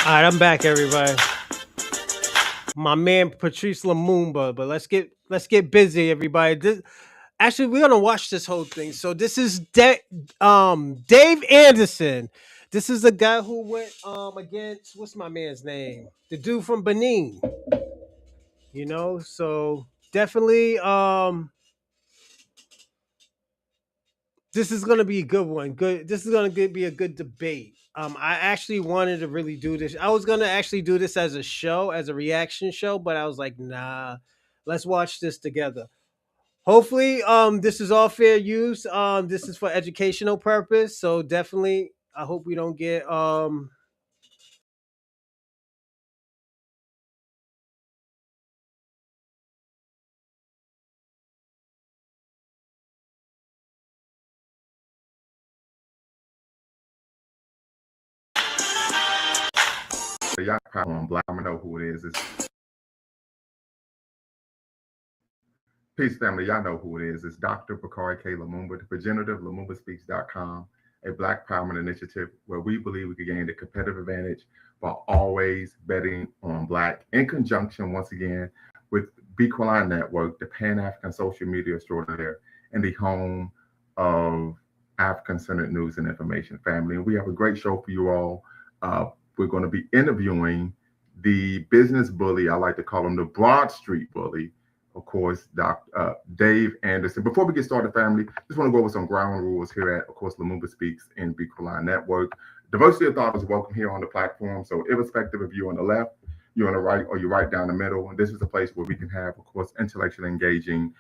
All right, I'm back, everybody. My man Patrice Lumumba, but let's get busy, everybody. Actually, we're gonna watch this whole thing. So this is Dave Anderson. This is the guy who went against, what's my man's name? The dude from Benin. So definitely this is gonna be a good one. Good. This is gonna be a good debate. I actually wanted to really do this. I was gonna actually do this as a show, as a reaction show, but I was like, nah, let's watch this together. Hopefully, this is all fair use. This is for educational purpose, so definitely, I hope we don't get Y'all probably on Black. I know who it is. It's Peace family. Y'all know who it is. It's Dr. Bakari K. Lumumba, the progenitor of LumumbaSpeaks.com, a Black Empowerment initiative where we believe we could gain the competitive advantage by always betting on Black, in conjunction, once again, with Bequaline Network, the Pan-African social media extraordinaire, and the home of African-centered news and information, family. And we have a great show for you all. We're going to be interviewing the business bully. I like to call him the Broad Street bully, of course, Dave Anderson. Before we get started, family, just want to go over some ground rules here at, of course, Lumumba Speaks and Bequaline Network. Diversity of thought is welcome here on the platform. So irrespective of you on the left, you're on the right, or you're right down the middle, and this is a place where we can have, of course, intellectually engaging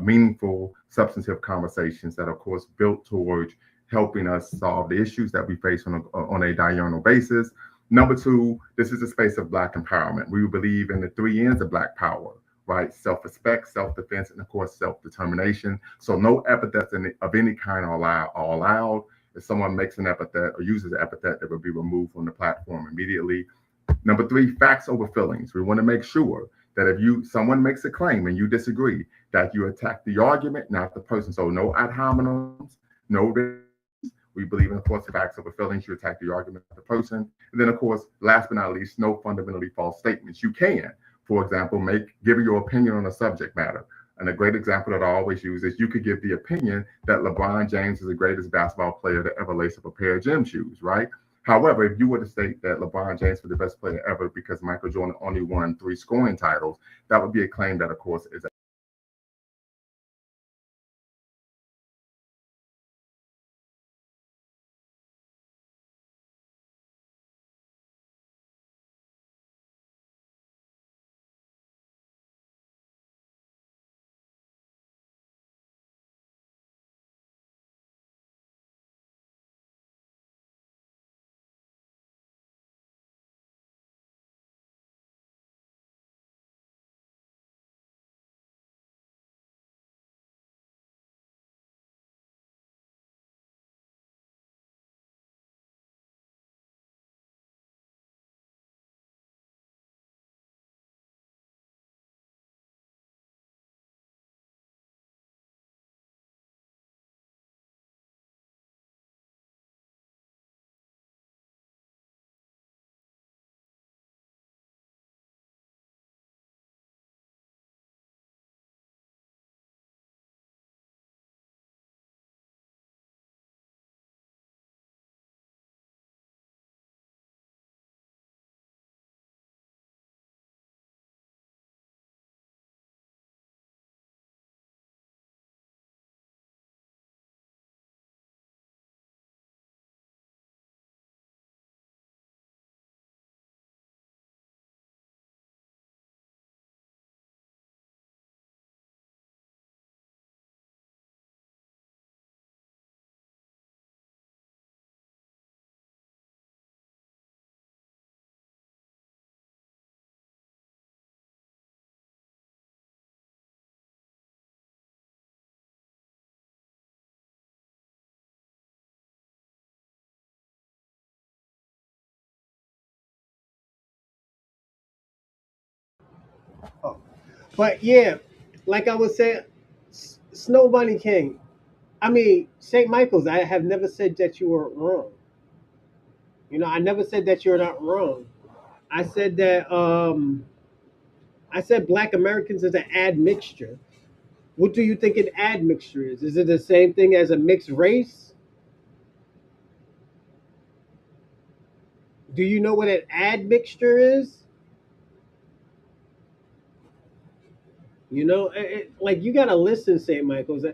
meaningful, substantive conversations that, of course, built towards helping us solve the issues that we face on a diurnal basis. Number two, this is a space of Black empowerment. We believe in the three N's of Black power, right? Self-respect, self-defense, and of course, self-determination. So no epithets of any kind are allowed. If someone makes an epithet or uses an epithet, that will be removed from the platform immediately. Number three, facts over feelings. We want to make sure that if someone makes a claim and you disagree, that you attack the argument, not the person. So no ad hominems, no. We believe in, of course, facts over feelings. You attack the argument, not the person. And then, of course, last but not least, no fundamentally false statements. You can, for example, give your opinion on a subject matter. And a great example that I always use is you could give the opinion that LeBron James is the greatest basketball player to ever lace up a pair of gym shoes, right? However, if you were to state that LeBron James was the best player ever because Michael Jordan only won 3 scoring titles, that would be a claim that, of course, is But yeah, like I was saying, Snow Bunny King. I mean, St. Michael's. I have never said that you were wrong. You know, I never said that you're not wrong. I said that. I said Black Americans is an admixture. What do you think an admixture is? Is it the same thing as a mixed race? Do you know what an admixture is? You know, like you gotta listen, St. Michael's.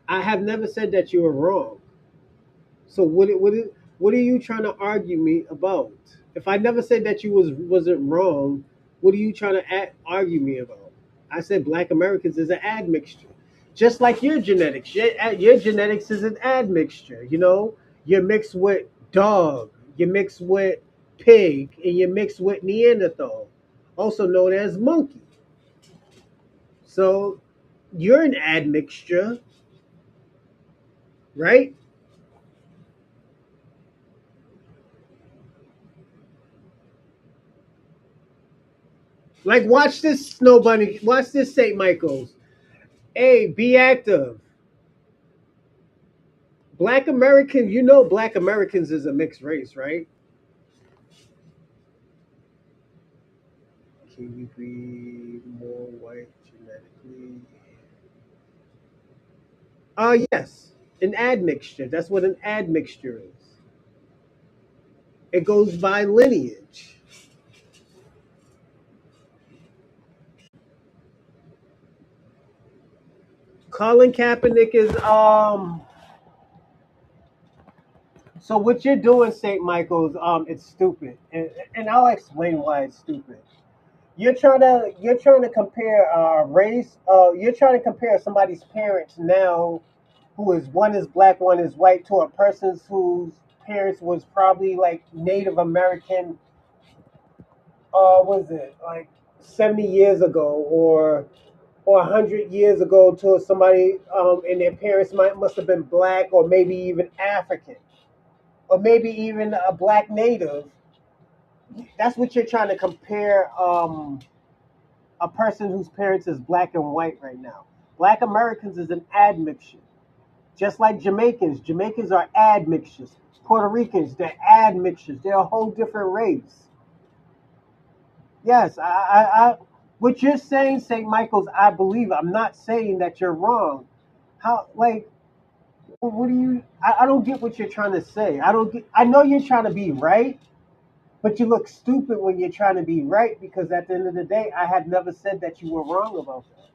I have never said that you were wrong. So what are you trying to argue me about? If I never said that you wasn't wrong, what are you trying to argue me about? I said Black Americans is an admixture, just like your genetics. Your genetics is an admixture. You know, you're mixed with dog, you're mixed with pig, and you're mixed with Neanderthal, also known as monkey. So you're an admixture, right? Like, watch this, Snow Bunny. Watch this, St. Michael's. Hey, be active. Black American, you know, Black Americans is a mixed race, right? Can you be more white genetically? Yes, an admixture. That's what an admixture is. It goes by lineage. Colin Kaepernick is So what you're doing, St. Michael's, it's stupid, and I'll explain why it's stupid. You're trying to compare race. You're trying to compare somebody's parents now, who is one is black, one is white, to a person's whose parents was probably like Native American. Was it like 70 years ago, or 100 years ago, to somebody, and their parents must have been black, or maybe even African, or maybe even a black native. That's what you're trying to compare. A person whose parents is black and white right now. Black Americans is an admixture, just like Jamaicans. Jamaicans are admixtures. Puerto Ricans, they're admixtures. They're a whole different race. Yes, what you're saying, St. Michael's, I believe. I'm not saying that you're wrong. How, like, what do you? I don't get what you're trying to say. I don't get. I know you're trying to be right, but you look stupid when you're trying to be right, because at the end of the day, I have never said that you were wrong about that.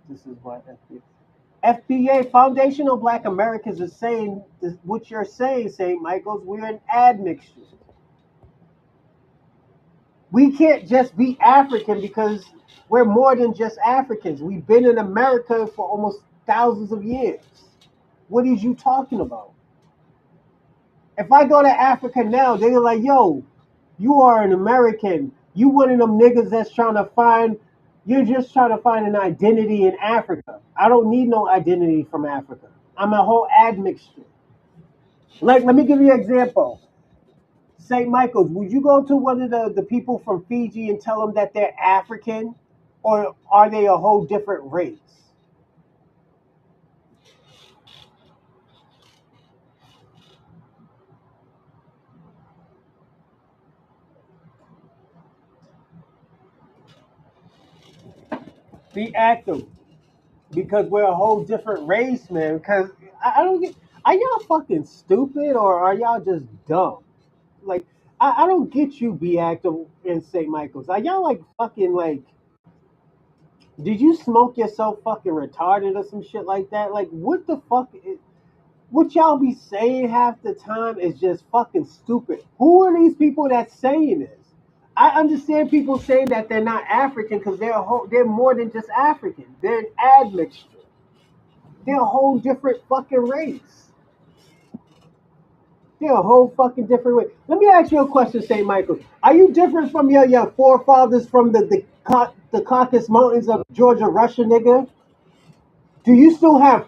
This is what FBA, Foundational Black Americans, is saying what you're saying, St. Michael's. We're an admixture. We can't just be African because we're more than just Africans. We've been in America for almost thousands of years. What is you talking about? If I go to Africa now, they're like, yo, you are an American. You one of them niggas that's trying to find, you're just trying to find an identity in Africa. I don't need no identity from Africa. I'm a whole admixture. Like, let me give you an example. St. Michael's, would you go to one of the people from Fiji and tell them that they're African? Or are they a whole different race? Be active. Because we're a whole different race, man. Because I don't get, are y'all fucking stupid, or are y'all just dumb? Like, I don't get you, be active in St. Michael's. Are y'all like fucking like, did you smoke yourself fucking retarded or some shit like that? Like, what the fuck? What y'all be saying half the time is just fucking stupid. Who are these people that's saying this? I understand people saying that they're not African because they're more than just African. They're an admixture. They're a whole different fucking race. They're a whole fucking different race. Let me ask you a question, St. Michael. Are you different from your forefathers from the Caucasus Mountains of Georgia, Russia, nigga? Do you still have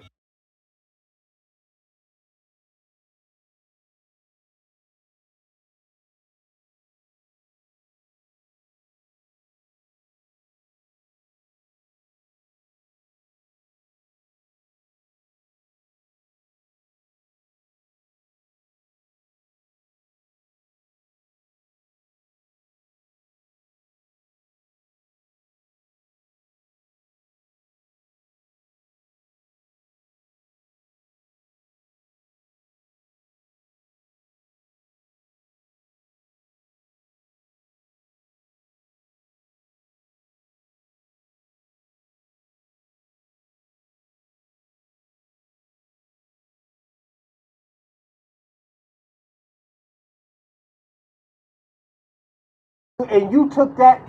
and you took that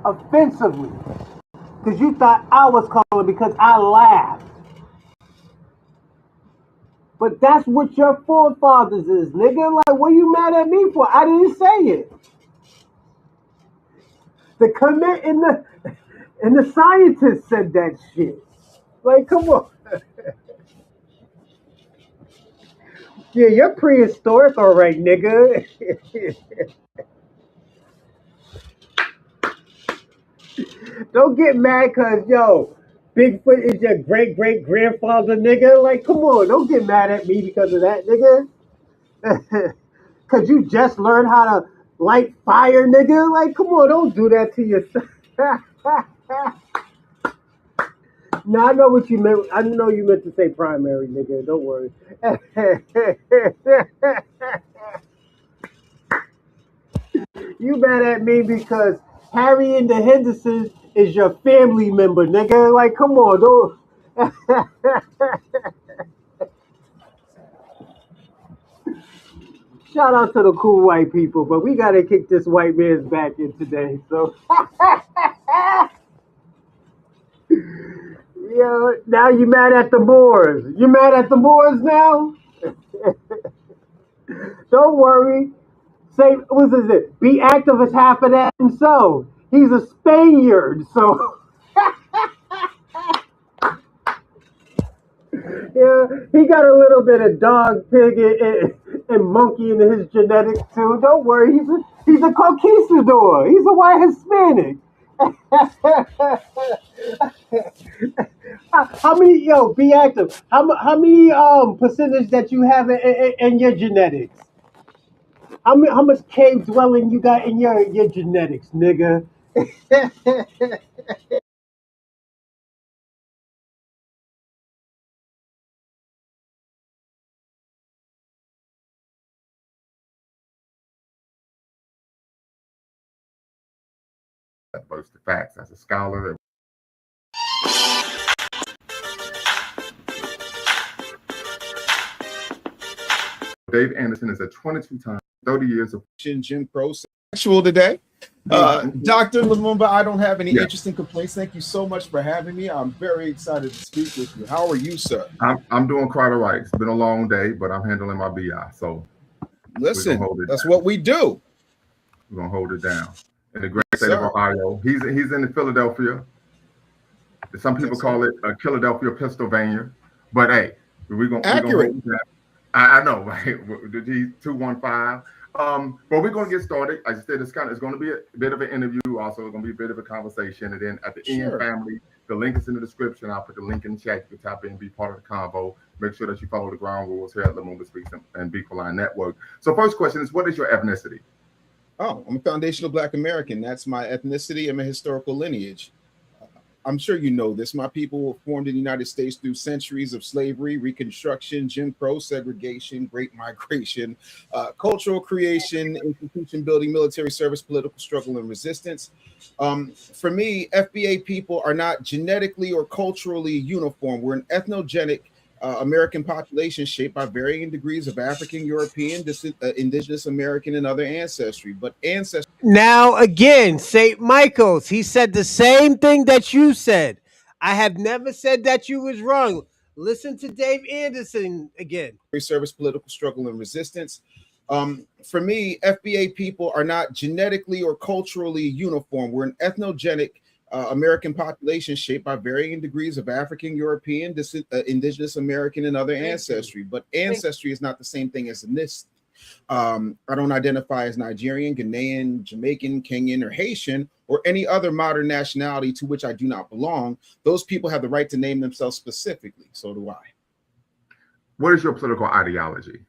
offensively because you thought I was calling because I laughed. But that's what your forefathers is, nigga. Like, what you mad at me for? I didn't say it. The commit and the scientists said that shit. Like, come on. Yeah, you're prehistoric, all right, nigga. Don't get mad because, yo, Bigfoot is your great-great-grandfather, nigga. Like, come on. Don't get mad at me because of that, nigga. Because you just learned how to light fire, nigga. Like, come on. Don't do that to yourself. No, I know what you meant. I know you meant to say primary, nigga. Don't worry. You mad at me because Harry and the Hendersons is your family member, nigga. Like, come on, don't. Shout out to the cool white people, but we gotta kick this white man's back in today. So, yo, now you mad at the Moors? You mad at the Moors now? Don't worry. Say, what is it? Be active as half of that himself. He's a Spaniard, so yeah, he got a little bit of dog, pig, and monkey in his genetics too. Don't worry, he's a conquistador. He's a white Hispanic. How many? Yo, be active. How many percentage that you have in your genetics? How much cave dwelling you got in your genetics, nigga? First the facts as a scholar. Dave Anderson is a 22-time, 30 years of Jim Crow sexual today. Dr. Lumumba, I don't have any interesting complaints. Thank you so much for having me. I'm very excited to speak with you. How are you, sir? I'm doing quite all right. It's been a long day, but I'm handling my BI. So listen, that's what we do. We're gonna hold it down. In the great state of Ohio. He's in Philadelphia. Some people call it Philadelphia, Pennsylvania. But hey, we're gonna accurate. Hold that. I know, right? 215. But we're gonna get started. Like I said, it's going to be a bit of an interview. Also, it's going to be a bit of a conversation. And then at the end, family, the link is in the description. I'll put the link in the chat. You can tap in and be part of the convo. Make sure that you follow the ground rules here at Lumumba Speaks and Beacon Line Network. So, first question is, what is your ethnicity? Oh, I'm a foundational Black American. That's my ethnicity and my historical lineage. I'm sure you know this. My people were formed in the United States through centuries of slavery, Reconstruction, Jim Crow, segregation, Great Migration, cultural creation, institution building, military service, political struggle, and resistance. For me, FBA people are not genetically or culturally uniform. We're an ethnogenic American population shaped by varying degrees of African, European, indigenous American, and other ancestry. But ancestry. Now again, St. Michael's, he said the same thing that you said. I have never said that you was wrong. Listen to Dave Anderson again. Service, political struggle, and resistance. For me, FBA people are not genetically or culturally uniform. We're an ethnogenic American population shaped by varying degrees of African, European, indigenous American, and other ancestry. But ancestry is not the same thing as ethnicity. I don't identify as Nigerian, Ghanaian, Jamaican, Kenyan, or Haitian, or any other modern nationality to which I do not belong. Those people have the right to name themselves specifically. So do I. What is your political ideology?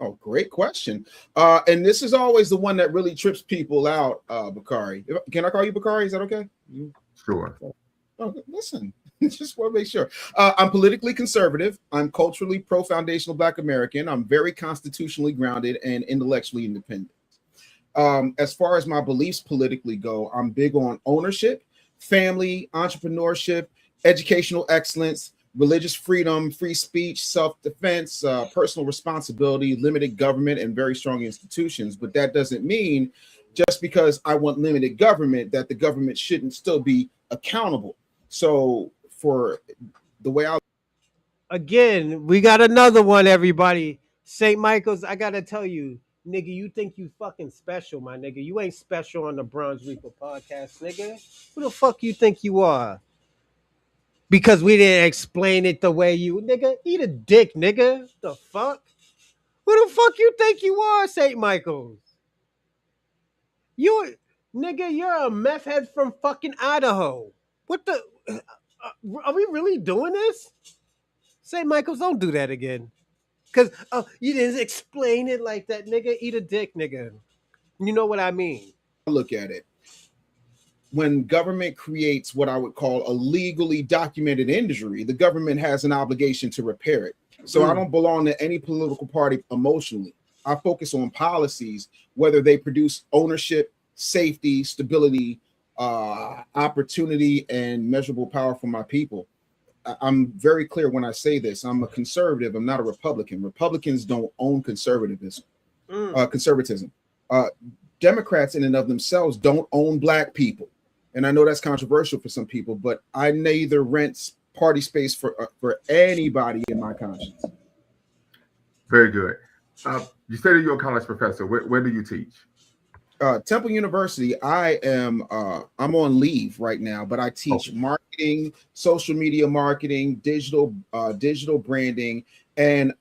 Oh, great question. And this is always the one that really trips people out, Bakari. Can I call you Bakari? Is that okay? Sure. Oh, listen, just want to make sure. I'm politically conservative. I'm culturally pro-foundational Black American. I'm very constitutionally grounded and intellectually independent. As far as my beliefs politically go, I'm big on ownership, family, entrepreneurship, educational excellence, religious freedom, free speech, self-defense, personal responsibility, limited government, and very strong institutions. But that doesn't mean just because I want limited government, that the government shouldn't still be accountable. So for the way I Again, we got another one, everybody. St. Michael's, I gotta tell you, nigga, you think you fucking special, my nigga. You ain't special on the Bronze Reaper podcast, nigga. Who the fuck you think you are? Because we didn't explain it the way you, nigga. Eat a dick, nigga. The fuck? Who the fuck you think you are, St. Michael's? You, nigga, you're a meth head from fucking Idaho. What the? Are we really doing this? St. Michael's, don't do that again. Cause you didn't explain it like that, nigga. Eat a dick, nigga. You know what I mean? look at it, when government creates what I would call a legally documented injury, the government has an obligation to repair it. So I don't belong to any political party emotionally. I focus on policies, whether they produce ownership, safety, stability, opportunity, and measurable power for my people. I'm very clear when I say this. I'm a conservative. I'm not a Republican. Republicans don't own conservatism. Democrats in and of themselves don't own black people. And I know that's controversial for some people, but I neither rent party space for anybody in my conscience. Very good. You stated you're a college professor. Where do you teach? Temple University. I'm on leave right now, but I teach marketing, social media marketing, digital branding, and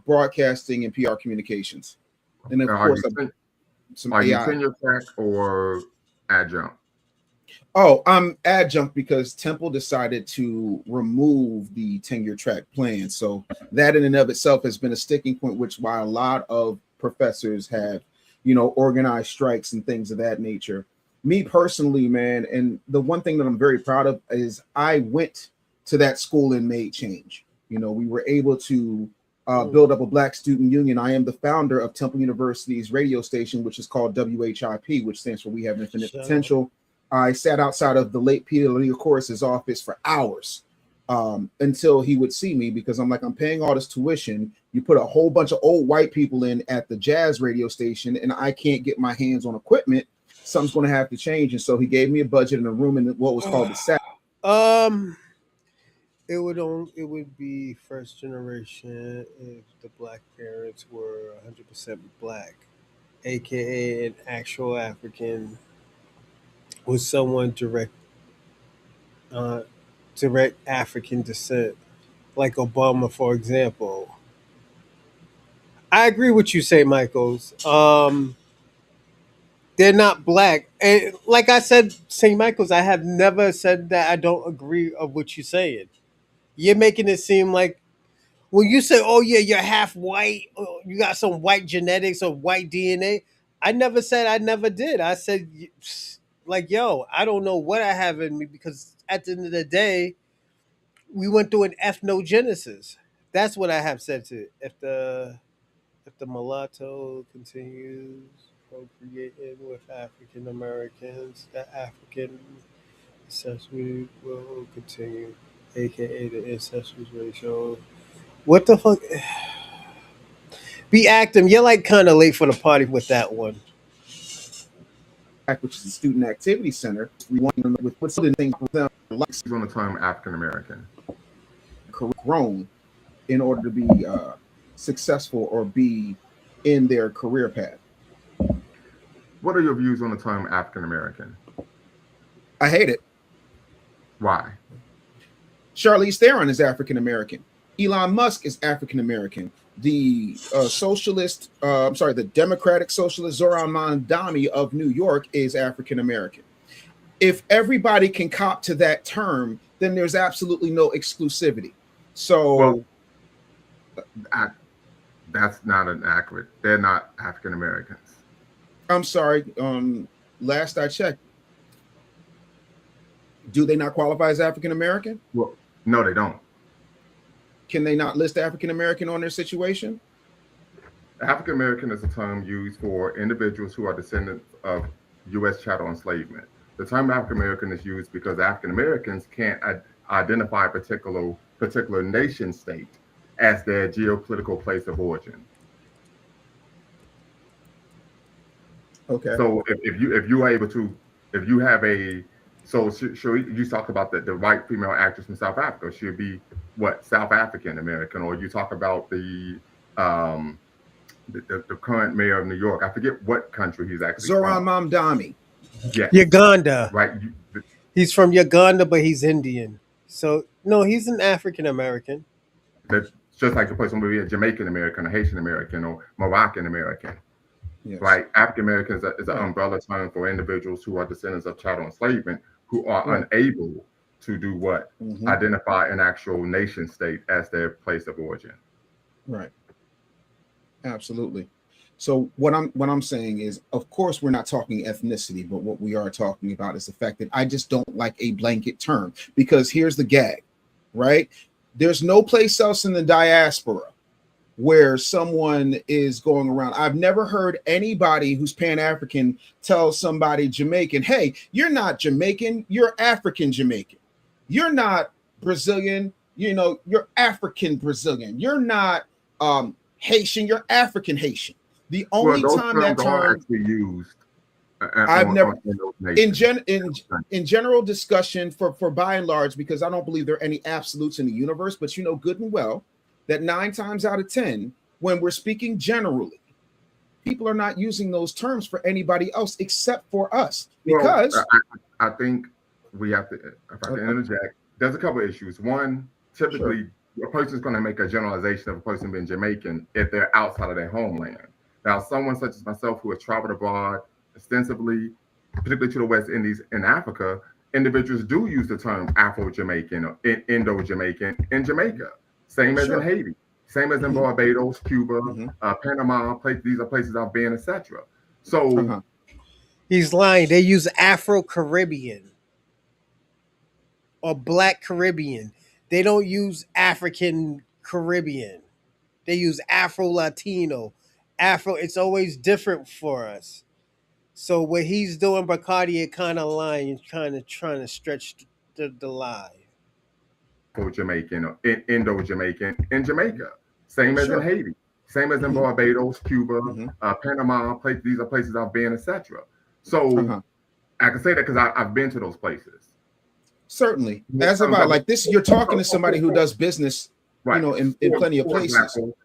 broadcasting and PR communications. And then, of course, some are AI. you tenure track or adjunct? Oh, I'm adjunct because Temple decided to remove the tenure track plan. So that in and of itself has been a sticking point, which why a lot of professors have, organized strikes and things of that nature. Me personally, man, and the one thing that I'm very proud of is I went to that school and made change. We were able to build up a Black student union. I am the founder of Temple University's radio station, which is called WHIP, which stands for We Have Infinite Potential. I sat outside of the late Peter Leocoris' office for hours until he would see me, because I'm paying all this tuition. You put a whole bunch of old white people in at the jazz radio station, and I can't get my hands on equipment. Something's going to have to change. And so he gave me a budget and a room in what was called the SAP. It would be first generation if the black parents were 100% black, aka an actual African with someone direct African descent, like Obama, for example. I agree with you, St. Michael's. They're not black, and like I said, St. Michael's, I have never said that I don't agree of what you're saying. You're making it seem like when you say, "Oh yeah, you're half white, or you got some white genetics or white DNA." I never said I never did. I said, like, yo, I don't know what I have in me, because at the end of the day, we went through an ethnogenesis. That's what I have said to it. If the mulatto continues procreating with African Americans, the African ancestry will continue, aka the ancestry ratio. What the fuck? Be acting. You're like kind of late for the party with that one. Which is the Student Activity Center. We want them with what's the things for them like On the term African American. grown in order to be successful or be in their career path. What are your views on the term African American? I hate it. Why? Charlize Theron is African American. Elon Musk is African American. The the Democratic Socialist Zoran Mandami of New York is African American. If everybody can cop to that term, then there's absolutely no exclusivity. So, that's not an accurate. They're not African Americans. I'm sorry. Last I checked, do they not qualify as African American? Well, no, they don't. Can they not list African American on their situation? African American is a term used for individuals who are descendants of U.S. chattel enslavement. The term African American is used because African Americans can't identify a particular nation state as their geopolitical place of origin. Okay. So if you are able to, if you have a, so you talk about the white female actress from South Africa, she'll be what, South African American, or you talk about um the current mayor of New York. I forget what country he's actually Zoran from. Mamdani. Yes, Uganda. right. He's from Uganda, but he's Indian. So no, he's an African American. That's just like the person will be a Jamaican American, or Haitian American, or Moroccan American. Yes. Right. African Americans is an Right. umbrella term for individuals who are descendants of chattel enslavement who are Right. unable to do what? Mhm. Identify an actual nation state as their place of origin. Right. Absolutely. So what I'm saying is, of course, we're not talking ethnicity, but what we are talking about is the fact that I just don't like a blanket term, because here's the gag, right? There's no place else in the diaspora where someone is going around. I've never heard anybody who's Pan-African tell somebody Jamaican, hey, you're not Jamaican, you're African Jamaican. You're not Brazilian, you're African Brazilian. You're not Haitian, you're African Haitian. The only time that term actually used, I've never in in general discussion for by and large, because I don't believe there are any absolutes in the universe, but you know good and well that 9 times out of 10, when we're speaking generally, people are not using those terms for anybody else except for us. Because I think we have to, if I can interject, there's a couple of issues. One, typically a person's going to make a generalization of a person being Jamaican if they're outside of their homeland. Now, someone such as myself who has traveled abroad extensively, particularly to the West Indies and Africa, individuals do use the term Afro-Jamaican or Indo-Jamaican in Jamaica. Same as in Haiti, same as in Barbados, Cuba, Panama. These are places I've been, etc. So he's lying. They use Afro-Caribbean or Black Caribbean. They don't use African Caribbean. They use Afro-Latino. Afro. It's always different for us. So what he's doing, Bacardi, kind of lying, kind of trying to stretch the lie. Jamaican or Indo-Jamaican in Jamaica, same as in Haiti, same as in Barbados, Cuba, Panama. These are places I've been, etc. So I can say that because I've been to those places. Certainly, as about like this, you're talking to somebody who does business, in plenty of places. Example,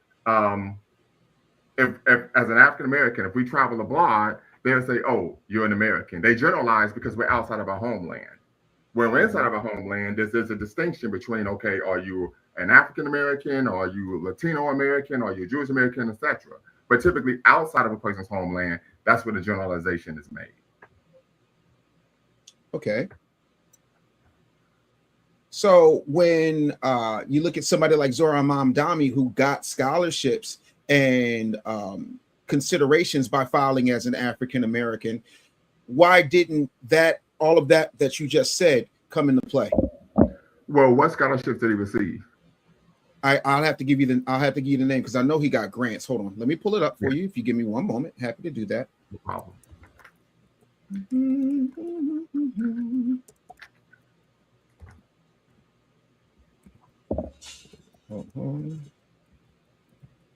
if as an African American, if we travel abroad, they'll say, "Oh, you're an American." They generalize because we're outside of our homeland. When we're inside of a homeland, there's a distinction between, okay, are you an African American, or are you Latino American, or are you Jewish American, etc. But typically outside of a person's homeland, that's where the generalization is made. Okay. So when you look at somebody like Zoran Mamdani, who got scholarships and considerations by filing as an African American, why didn't all of that you just said come into play? Well, what scholarship did he receive? I'll have to give you the name, because I know he got grants. Hold on, let me pull it up for you. If you give me one moment, happy to do that. No problem. Hold on.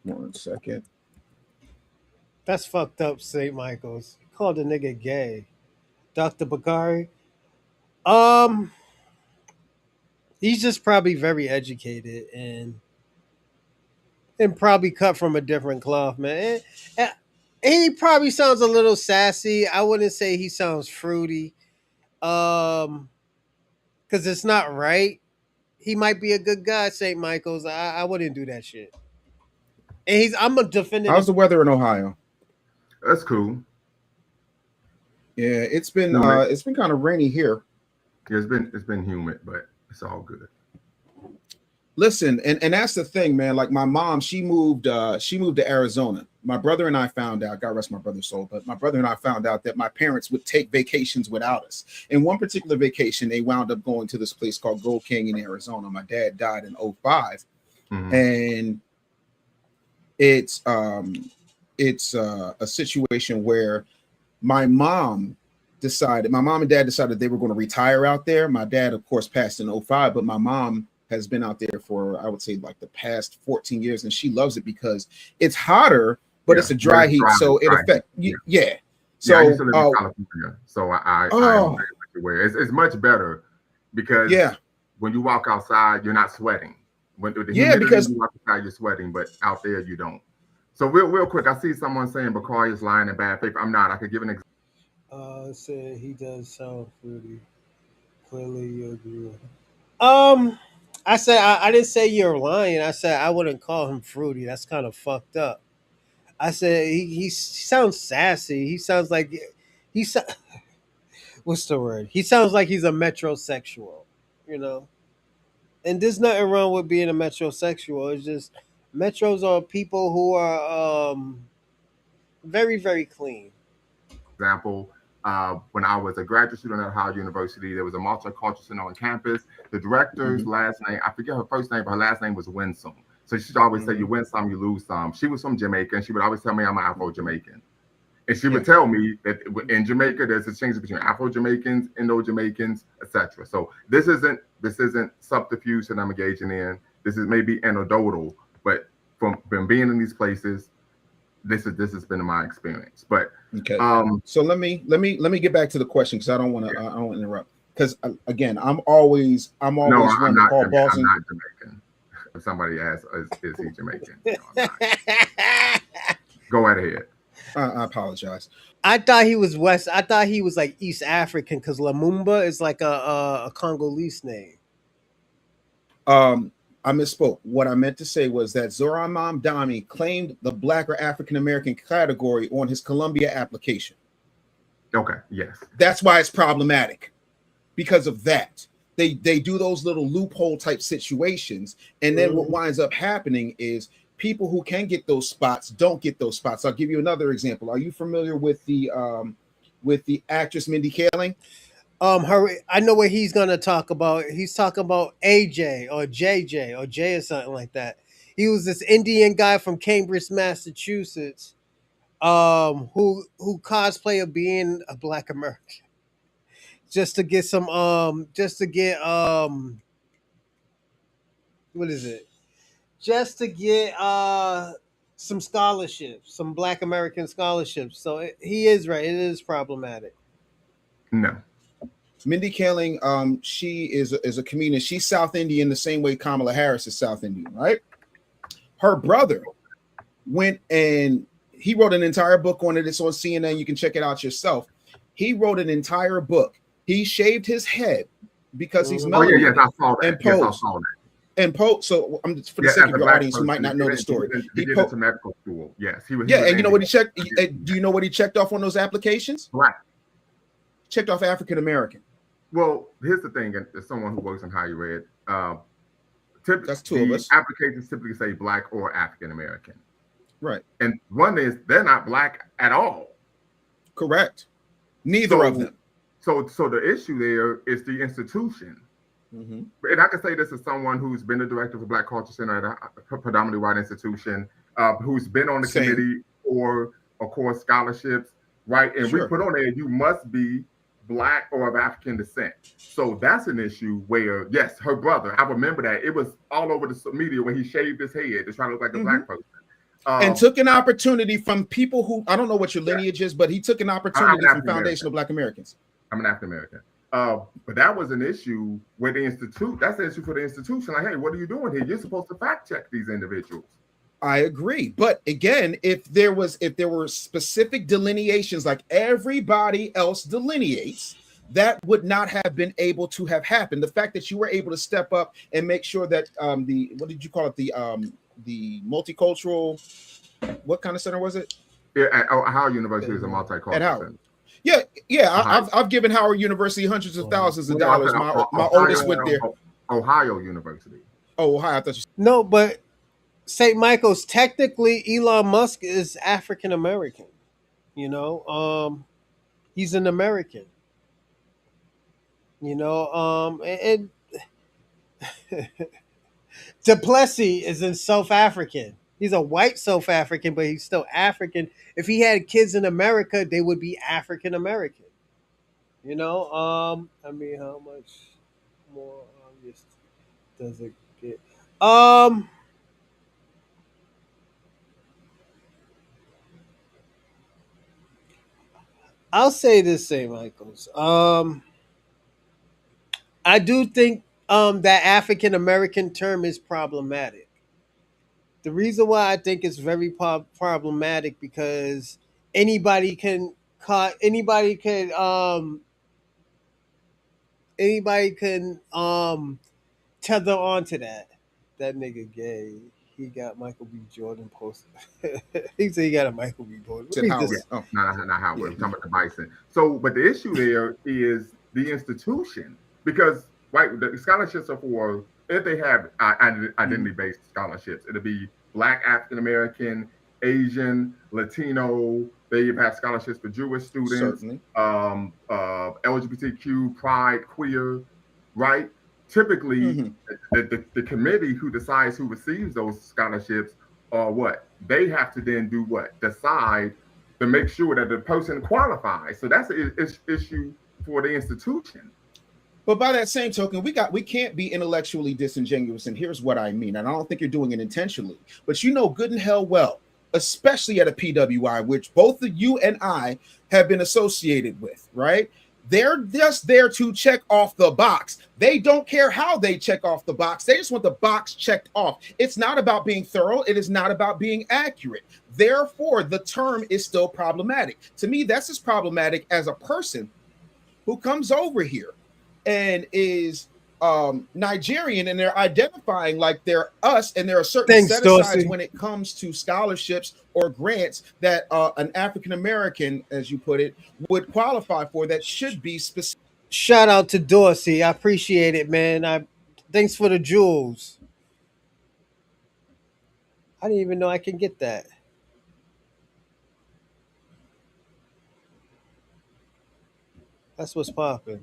1 second. That's fucked up, St. Michael's. Called the nigga gay. Dr. Bakari. He's just probably very educated and probably cut from a different cloth, man. And he probably sounds a little sassy. I wouldn't say he sounds fruity. Because it's not right. He might be a good guy, St. Michael's. I wouldn't do that shit. And I'm a defender. How's the weather in Ohio? That's cool. Yeah, it's been kind of rainy here. Yeah, it's been humid, but it's all good. Listen, and that's the thing, man. Like my mom, she moved to Arizona. My brother and I found out, God rest my brother's soul, but my brother and I found out that my parents would take vacations without us. In one particular vacation, they wound up going to this place called Gold Canyon, Arizona. My dad died in 2005. And it's a situation where my mom and dad decided they were going to retire out there. My dad, of course, passed in 2005, but my mom has been out there for, I would say, like the past 14 years, and she loves it because it's hotter, but it's a dry heat, so it affects you. Yeah, Yeah, I So, used to live in California, so I am oh, very much aware. It's much better because yeah, when you walk outside, you're not sweating. When the yeah, humidity, because you walk outside, you're sweating, but out there you don't. So real quick, I see someone saying Bakari is lying in bad faith. I'm not. I could give an example. Said he does sound fruity. Clearly, you agree with him. I said I didn't say you're lying. I said I wouldn't call him fruity. That's kind of fucked up. I said he sounds sassy. He sounds like he's what's the word? He sounds like he's a metrosexual. You know, and there's nothing wrong with being a metrosexual. It's just metros are people who are very very clean. When I was a graduate student at Howard University, there was a multicultural center on campus. The director's Mhm, last name, I forget her first name, but her last name was Winsome. So she'd always say, "You mhm, win some, you lose some." She was from Jamaica, and she would always tell me I'm Afro Jamaican. And she yeah, would tell me that in Jamaica, there's a change between Afro Jamaicans, Indo Jamaicans, etc. So this isn't subterfuge that I'm engaging in. This is maybe anecdotal, but from being in these places, this has been my experience. But okay. um, So let me get back to the question because I don't want to interrupt. Because again, I'm no, always I'm one to not. call I'm Boston. not Jamaican. If somebody asks, is he Jamaican? No, I'm not. Go right ahead. I apologize. I thought he was West. I thought he was like East African because Lamumba is like a Congolese name. Um, I misspoke. What I meant to say was that Zoran Mamdani claimed the Black or African American category on his Columbia application. Okay. Yes. That's why it's problematic because of that. They do those little loophole type situations, and then what Mhm. winds up happening is people who can get those spots don't get those spots. I'll give you another example. Are you familiar with the actress Mindy Kaling? Her. I know what he's gonna talk about. He's talking about AJ or JJ or J or something like that. He was this Indian guy from Cambridge, Massachusetts, who cosplay of being a Black American just to get some just to get what is it? Just to get some scholarships, some Black American scholarships. So he is right. It is problematic. No. Mindy Kaling, she is a comedian. She's South Indian the same way Kamala Harris is South Indian, right? Her brother went and he wrote an entire book on it. It's on CNN. You can check it out yourself. He wrote an entire book. He shaved his head because he's Mhm. Oh yeah. Yes, melanated I saw that. and Yes, I posed. saw that. And posed. So I'm just for the Yeah, sake as of a your black audience who might person, not know the to story. to get into medical school. Yes, he Yeah, was and you know what Indian. he checked? Do you know what he checked off on those applications? Black. Checked off African American. Well, here's the thing, and as someone who works in higher ed, That's two of the us. applications typically say Black or African American. Right. And one is they're not Black at all. Correct. Neither of So, them. so the issue there is the institution. Mm-hmm. And I can say this as someone who's been the director of the Black Culture Center at a predominantly white institution, who's been on the Same. committee for, of course, scholarships, right? And we Sure. put on there, you must be Black or of African descent. So that's an issue where, yes, her brother, I remember that. It was all over the media when he shaved his head to try to look like a Mm-hmm. Black person. And took an opportunity from people who, I don't know what your lineage is, but he took an I'm opportunity an from foundational Black Americans. I'm an African American. But that was an issue where the institute, that's the issue for the institution. Like, hey, what are you doing here? You're supposed to fact check these individuals. I agree. But again, if there were specific delineations like everybody else delineates, that would not have been able to have happened. The fact that you were able to step up and make sure that the, what did you call it? The multicultural, what kind of center was it? Yeah, at Ohio University is a At multicultural Howard. center. Yeah. Ohio. I've given Howard University hundreds of thousands of No, I dollars. said My oldest went there. Ohio University. Oh, Ohio. I thought you. No, but St. Michael's technically Elon Musk is African American. You know, he's an American. You know, and Duplessis is in South African. He's a white South African, but he's still African. If he had kids in America, they would be African American. You know, I mean, how much more obvious does it get? Um, I'll say this, say Michaels. I do think that African American term is problematic. The reason why I think it's very problematic because anybody can anybody can anybody can tether onto that. That nigga gay. He got Michael B. Jordan posted. He said he got a Michael B. Jordan. Let Said me Howard. just Oh, Not Howard. yeah. We're talking about the bison. So, but the issue there is the institution because right, the scholarships are for if they have identity-based scholarships, it'll be Black, African American, Asian, Latino. They have scholarships for Jewish students, certainly. LGBTQ, Pride, queer, right? Typically, the committee who decides who receives those scholarships are what? They have to then do what? Decide to make sure that the person qualifies. So that's an issue for the institution. But by that same token, we can't be intellectually disingenuous, and here's what I mean. And I don't think you're doing it intentionally, but you know good and hell well, especially at a PWI, which both you and I have been associated with, right? They're just there to check off the box. They don't care how they check off the box. They just want the box checked off. It's not about being thorough. It is not about being accurate. Therefore, the term is still problematic. To me, that's as problematic as a person who comes over here and is Nigerian and they're identifying like they're us, and there are certain set asides when it comes to scholarships or grants that an African American, as you put it, would qualify for that should be specific. shout out to Dorsey. I appreciate it, man. Thanks for the jewels. I didn't even know I can get that. That's what's popping.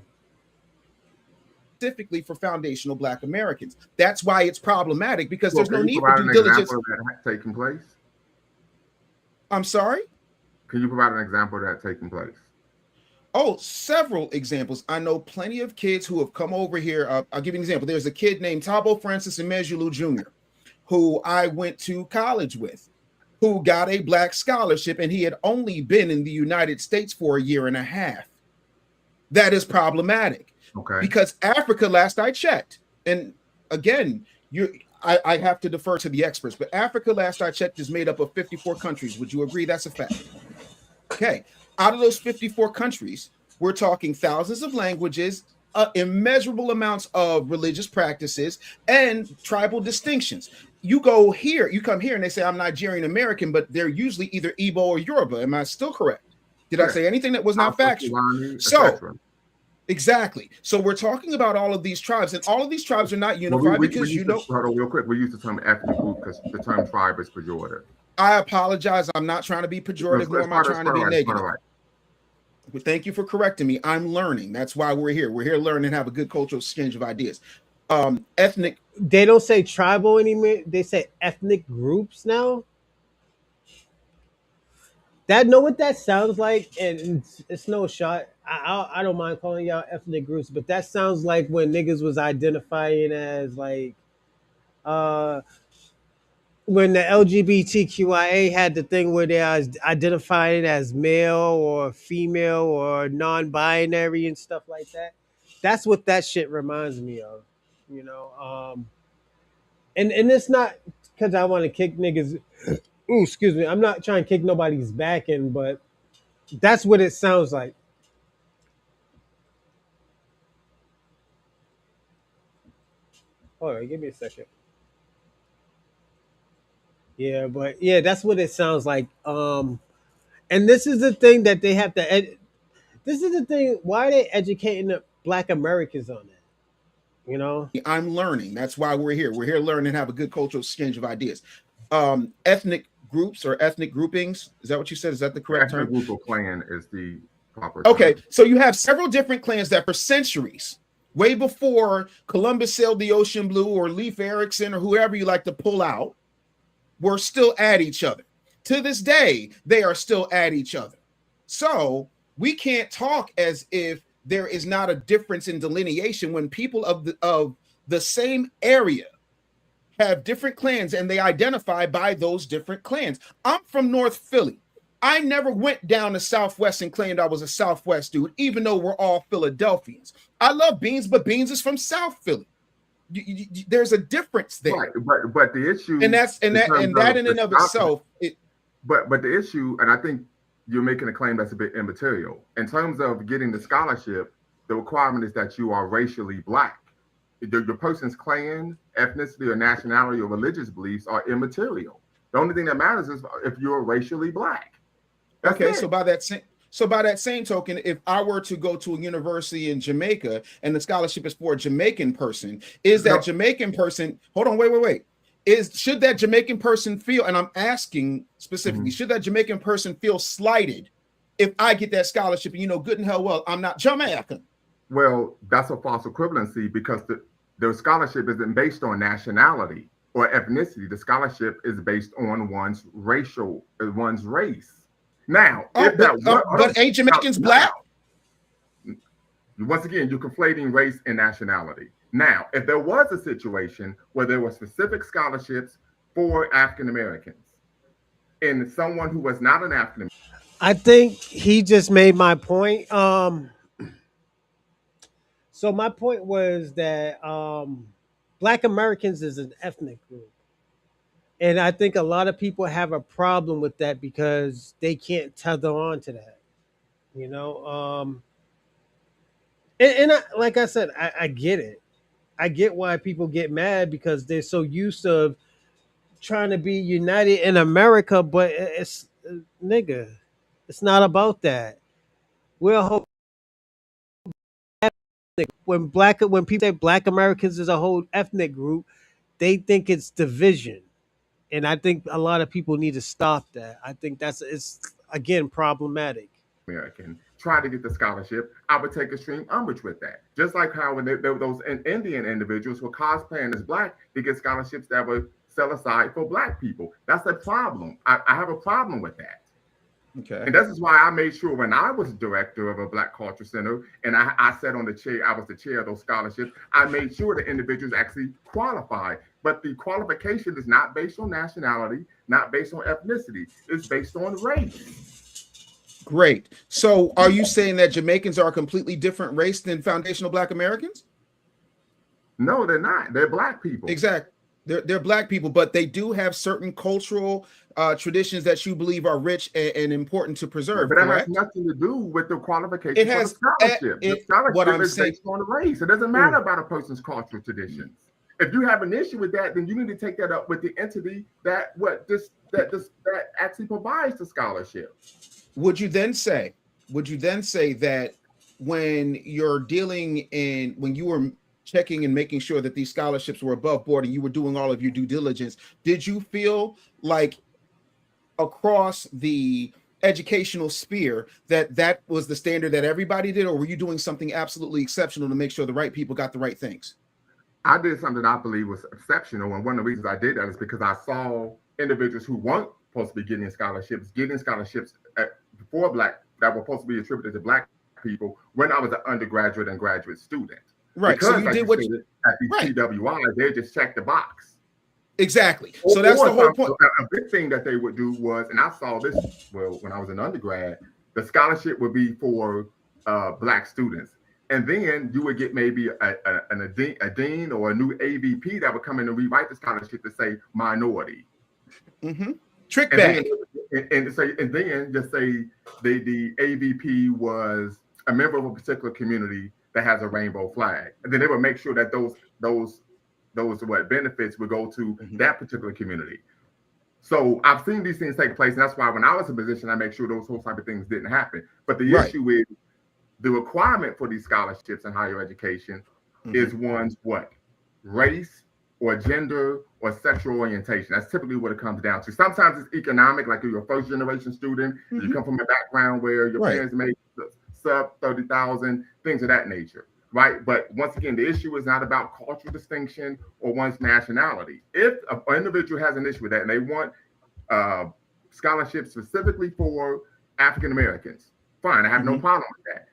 Specifically for foundational Black Americans. That's why it's problematic because Well, there's no need for due diligence. That taking place? I'm sorry? Can you provide an example of that taking place? Oh, several examples. I know plenty of kids who have come over here. I'll give you an example. There's a kid named Tabo Francis Imejulu Jr., who I went to college with, who got a Black scholarship, and he had only been in the United States for a year and a half. That is problematic. Okay. Because Africa, last I checked, and again, I have to defer to the experts, but Africa, last I checked, is made up of 54 countries. Would you agree that's a fact? Okay. Out of those 54 countries, we're talking thousands of languages, immeasurable amounts of religious practices, and tribal distinctions. You come here, and they say, I'm Nigerian American, but they're usually either Igbo or Yoruba. Am I still correct? Did I say anything that was not factual? So, exactly. So we're talking about all of these tribes, and all of these tribes are not unified because you know. Hold on, real quick. We use the term ethnic group because the term tribe is pejorative. I apologize. I'm not trying to be pejorative, nor am I trying to be negative. But thank you for correcting me. I'm learning. That's why we're here. We're here to learn and have a good cultural exchange of ideas. Ethnic. They don't say tribal anymore. They say ethnic groups now. Know what that sounds like, and it's no shot. I don't mind calling y'all ethnic groups, but that sounds like when niggas was identifying as like, when the LGBTQIA had the thing where they are identifying as male or female or non-binary and stuff like that. That's what that shit reminds me of, you know. And it's not because I want to kick niggas. Ooh, excuse me. I'm not trying to kick nobody's back in, but that's what it sounds like. Hold on, give me a second. Yeah, but yeah, that's what it sounds like. And this is the thing that they have to. This is the thing. Why are they educating the Black Americans on that? You know, I'm learning. That's why we're here. We're here to learn and have a good cultural exchange of ideas. Ethnic groups or ethnic groupings. Is that what you said? Is that the correct term? Group or clan is the proper term. Okay, so you have several different clans that for centuries, way before Columbus sailed the ocean blue or Leif Erikson or whoever you like to pull out, were still at each other. To this day, they are still at each other. So we can't talk as if there is not a difference in delineation when people of the same area have different clans and they identify by those different clans. I'm from North Philly. I never went down to Southwest and claimed I was a Southwest dude, even though we're all Philadelphians. I love Beans, but Beans is from South Philly. There's a difference there, right? But the issue, and that in and of itself, but the issue, and I think you're making a claim that's a bit immaterial in terms of getting the scholarship. The requirement is that you are racially black. Your person's clan, ethnicity, or nationality or religious beliefs are immaterial. The only thing that matters is if you're racially black. That's okay. it. So by that same token, if I were to go to a university in Jamaica and the scholarship is for a Jamaican person, is that Jamaican person? Hold on, wait. Should that Jamaican person feel? And I'm asking specifically, should that Jamaican person feel slighted if I get that scholarship? And you know, good and hell well, I'm not Jamaican. Well, that's a false equivalency because the scholarship isn't based on nationality or ethnicity. The scholarship is based on one's race. Now, but ain't Jamaicans black? Once again, you're conflating race and nationality. Now, if there was a situation where there were specific scholarships for African Americans and someone who was not an African American, I think he just made my point. So my point was that Black Americans is an ethnic group. And I think a lot of people have a problem with that because they can't tether on to that. You know? And like I said, I get it. I get why people get mad because they're so used to trying to be united in America, but it's nigga, it's not about that. We're a whole when people say Black Americans is a whole ethnic group, they think it's division. And I think a lot of people need to stop that. I think it's again problematic. American try to get the scholarship, I would take extreme umbrage with that. Just like how when there were those Indian individuals who were cosplaying as black to get scholarships that were set aside for black people. That's a problem. I have a problem with that. Okay. And this is why I made sure when I was director of a Black Culture Center and I sat on the chair, I was the chair of those scholarships, I made sure the individuals actually qualify. But the qualification is not based on nationality, not based on ethnicity. It's based on race. Great. So are you saying that Jamaicans are a completely different race than foundational Black Americans? No, they're not. They're black people. Exactly. They're black people, but they do have certain cultural traditions that you believe are rich and important to preserve. But that correct? has nothing to do with the qualification It has, for the scholarship. The scholarship is based on race. It doesn't matter about a person's cultural traditions. If you have an issue with that, then you need to take that up with the entity that actually provides the scholarship. Would you then say that when you're when you were checking and making sure that these scholarships were above board and you were doing all of your due diligence, did you feel like across the educational sphere that was the standard that everybody did, or were you doing something absolutely exceptional to make sure the right people got the right things? I did something I believe was exceptional, and one of the reasons I did that is because I saw individuals who weren't supposed to be getting scholarships for black that were supposed to be attributed to black people when I was an undergraduate and graduate student. Right. Because so you did what you at the PWI, they just checked the box. Exactly. So that's the whole point. A big thing that they would do was, and I saw this when I was an undergrad, the scholarship would be for black students. And then you would get maybe a dean or a new AVP that would come in and rewrite the scholarship to say minority. Mm-hmm. Trick bag. And then just say the AVP was a member of a particular community that has a rainbow flag, and then they would make sure that those benefits would go to that particular community. So I've seen these things take place, and that's why when I was in position, I make sure those whole type of things didn't happen. But the issue is the requirement for these scholarships in higher education is one's race or gender or sexual orientation. That's typically what it comes down to. Sometimes it's economic, like you're a first generation student, you come from a background where your parents made sub 30,000, things of that nature, right? But once again, the issue is not about cultural distinction or one's nationality. If an individual has an issue with that and they want scholarships specifically for African Americans, fine, I have no problem with that.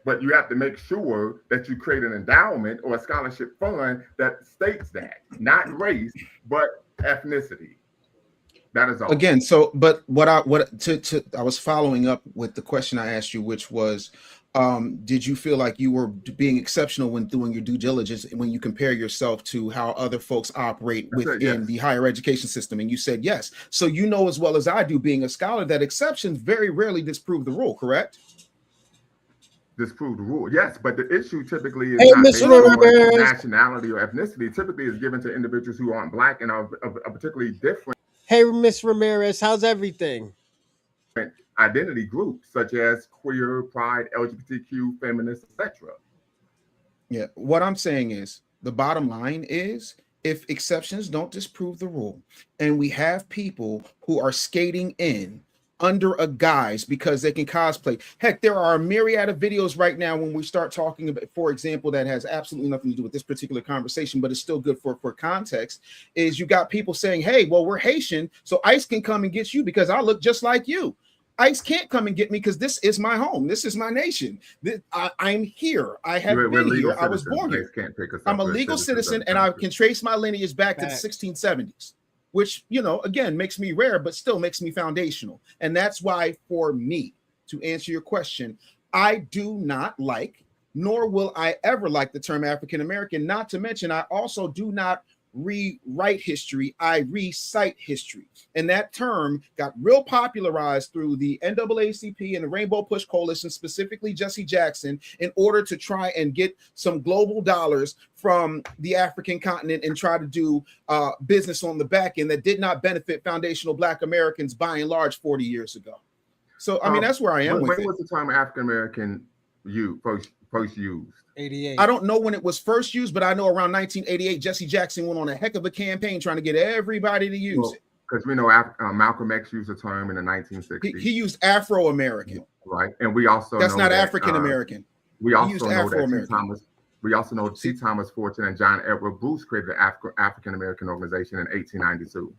But you have to make sure that you create an endowment or a scholarship fund that states that, not race, but ethnicity. That is all. Again, so but I was following up with the question I asked you, which was, did you feel like you were being exceptional when doing your due diligence when you compare yourself to how other folks operate within the higher education system? And you said yes. So you know as well as I do, being a scholar, that exceptions very rarely disprove the rule, correct? Disprove the rule, yes, but the issue typically is Hey, not based Mr. on Ramirez. nationality or ethnicity. Typically, is given to individuals who aren't black and are particularly different Hey, Miss Ramirez, how's everything? identity groups, such as queer, pride, LGBTQ, feminists, etc. Yeah, what I'm saying is the bottom line is, if exceptions don't disprove the rule, and we have people who are skating in under a guise because they can cosplay. Heck, there are a myriad of videos right now when we start talking about, for example, that has absolutely nothing to do with this particular conversation, but it's still good for context, is you got people saying, hey, well, we're Haitian, so ICE can come and get you because I look just like you. ICE can't come and get me because this is my home. This is my nation. I'm here. I have been here. I was born here. I'm a legal citizen, and I can trace my lineage back to the 1670s, which, you know, again, makes me rare, but still makes me foundational. And that's why, for me, to answer your question, I do not like, nor will I ever like the term African American. Not to mention, I also do not rewrite history, I recite history. And that term got real popularized through the NAACP and the Rainbow Push Coalition, specifically Jesse Jackson, in order to try and get some global dollars from the African continent and try to do business on the back end that did not benefit foundational Black Americans by and large 40 years ago. So, I mean, that's where I am with it. When was the term African American first used? 88. I don't know when it was first used, but I know around 1988, Jesse Jackson went on a heck of a campaign trying to get everybody to use it. Because we know Malcolm X used the term in the 1960s. He used Afro-American. Right. And we also That's know not that, African-American. We also know that we also know T. Thomas Fortune and John Edward Bruce created the African-American organization in 1892.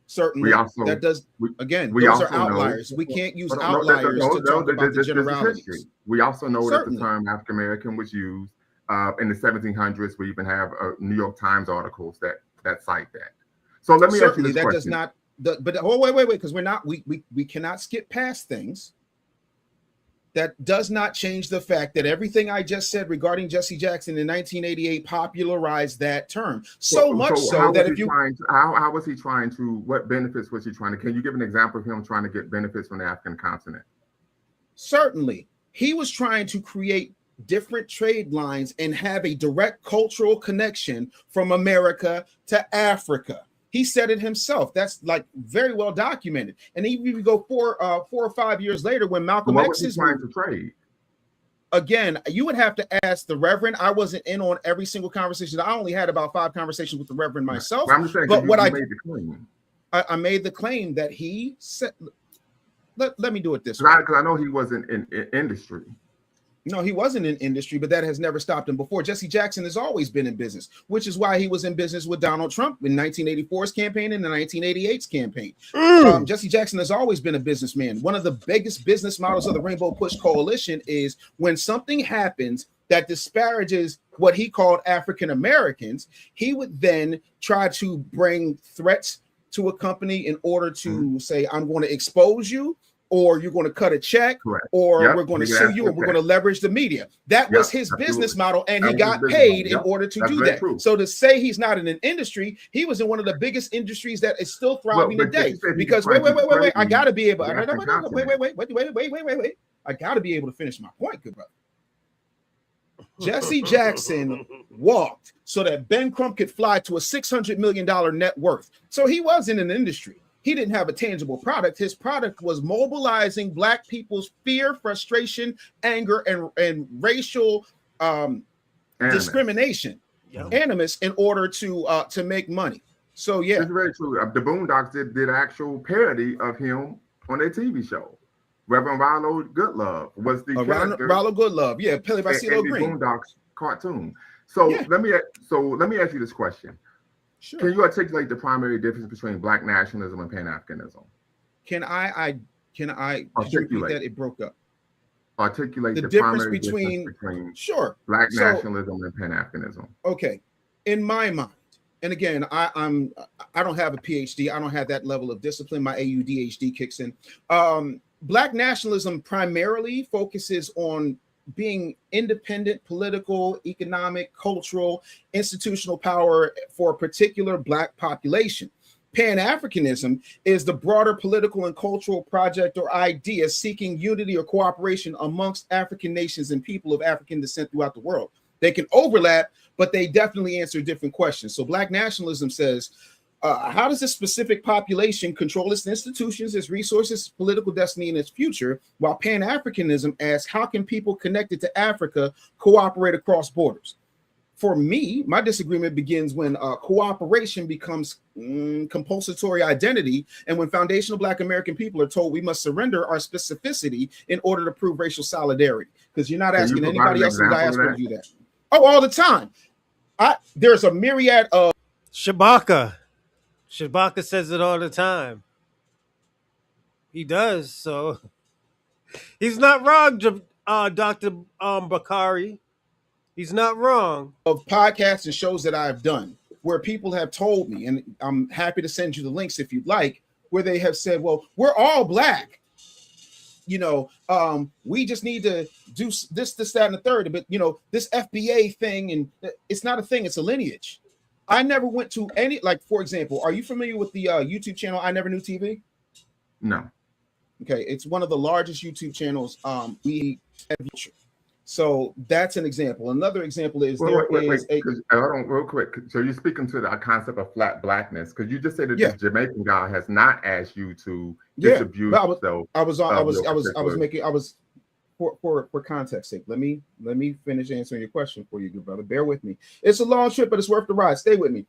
Certainly. We also, those are outliers. We can't use outliers to talk about the generalities. We also know that the term African American was used in the 1700s. We even have New York Times articles that cite that. So let me ask you this question. Does not. But wait, because we cannot skip past things. That does not change the fact that everything I just said regarding Jesse Jackson in 1988 popularized that term. So much so that if you how was he trying to? What benefits was he trying to? Can you give an example of him trying to get benefits from the African continent? Certainly, he was trying to create different trade lines and have a direct cultural connection from America to Africa. He said it himself. That's like very well documented. And even if you go 4 or 5 years later, when Malcolm X is trying to trade. Again, you would have to ask the Reverend. I wasn't in on every single conversation. I only had about 5 conversations with the Reverend myself. I'm just saying, but what made the claim. I made the claim that he said. Let me do it this way. Because I know he wasn't in industry. No, he wasn't in industry, but that has never stopped him before. Jesse Jackson has always been in business, which is why he was in business with Donald Trump in 1984's campaign and the 1988's campaign. Jesse Jackson has always been a businessman. One of the biggest business models of the Rainbow Push Coalition is when something happens that disparages what he called African Americans, he would then try to bring threats to a company in order to say, I'm going to expose you, or you're going to cut a check, or we're going to sue you, and we're going to leverage the media. That was his business model, and he got paid in order to do that. So to say he's not in an industry, he was in one of the biggest industries that is still thriving today. Because wait, I got to be able. Wait. I got to be able to finish my point, good brother. Jesse Jackson walked so that Ben Crump could fly to a $600 million net worth. So he was in an industry. He didn't have a tangible product. His product was mobilizing Black people's fear, frustration, anger, and racial discrimination, animus, in order to make money. So yeah, it's very true. The Boondocks did actual parody of him on their TV show. Reverend Rollo Goodlove was the character. Rollo Goodlove, yeah, played by CeeLo Green. The Boondocks cartoon. So let me ask you this question. Sure. Can you articulate the primary difference between Black nationalism and Pan-Africanism? Can I articulate that? It broke up. Articulate the difference between Black nationalism and Pan-Africanism. Okay. In my mind, and again, I don't have a PhD. I don't have that level of discipline. My AUDHD kicks in. Black nationalism primarily focuses on being independent, political, economic, cultural, institutional power for a particular Black population. Pan-Africanism is the broader political and cultural project or idea seeking unity or cooperation amongst African nations and people of African descent throughout the world. They can overlap, but they definitely answer different questions. So Black nationalism says, how does this specific population control its institutions, its resources, political destiny, and its future? While Pan-Africanism asks, how can people connected to Africa cooperate across borders? For me, my disagreement begins when cooperation becomes compulsory identity, and when foundational Black American people are told we must surrender our specificity in order to prove racial solidarity. Because you're not asking anybody else in the diaspora to do that. Oh, all the time. There's a myriad of Shabaka says it all the time. He does. So he's not wrong, Dr. Bakari. He's not wrong. Of podcasts and shows that I've done where people have told me, and I'm happy to send you the links if you'd like, where they have said, well, we're all Black. We just need to do this, that, and the third. But, this FBA thing, and it's not a thing. It's a lineage. I never went to any, like, for example, are you familiar with the YouTube channel I Never Knew TV? No. Okay. It's one of the largest YouTube channels. So that's an example. Another example is hold on real quick. So you're speaking to the concept of flat Blackness, because you just said that this Jamaican guy has not asked you to distribute. For context sake, let me finish answering your question for you, good brother. Bear with me. It's a long trip, but it's worth the ride. Stay with me.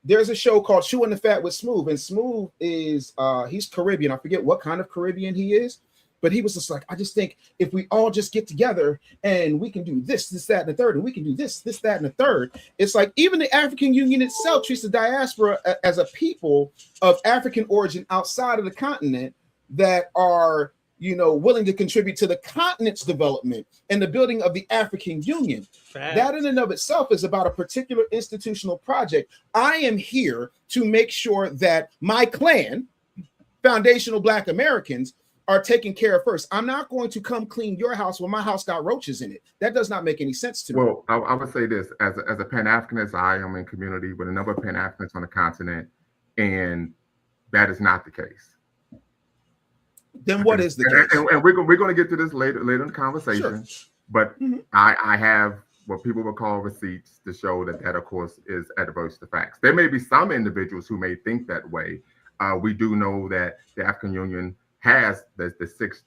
There's a show called Chewing the Fat with Smooth, and Smooth is he's Caribbean. I forget what kind of Caribbean he is. But he was just like, I just think if we all just get together and we can do this, that, and the third, and we can do this, that, and the third. It's like even the African Union itself treats the diaspora as a people of African origin outside of the continent that are, willing to contribute to the continent's development and the building of the African Union. Fact. That in and of itself is about a particular institutional project. I am here to make sure that my clan, foundational Black Americans, are taken care of first. I'm not going to come clean your house when my house got roaches in it. That does not make any sense to me. Well, I would say this, as a Pan-Africanist, I am in community with a number of Pan-Africanists on the continent, and that is not the case. Then what is the case? And we're going to get to this later in the conversation, sure. But I have what people would call receipts to show that of course is adverse to facts. There may be some individuals who may think that way. We do know that the African Union has the sixth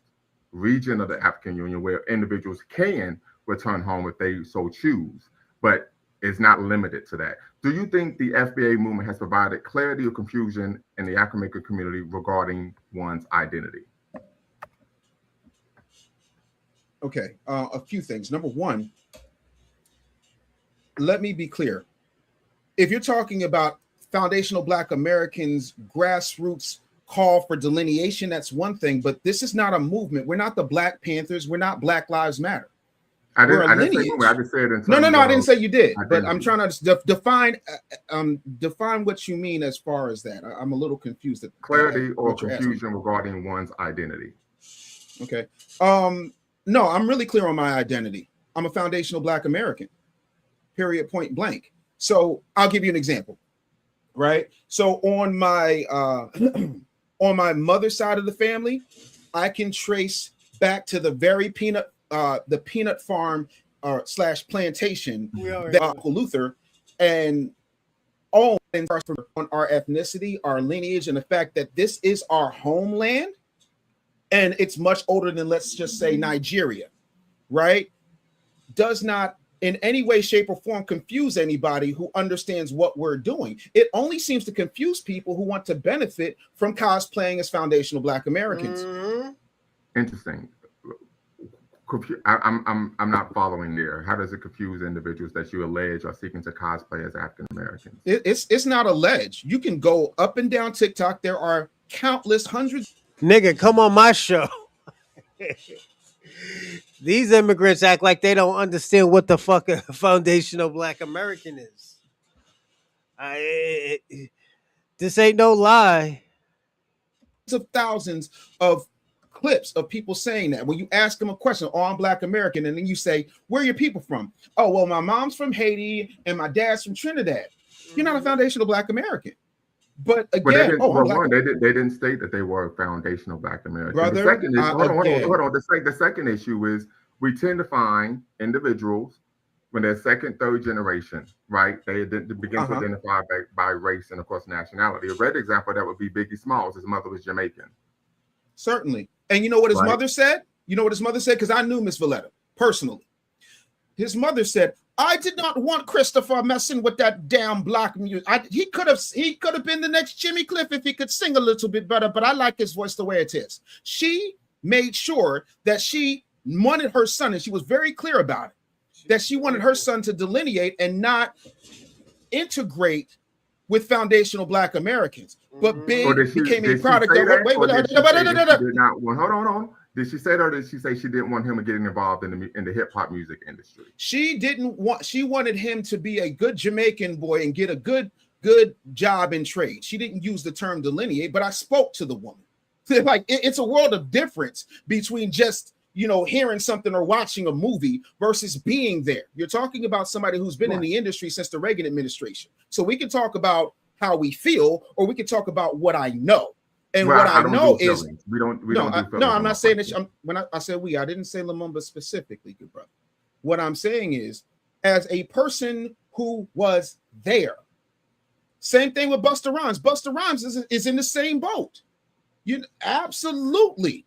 region of the African Union where individuals can return home if they so choose, but it's not limited to that. Do you think the FBA movement has provided clarity or confusion in the African American community regarding one's identity? Okay, a few things. Number one, let me be clear. If you're talking about foundational Black Americans, grassroots call for delineation, that's one thing, but this is not a movement. We're not the Black Panthers. We're not Black Lives Matter. I didn't say movement. I just said no, I didn't say you did, but I'm trying to define what you mean as far as that. I'm a little confused. Clarity or confusion regarding one's identity. Okay. No, I'm really clear on my identity. I'm a foundational Black American, period, point blank. So I'll give you an example, right? So on my on my mother's side of the family, I can trace back to the very peanut farm / plantation that Uncle Luther and all on our ethnicity, our lineage, and the fact that this is our homeland, and it's much older than, let's just say, Nigeria, right? Does not in any way, shape, or form confuse anybody who understands what we're doing. It only seems to confuse people who want to benefit from cosplaying as foundational Black Americans. Interesting. I'm not following there. How does it confuse individuals that you allege are seeking to cosplay as African Americans? It's not alleged. You can go up and down TikTok. There are countless hundreds. Nigga, come on my show. These immigrants act like they don't understand what the fuck a foundational Black American is. This ain't no lie. Of thousands of clips of people saying that. When you ask them a question, oh, I'm Black American, and then you say, where are your people from? Oh, well, my mom's from Haiti and my dad's from Trinidad. You're not a foundational Black American. But Well, they again, didn't, oh, I'm well, Black. one, they didn't state that they were foundational Black Americans. Brother, the second is, hold again. on. The second issue is we tend to find individuals when they're second, third generation, right? They begin to identify by race and, of course, nationality. A red example of that would be Biggie Smalls. His mother was Jamaican. Certainly. And you know what his mother said? You know what his mother said? Because I knew Miss Valletta personally. His mother said, I did not want Christopher messing with that damn Black music. He could have been the next Jimmy Cliff if he could sing a little bit better, but I like his voice the way it is. She made sure that she wanted her son, and she was very clear about it, that she wanted her son to delineate and not integrate with foundational Black Americans. But Big became a product of hold on. Did she say that, or did she say she didn't want him getting involved in the hip hop music industry? She wanted him to be a good Jamaican boy and get a good job in trade. She didn't use the term delineate, but I spoke to the woman. Like it's a world of difference between just, hearing something or watching a movie versus being there. You're talking about somebody who's been in the industry since the Reagan administration. So we can talk about how we feel, or we can talk about what I know. And what I know is we don't. No, I'm not saying that. When I said we, I didn't say Lumumba specifically, good brother. What I'm saying is, as a person who was there, same thing with Busta Rhymes. Busta Rhymes is in the same boat. You absolutely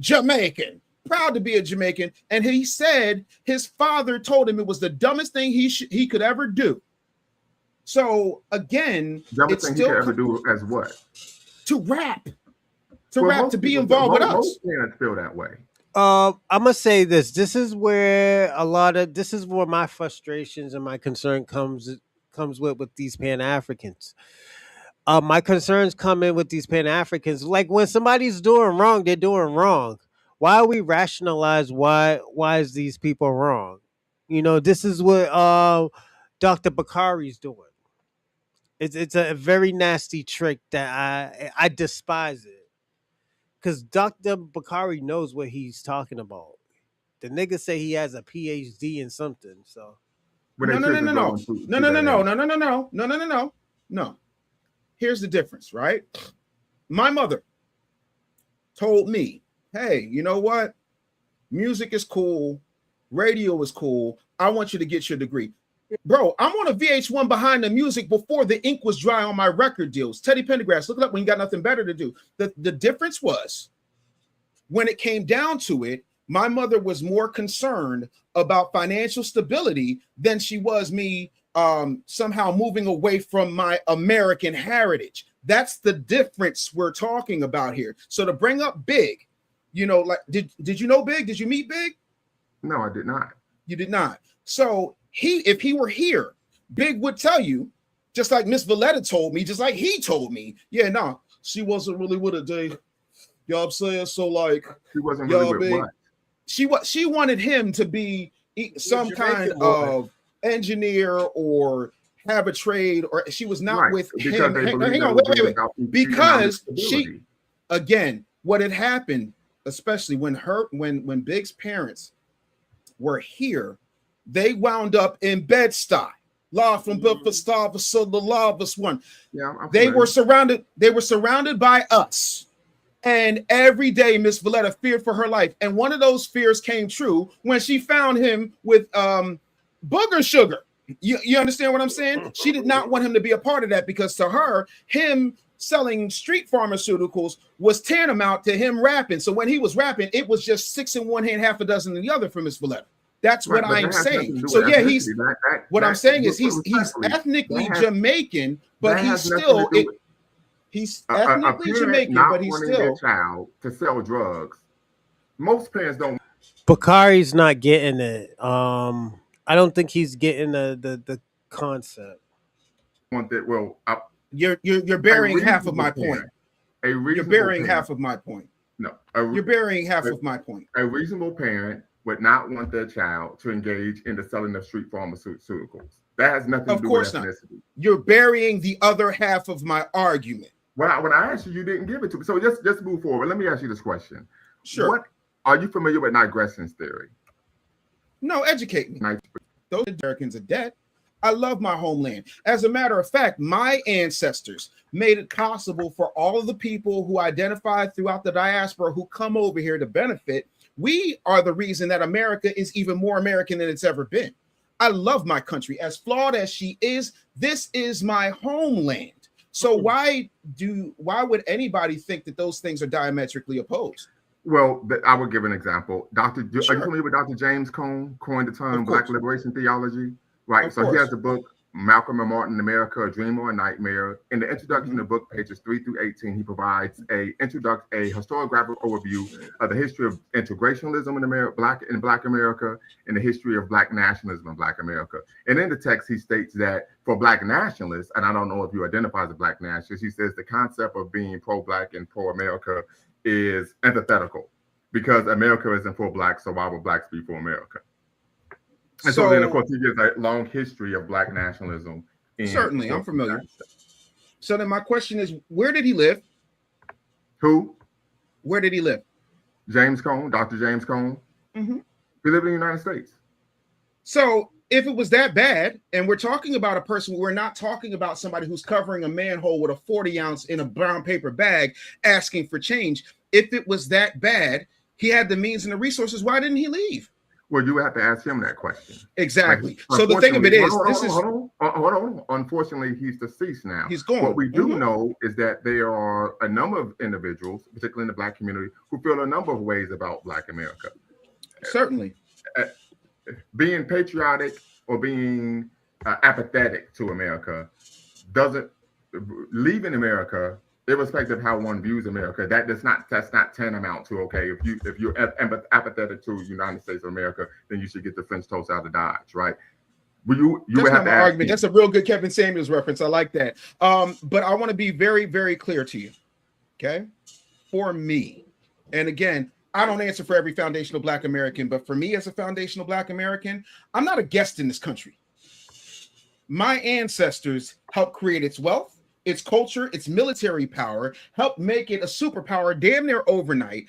Jamaican, proud to be a Jamaican, and he said his father told him it was the dumbest thing he could ever do. So again, dumbest thing he could ever do as what? To rap, to be involved with us. Most parents feel that way. I'm gonna say this. This is where my frustrations and my concern comes with these Pan-Africans. My concerns come in with these Pan-Africans. Like when somebody's doing wrong, they're doing wrong. Why are we rationalize why is these people wrong? This is what Dr. Bakari's doing. It's a very nasty trick that I despise it. Because Dr. Bakari knows what he's talking about. The nigga say he has a PhD in something. So No. Here's the difference, right? My mother told me, hey, you know what? Music is cool. Radio is cool. I want you to get your degree. Bro, I'm on a VH1 behind the music before the ink was dry on my record deals. Teddy Pendergrass, look it up when you got nothing better to do. The difference was, when it came down to it, my mother was more concerned about financial stability than she was me somehow moving away from my American heritage. That's the difference we're talking about here. So to bring up Big, like, did you know Big? Did you meet Big? No, I did not. You did not. So if he were here, Big would tell you, just like Miss Valletta told me, just like he told me, yeah, no, she wasn't really with it, Dave. You know what I'm saying? So like, she wasn't really with what? She wanted him to be some kind of engineer or have a trade, or she was not with him. Hang on, wait. Because she, again, what had happened, especially when Big's parents were here, they wound up in Bed-Stuy. Law from Bedford, so the lawless one. Yeah, they were surrounded by us. And every day, Miss Valletta feared for her life. And one of those fears came true when she found him with booger sugar. You understand what I'm saying? She did not want him to be a part of that, because to her, him selling street pharmaceuticals was tantamount to him rapping. So when he was rapping, it was just 6 in one hand, half a dozen in the other for Miss Valletta. That's what I'm saying. So yeah, he's ethnically Jamaican, but he's still he's ethnically Jamaican, but he's still their child to sell drugs. Most parents don't. Bakari's not getting it. I don't think he's getting the concept. You're burying half of my point. You're burying half of my point. No, you're burying half of my point. A reasonable parent would not want their child to engage in the selling of street pharmaceuticals. That has nothing to Of do course with not. ethnicity. You're burying the other half of my argument. When I asked you, you didn't give it to me. So just move forward. Let me ask you this question. Sure. What are you familiar with Nigression's theory? No, educate me. Those Americans are dead. I love my homeland. As a matter of fact, my ancestors made it possible for all of the people who identify throughout the diaspora who come over here to benefit. We are the reason that America is even more American than it's ever been. I love my country. As flawed as she is, this is my homeland. So why would anybody think that those things are diametrically opposed? Well, I would give an example. Sure. Are you familiar with Dr. James Cone, coined the term Black liberation theology? Right. Of So course. he has a book, Malcolm and Martin, America, A Dream or a Nightmare. In the introduction to the book, pages 3 through 18, he provides a historiographic overview of the history of integrationism in Black America and the history of Black nationalism in Black America. And in the text, he states that for Black nationalists, and I don't know if you identify as a Black nationalist, he says the concept of being pro-Black and pro-America is antithetical because America isn't for Blacks, so why would Blacks be for America? And so then, of course, he gives a long history of Black nationalism. Certainly, I'm familiar. So then my question is, where did he live? Who? Where did he live? James Cone, Dr. James Cone. Mm-hmm. He lived in the United States. So if it was that bad, and we're talking about a person, we're not talking about somebody who's covering a manhole with a 40 ounce in a brown paper bag asking for change. If it was that bad, he had the means and the resources. Why didn't he leave? Well, you have to ask him that question. Exactly. So the thing of it is, hold on. Unfortunately, he's deceased now. He's gone. What we do know is that there are a number of individuals, particularly in the Black community, who feel a number of ways about Black America. Certainly. Being patriotic or being apathetic to America doesn't leaving America, irrespective of how one views America, that's not tantamount to okay. If you're apathetic to the United States of America, then you should get the French toast out of Dodge, right? That's would have not my argument. That's a real good Kevin Samuels reference. I like that. But I want to be very, very clear to you. Okay, for me, and again, I don't answer for every foundational Black American, but for me as a foundational Black American, I'm not a guest in this country. My ancestors helped create its wealth, its culture, its military power, helped make it a superpower damn near overnight,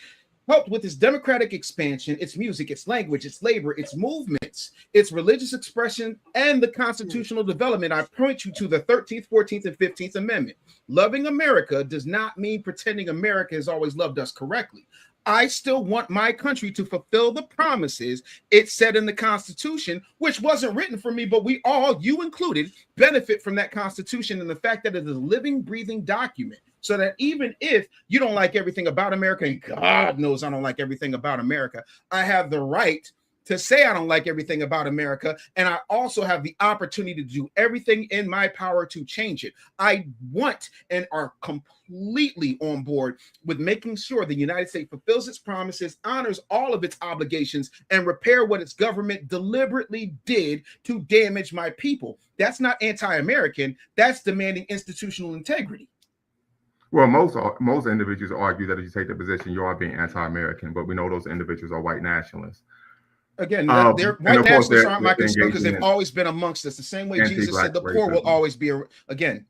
helped with its democratic expansion, its music, its language, its labor, its movements, its religious expression, and the constitutional development. I point you to the 13th, 14th, and 15th Amendment. Loving America does not mean pretending America has always loved us correctly. I still want my country to fulfill the promises it said in the Constitution, which wasn't written for me, but we all, you included, benefit from that Constitution and the fact that it is a living, breathing document. So that even if you don't like everything about America, and God knows I don't like everything about America, I have the right to say I don't like everything about America, and I also have the opportunity to do everything in my power to change it. I want and are completely on board with making sure the United States fulfills its promises, honors all of its obligations, and repair what its government deliberately did to damage my people. That's not anti-American. That's demanding institutional integrity. Well, most individuals argue that if you take the position, you are being anti-American, but we know those individuals are white nationalists. Again, white nationalists aren't my concern because they've always been amongst us. The same way Jesus said the poor will always be. Again,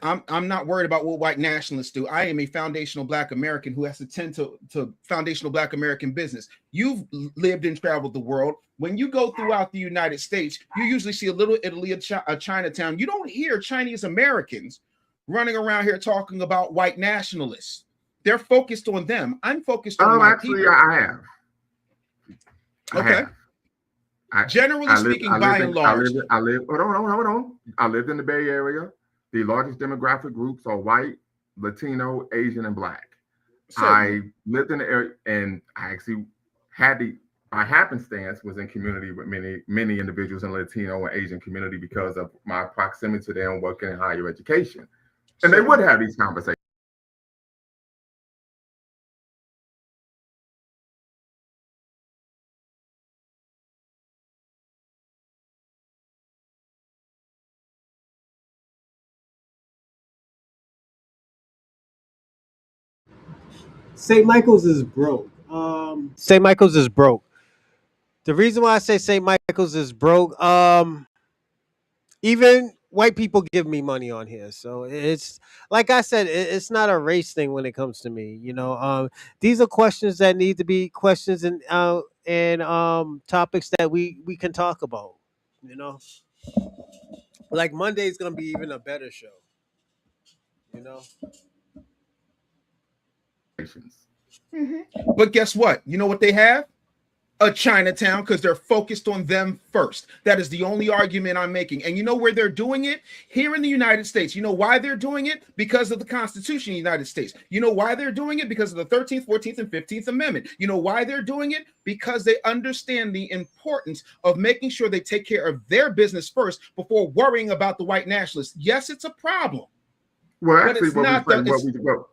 I'm not worried about what white nationalists do. I am a foundational Black American who has to tend to foundational Black American business. You've lived and traveled the world. When you go throughout the United States, you usually see a little Italy, a Chinatown. You don't hear Chinese Americans running around here talking about white nationalists. They're focused on them. I'm focused on my people. I have. Okay. Generally speaking, by and large. Hold on. I lived in the Bay Area. The largest demographic groups are white, Latino, Asian, and Black. I lived in the area, and I actually by happenstance, was in community with many individuals in the Latino and Asian community because of my proximity to them working in higher education. And they would have these conversations. St. Michael's is broke. St. Michael's is broke. The reason why I say St. Michael's is broke, Even white people give me money on here, so it's like I said, it's not a race thing when it comes to me. These are questions that need to be questions and topics that we can talk about. You know, like Monday's gonna be even a better show. You know, But guess what? You know what they have? A Chinatown, because they're focused on them first. That is the only argument I'm making. And you know where they're doing it? Here in the United States. You know why they're doing it? Because of the Constitution of the United States. You know why they're doing it? Because of the 13th, 14th, and 15th Amendment. You know why they're doing it? Because they understand the importance of making sure they take care of their business first before worrying about the white nationalists. Yes, it's a problem. Well, actually,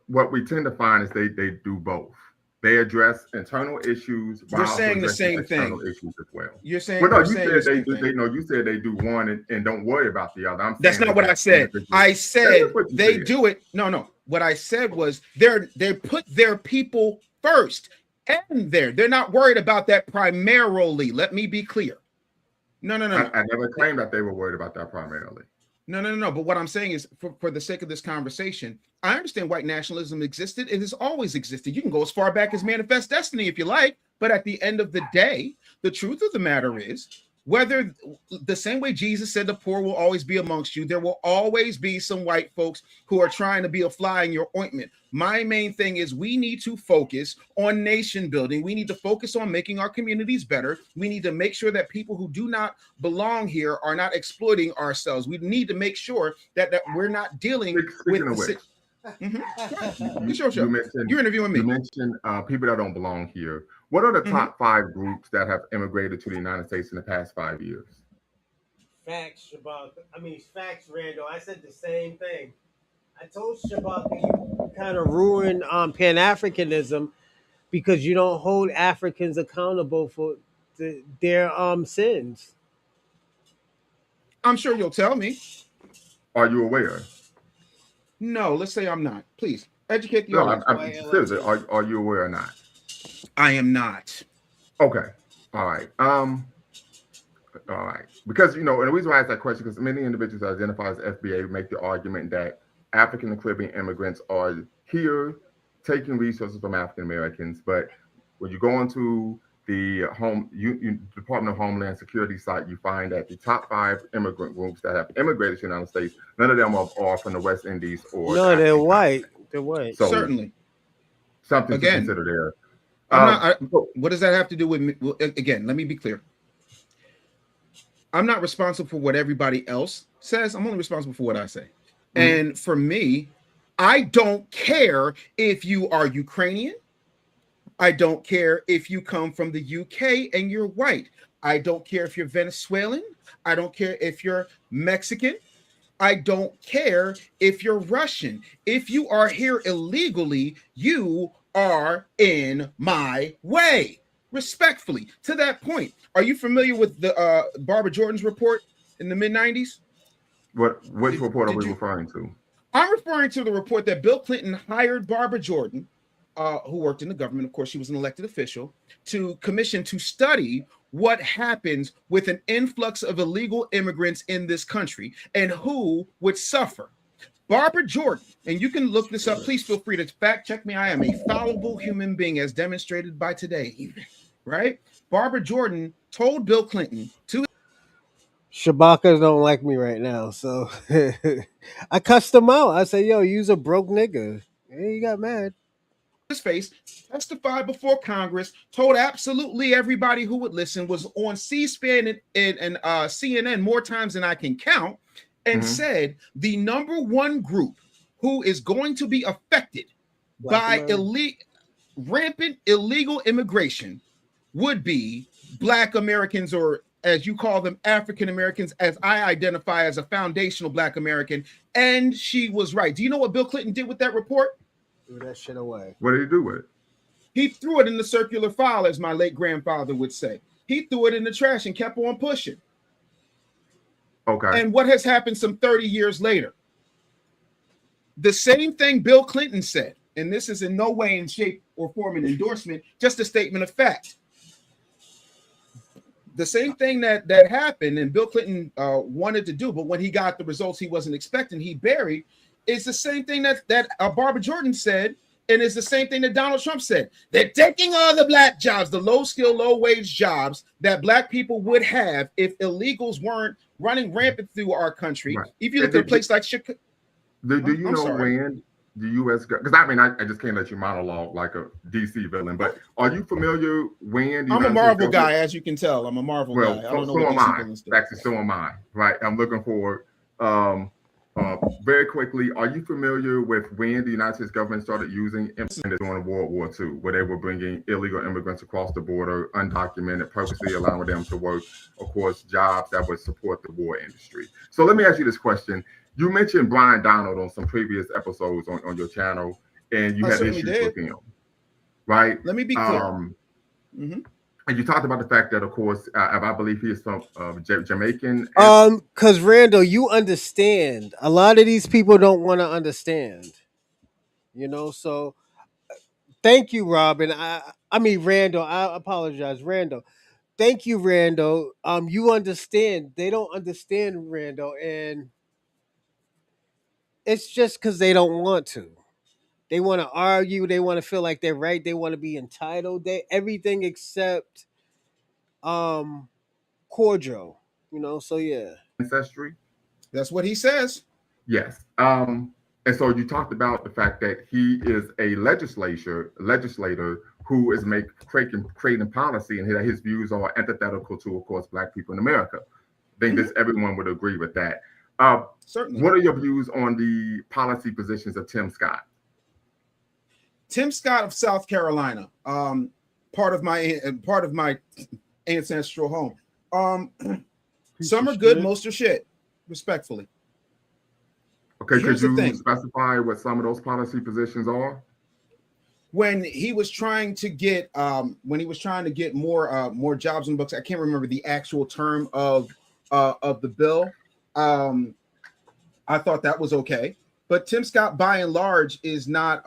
what we tend to find is they do both. They address internal issues. You're saying the same thing. Issues as well. You're saying. Well, no, you said they do. You said they do one and don't worry about the other. That's not what I said. I said they do it. No. What I said was they put their people first, and they're not worried about that primarily. Let me be clear. No. I never claimed that they were worried about that primarily. No. But what I'm saying is, for the sake of this conversation, I understand white nationalism existed. It has always existed. You can go as far back as Manifest Destiny if you like. But at the end of the day, the truth of the matter is, whether the same way Jesus said the poor will always be amongst you, there will always be some white folks who are trying to be a fly in your ointment. My main thing is we need to focus on nation building. We need to focus on making our communities better. We need to make sure that people who do not belong here are not exploiting ourselves. We need to make sure that we're not dealing with You're interviewing me. You mentioned people that don't belong here. What are the top 5 groups that have immigrated to the United States in the past 5 years? Facts, Shabaka. Facts, Randall. I said the same thing. I told Shabaka you kind of ruin Pan-Africanism because you don't hold Africans accountable for their sins. I'm sure you'll tell me. Are you aware? No, let's say I'm not. Please educate the audience. Seriously, are you aware or not? I am not. Okay. All right. Because, and the reason why I asked that question, because many individuals that identify as FBA make the argument that African and Caribbean immigrants are here taking resources from African Americans. But when you go onto the Department of Homeland Security site, you find that the top 5 immigrant groups that have immigrated to the United States, none of them are from the West Indies or. No, they're white. They're white. So certainly. Something to consider there. What does that have to do with me? Well, again, let me be clear. I'm not responsible for what everybody else says. I'm only responsible for what I say. And for me, I don't care if you are Ukrainian. I don't care if you come from the UK and you're white. I don't care if you're Venezuelan. I don't care if you're Mexican. I don't care if you're Russian. If you are here illegally, you are in my way. Respectfully. To that point, are you familiar with the Barbara Jordan's report in the mid-90s? Which report are we referring to? I'm referring to the report that Bill Clinton hired Barbara Jordan, who worked in the government. Of course, she was an elected official, to commission to study what happens with an influx of illegal immigrants in this country and who would suffer. Barbara Jordan, and you can look this up. Please feel free to fact check me. I am a fallible human being, as demonstrated by today, even, right? Barbara Jordan told Bill Clinton to. Shabaka don't like me right now, so I cussed him out. I said, "Yo, you's a broke nigga." And he got mad. His face, testified before Congress, told absolutely everybody who would listen, was on C-SPAN and CNN more times than I can count, and said the number one group who is going to be affected by rampant illegal immigration would be Black Americans, or as you call them, African Americans, as I identify as a foundational Black American. And she was right. Do you know what Bill Clinton did with that report? Threw that shit away. What did he do with it? He threw it in the circular file, as my late grandfather would say. He threw it in the trash and kept on pushing. Okay. And what has happened some 30 years later? The same thing Bill Clinton said, and this is in no way in shape or form an endorsement, just a statement of fact. the same thing that happened and Bill Clinton wanted to do, but when he got the results he wasn't expecting, he buried. It's the same thing that Barbara Jordan said, and it's the same thing that Donald Trump said. They're taking all the black jobs, the low skill, low wage jobs that black people would have if illegals weren't running rampant through our country. Right. If you look at a place like Chicago, do you know when the U.S. because I mean I just can't let you monologue like a DC villain, but are you familiar when I'm a Marvel guy, as you can tell. I'm a Marvel guy. I don't know so what am I. Actually, so am I. Right. I'm looking forward. Very quickly, are you familiar with when the United States government started using immigrants during World War II, where they were bringing illegal immigrants across the border, undocumented, purposely allowing them to work, of course, jobs that would support the war industry? So let me ask you this question. You mentioned Brian Donald on some previous episodes on your channel, and you had issues with him, right? Let me be clear. And you talked about the fact that, of course, I believe he is from Jamaican. Because Randall, you understand. A lot of these people don't want to understand. You know, so thank you, Robin. I mean Randall. I apologize, Randall. Thank you, Randall. You understand. They don't understand, Randall, and it's just because they don't want to. They want to argue. They want to feel like they're right. They want to be entitled. They everything except cordial. You know. So yeah. Ancestry. That's what he says. Yes. And so you talked about the fact that he is a legislator who is creating policy, and his views are antithetical to, of course, Black people in America. I think this everyone would agree with that. Certainly. What are your views on the policy positions of Tim Scott? Tim Scott of South Carolina, part of my ancestral home. Some are good, most are shit, respectfully. Okay, could you specify what some of those policy positions are? When he was trying to get more jobs in books, I can't remember the actual term of the bill. I thought that was okay, but Tim Scott, by and large, is not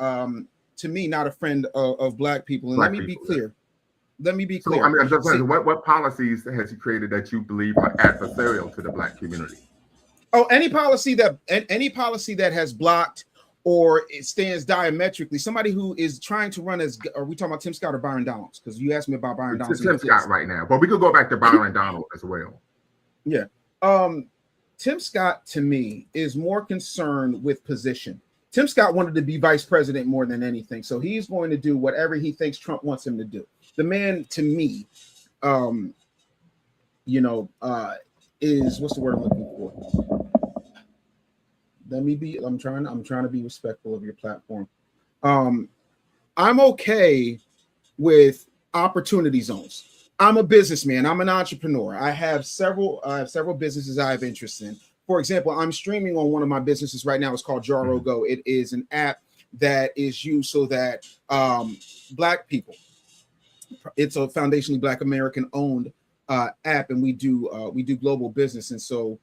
to me not a friend of Black people. And let me be clear. So, I mean, I'm just saying, what policies has he created that you believe are adversarial to the Black community? Oh, any policy that has blocked or it stands diametrically. Somebody who is trying to run as, are we talking about Tim Scott or Byron Donalds? Because you asked me about Byron Donalds. It's Tim Scott right now, but we could go back to Byron Donald as well. Yeah. Tim Scott, to me, is more concerned with position. Tim Scott wanted to be vice president more than anything, so he's going to do whatever he thinks Trump wants him to do. The man, to me, is, what's the word I'm looking for? I'm trying to be respectful of your platform. I'm okay with opportunity zones. I'm a businessman. I'm an entrepreneur. I have several businesses I have interest in. For example, I'm streaming on one of my businesses right now. It's called Jaro Go. It is an app that is used so that Black people, it's a foundationally Black American owned app, and we do global business. And so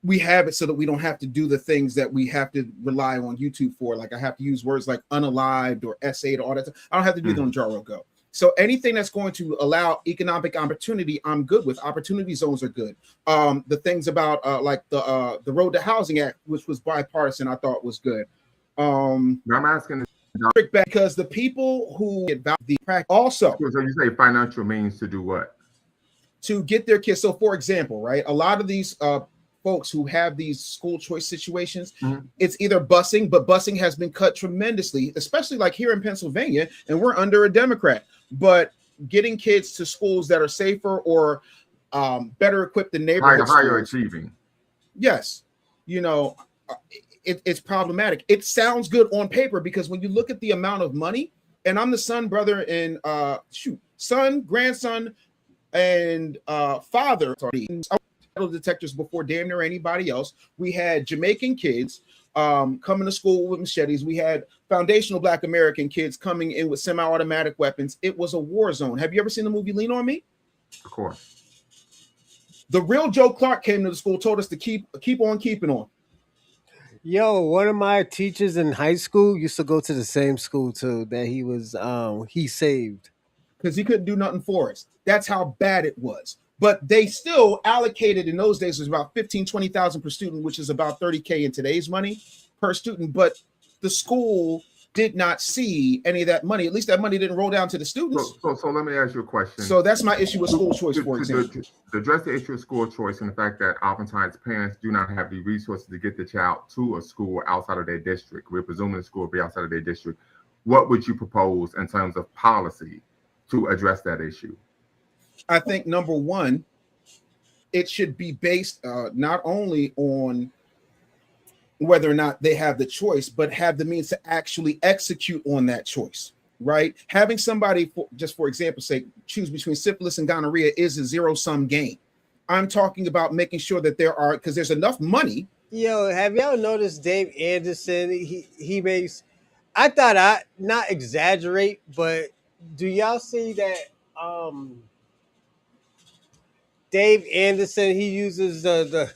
we have it so that we don't have to do the things that we have to rely on YouTube for. Like I have to use words like unalived or S8 or all that. I don't have to do that on Jaro Go. So anything that's going to allow economic opportunity, I'm good with. Opportunity zones are good. The things about like the Road to Housing Act, which was bipartisan, I thought was good. I'm asking because the people who get the practice also. So you say financial means to do what? To get their kids. So for example, right, a lot of these folks who have these school choice situations, it's either busing, but busing has been cut tremendously, especially like here in Pennsylvania, and we're under a Democrat. But getting kids to schools that are safer or better equipped than neighborhood higher achieving. Yes, it's problematic. It sounds good on paper because when you look at the amount of money, and I'm the son, brother, and son, grandson, and father. Metal detectors before damn near anybody else. We had Jamaican kids coming to school with machetes. We had foundational Black American kids coming in with semi-automatic weapons. It was a war zone. Have you ever seen the movie Lean on Me? Of course. The real Joe Clark came to the school, told us to keep on keeping on. Yo, one of my teachers in high school used to go to the same school too that he was he saved. Because he couldn't do nothing for us. That's how bad it was. But they still allocated in those days was about 15, 20,000 per student, which is about 30K in today's money per student. But the school did not see any of that money. At least that money didn't roll down to the students. So let me ask you a question. So that's my issue with school choice, for example. To address the issue of school choice and the fact that oftentimes parents do not have the resources to get the child to a school outside of their district. We're presuming the school will be outside of their district. What would you propose in terms of policy to address that issue? I think number one, it should be based not only on whether or not they have the choice, but have the means to actually execute on that choice, right? Having somebody, for example's sake, choose between syphilis and gonorrhea is a zero-sum game. I'm talking about making sure that because there's enough money. Yo, have y'all noticed Dave Anderson? He makes, I thought I not exaggerate, but do y'all see that Dave Anderson, he uses the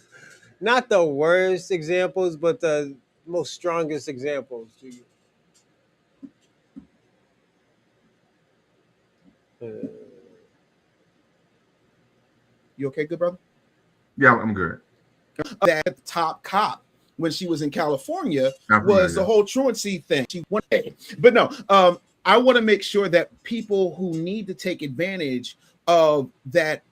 not the worst examples, but the most strongest examples. You okay, good brother? Yeah, I'm good. That top cop when she was in California was the whole truancy thing. But no, I want to make sure that people who need to take advantage of that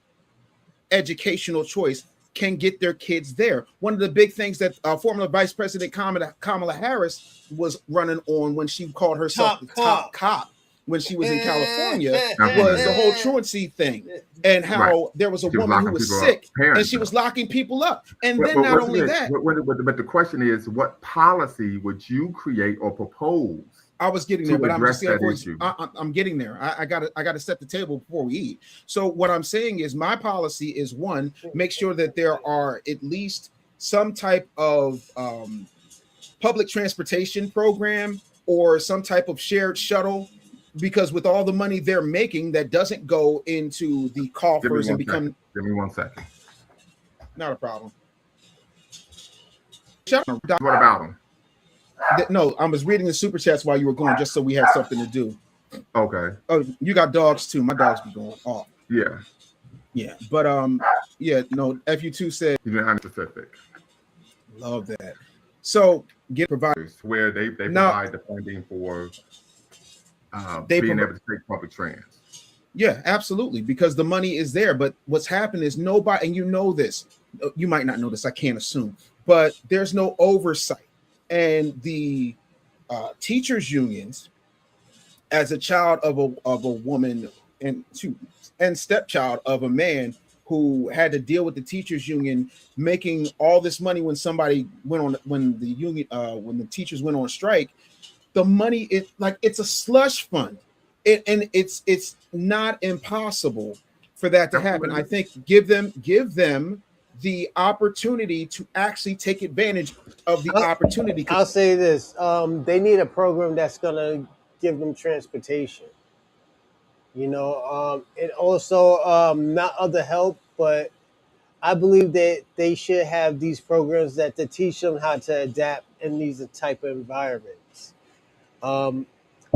educational choice can get their kids there. One of the big things that former Vice President Kamala Harris was running on when she called herself top cop when she was in California was the whole truancy thing, and how there was a woman who was sick and she was locking people up. And then not only that, but the question is, what policy would you create or propose? I was getting there, but I'm getting there. I gotta set the table before we eat. So what I'm saying is my policy is one, make sure that there are at least some type of public transportation program or some type of shared shuttle, because with all the money they're making, that doesn't go into the coffers and become. Give me 1 second. Not a problem. What about them? No, I was reading the super chats while you were going, just so we had something to do. Okay. Oh, you got dogs too. My dogs be going off. Yeah. Yeah, but yeah, no. FU2 said you didn't have specific. Love that. So get providers where they provide the funding for being able to take public trans. Yeah, absolutely, because the money is there. But what's happened is nobody, and you know this, you might not know this, I can't assume, but there's no oversight. And the teachers unions, as a child of a woman and stepchild of a man who had to deal with the teachers union making all this money when the teachers went on strike, the money is like it's a slush fund. And it's not impossible for that to happen. I think give them the opportunity to actually take advantage of the opportunity. I'll say this: they need a program that's gonna give them transportation. And also not other help, but I believe that they should have these programs that to teach them how to adapt in these type of environments.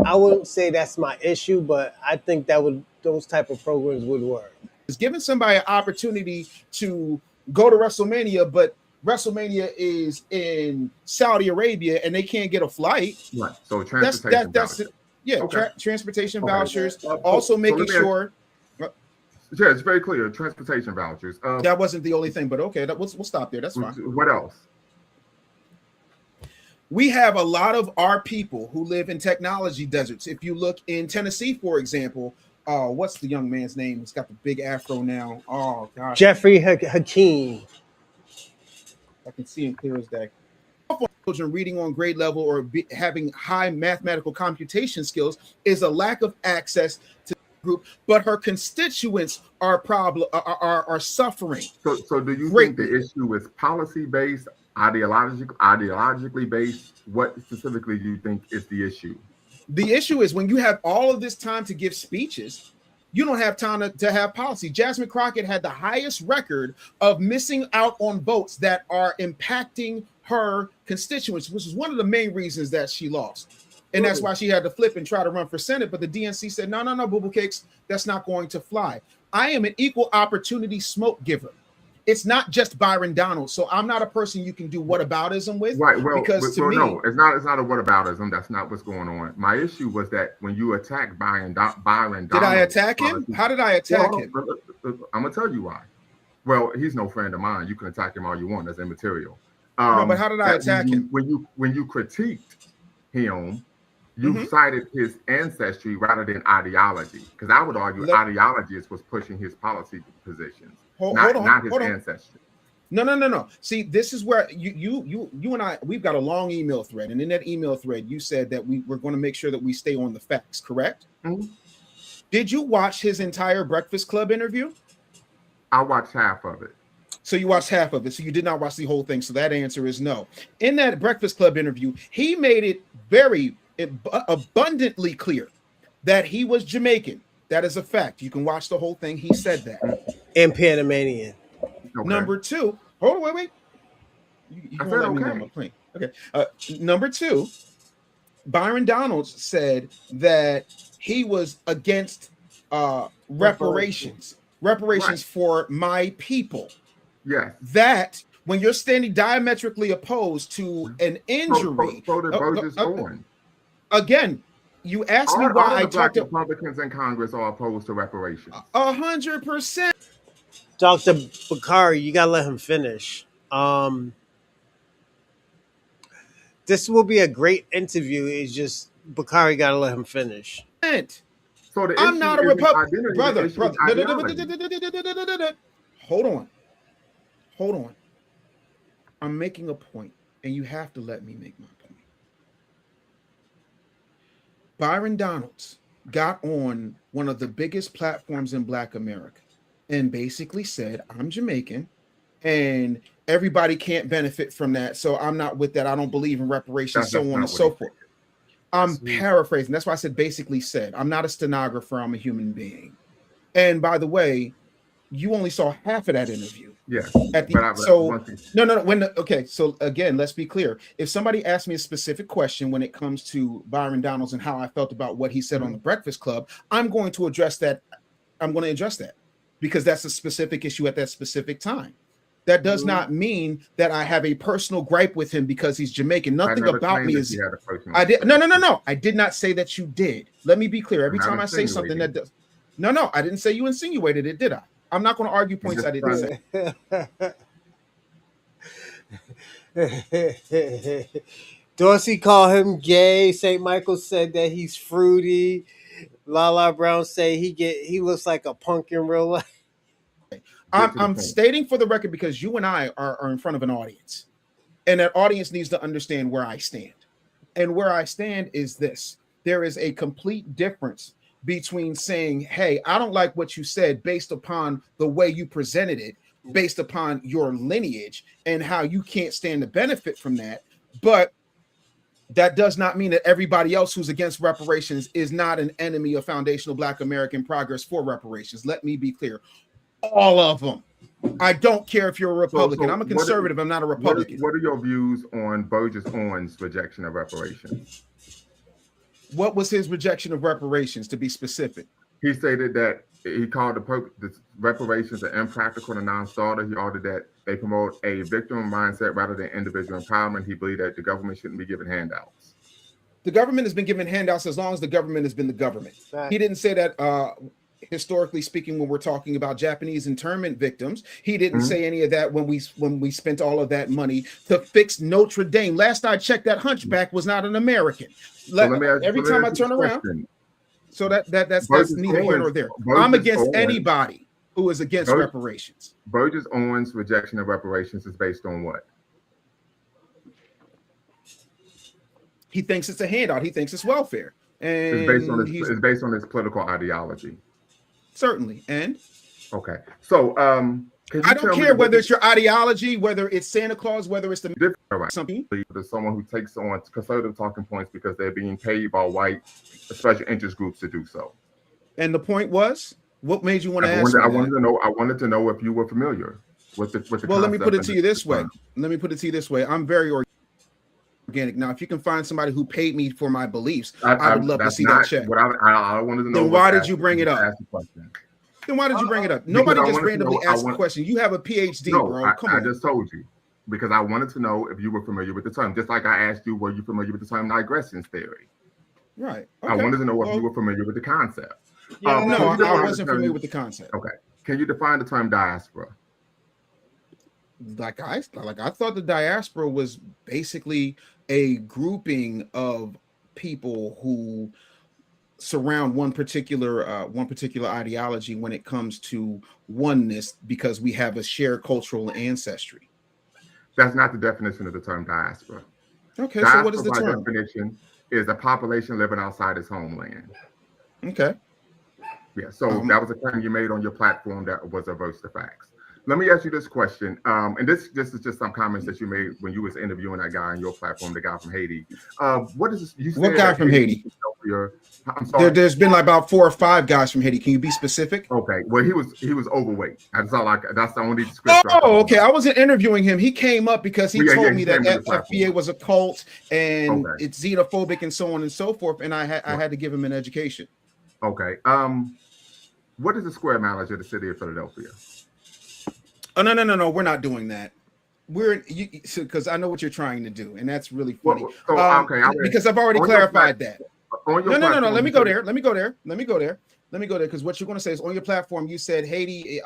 I wouldn't say that's my issue, but I think those type of programs would work. It's giving somebody an opportunity to go to WrestleMania, but WrestleMania is in Saudi Arabia and they can't get a flight. Right. So transportation vouchers. Transportation vouchers. Also making sure. Yeah, it's very clear. Transportation vouchers. That wasn't the only thing, but okay, we'll stop there. That's fine. What else? We have a lot of our people who live in technology deserts. If you look in Tennessee, for example, what's the young man's name? He's got the big afro now. Oh, gosh. Jeffrey Hakeem. I can see him clear as day. Children reading on grade level or having high mathematical computation skills is a lack of access to the group, but her constituents are suffering. So do you think the issue is policy-based, ideologically based? What specifically do you think is the issue? The issue is when you have all of this time to give speeches, you don't have time to have policy. Jasmine Crockett had the highest record of missing out on votes that are impacting her constituents, which is one of the main reasons that she lost. And that's why she had to flip and try to run for Senate. But the DNC said, no, boo-boo cakes, that's not going to fly. I am an equal opportunity smoke giver. It's not just Byron Donald. So I'm not a person you can do whataboutism with. Right. Well, because to me, no, it's not a whataboutism. That's not what's going on. My issue was that when you attack Byron Donald, did I attack him? How did I attack him? I'm gonna tell you why. Well, he's no friend of mine. You can attack him all you want. That's immaterial. No, but how did I attack him? When you critiqued him, you cited his ancestry rather than ideology. Because I would argue ideology is what's pushing his policy positions, not his ancestry. No. See, this is where you and I, we've got a long email thread, and in that email thread, you said that we're going to make sure that we stay on the facts. Correct? Mm-hmm. Did you watch his entire Breakfast Club interview? I watched half of it. So you watched half of it. So you did not watch the whole thing. So that answer is no. In that Breakfast Club interview, he made it very abundantly clear that he was Jamaican. That is a fact. You can watch the whole thing. He said that. And Panamanian. Okay. Number two, hold on, wait. You won't let me know my plane. Okay. Number two, Byron Donalds said that he was against reparations right. for my people. Yes. That when you're standing diametrically opposed to an injury, again, you asked me why I talked to Republicans in Congress are opposed to reparations. 100%. Dr. Bakari, you gotta let him finish. This will be a great interview. It's just Bakari gotta let him finish. So I'm not a Republican, brother. Hold on. I'm making a point, and you have to let me make my point. Byron Donalds got on one of the biggest platforms in Black America and basically said, I'm Jamaican and everybody can't benefit from that. So I'm not with that. I don't believe in reparations, so on and so forth. I'm paraphrasing. That's why I said basically said. I'm not a stenographer. I'm a human being. And by the way, you only saw half of that interview. Yeah. Okay. So again, let's be clear. If somebody asked me a specific question when it comes to Byron Donalds and how I felt about what he said on the Breakfast Club, I'm going to address that. Because that's a specific issue at that specific time. That does not mean that I have a personal gripe with him because he's Jamaican. Nothing about me is. I did no. I did not say that you did. Let me be clear. Every time I say something that does. No. I didn't say you insinuated it, did I? I'm not going to argue points I didn't say. Dorsey called him gay. St. Michael said that he's fruity. Lala Brown say he looks like a punk in real life. I'm stating for the record because you and I are in front of an audience, and that audience needs to understand where I stand. And where I stand is this: there is a complete difference between saying, hey, I don't like what you said based upon the way you presented it, based upon your lineage and how you can't stand to benefit from that. But that does not mean that everybody else who's against reparations is not an enemy of foundational Black American progress for reparations. Let me be clear. All of them. I don't care if you're a Republican. I'm a conservative. I'm not a Republican. What are your views on Burgess Owen's rejection of reparations? What was his rejection of reparations, to be specific? He stated that he called the reparations an impractical and non-starter. He argued that they promote a victim mindset rather than individual empowerment. He believed that the government shouldn't be given handouts. The government has been given handouts as long as the government has been the government. Right. He didn't say that historically speaking, when we're talking about Japanese internment victims, he didn't say any of that when we spent all of that money to fix Notre Dame. Last I checked, that hunchback was not an American. Every time I turn around, so that's neither here nor there. I'm against anybody who is against reparations. Burgess Owen's rejection of reparations is based on what? He thinks it's a handout. He thinks it's welfare. And it's based on his political ideology. Certainly. And okay. So I don't care whether it's your ideology, whether it's Santa Claus, whether it's the something. There's someone who takes on conservative talking points because they're being paid by white special interest groups to do so. And the point was, what made you want to ask? I wanted to know if you were familiar with the. Well, let me put it to you this way. I'm very organic. Now, if you can find somebody who paid me for my beliefs, I would love to see that check. I wanted to know. Then why did you bring it up? Then why did you bring it up? Because Nobody I just wanted to randomly know- I asked a want- question. You have a PhD, No, bro. Come I on. just told you because I wanted to know if you were familiar with the term. Just like I asked you, were you familiar with the term digressions theory? Right. I Okay. wanted to know if Well, you were familiar with the concept. Yeah, Can no, you I define the wasn't familiar term- with the concept. Okay. Can you define the term diaspora? Like I thought the diaspora was basically a grouping of people who surround one particular ideology when it comes to oneness because we have a shared cultural ancestry. That's not the definition of the term diaspora. Okay, Diaspora, so what is the by term? definition, is a population living outside its homeland. Okay. Yeah, so that was a claim you made on your platform that was averse to facts. Let me ask you this question, and this is just some comments that you made when you was interviewing that guy on your platform, the guy from Haiti. What is this? You What guy from Haiti? I'm sorry. There's been like about 4 or 5 guys from Haiti. Can you be specific? Okay, well he was overweight. That's all. That's the only description. Oh, okay. I wasn't interviewing him. He came up because he told me that came to the FBA was a cult and Okay. it's xenophobic and so on and so forth. And I had to give him an education. Okay. What is the square mileage of the city of Philadelphia? Oh no, we're not doing that. We're because I know what you're trying to do, and that's really funny. Because I've already clarified that. No. Let me go there. Because what you're going to say is on your platform, you said Haiti,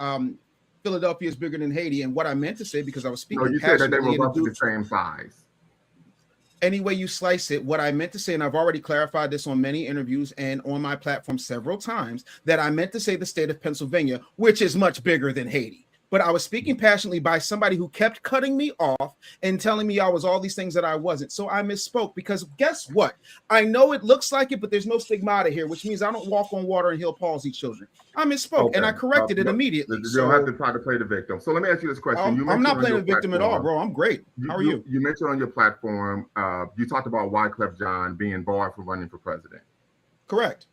Philadelphia is bigger than Haiti, and what I meant to say because I was speaking. No, you said that they were roughly the same size. Any way you slice it, what I meant to say, and I've already clarified this on many interviews and on my platform several times, that I meant to say the state of Pennsylvania, which is much bigger than Haiti. But I was speaking passionately by somebody who kept cutting me off and telling me I was all these things that I wasn't. So I misspoke because guess what? I know it looks like it, but there's no stigmata here, which means I don't walk on water and heal palsy children. I misspoke and I corrected it immediately. You don't have to try to play the victim. So let me ask you this question. I'm not playing the victim at all, bro. I'm great. How are you? You mentioned on your platform, you talked about Wyclef Jean being barred from running for president. Correct.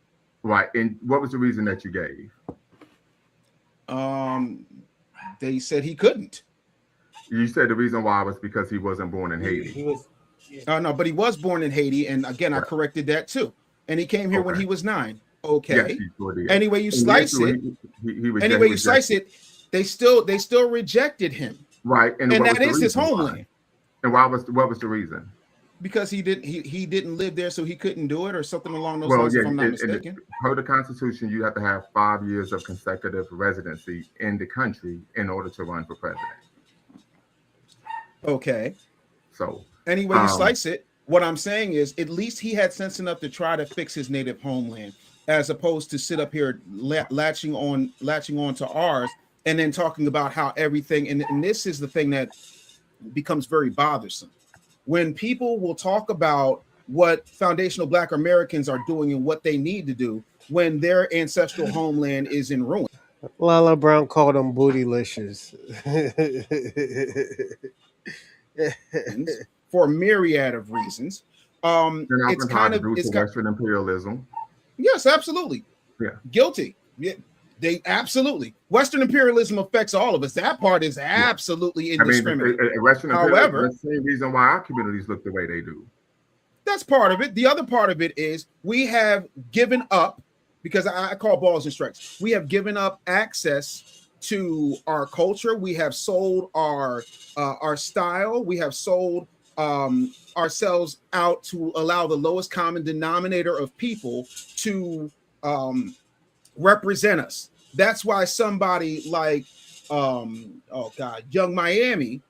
Right. And what was the reason that you gave? They said he couldn't. You said the reason why was because he wasn't born in Haiti. No, but he was born in Haiti, and again, I corrected that too. And he came here when he was 9. Okay. Yes, he sure did. Anyway, you slice it. Anyway, you slice it. They still rejected him. Right, and that is his homeland. And what was the reason? Because he didn't live there, so he couldn't do it, or something along those lines. If I'm not mistaken. Per the Constitution, you have to have 5 years of consecutive residency in the country in order to run for president. Okay. So anyway, you slice it. What I'm saying is, at least he had sense enough to try to fix his native homeland, as opposed to sit up here latching on to ours, and then talking about how everything. And this is the thing that becomes very bothersome. When people will talk about what foundational Black Americans are doing and what they need to do when their ancestral homeland is in ruin. Lala Brown called them bootylicious. For a myriad of reasons. It's kind of Western imperialism. Yes, absolutely. Yeah. Guilty. Yeah. They absolutely. Western imperialism affects all of us. That part is absolutely indiscriminate. Western imperialism, that's the same reason why our communities look the way they do. That's part of it. The other part of it is we have given up, because I call balls and strikes. We have given up access to our culture. We have sold our style. We have sold ourselves out to allow the lowest common denominator of people to represent us. That's why somebody like Young Miami,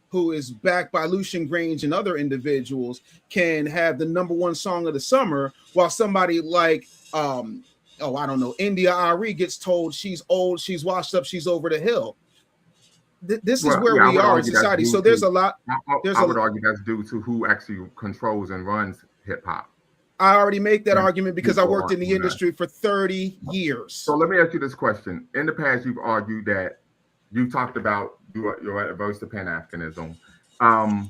who is backed by Lucian Grange and other individuals, can have the #1 song of the summer, while somebody like India Ari gets told she's old, she's washed up, she's over the hill. This is where we are in society. So there's a lot. I would argue that's due to who actually controls and runs hip hop. I already make that argument because I worked in the industry for 30 years. So let me ask you this question. In the past, you've argued that you talked about you're adverse to Pan-Africanism.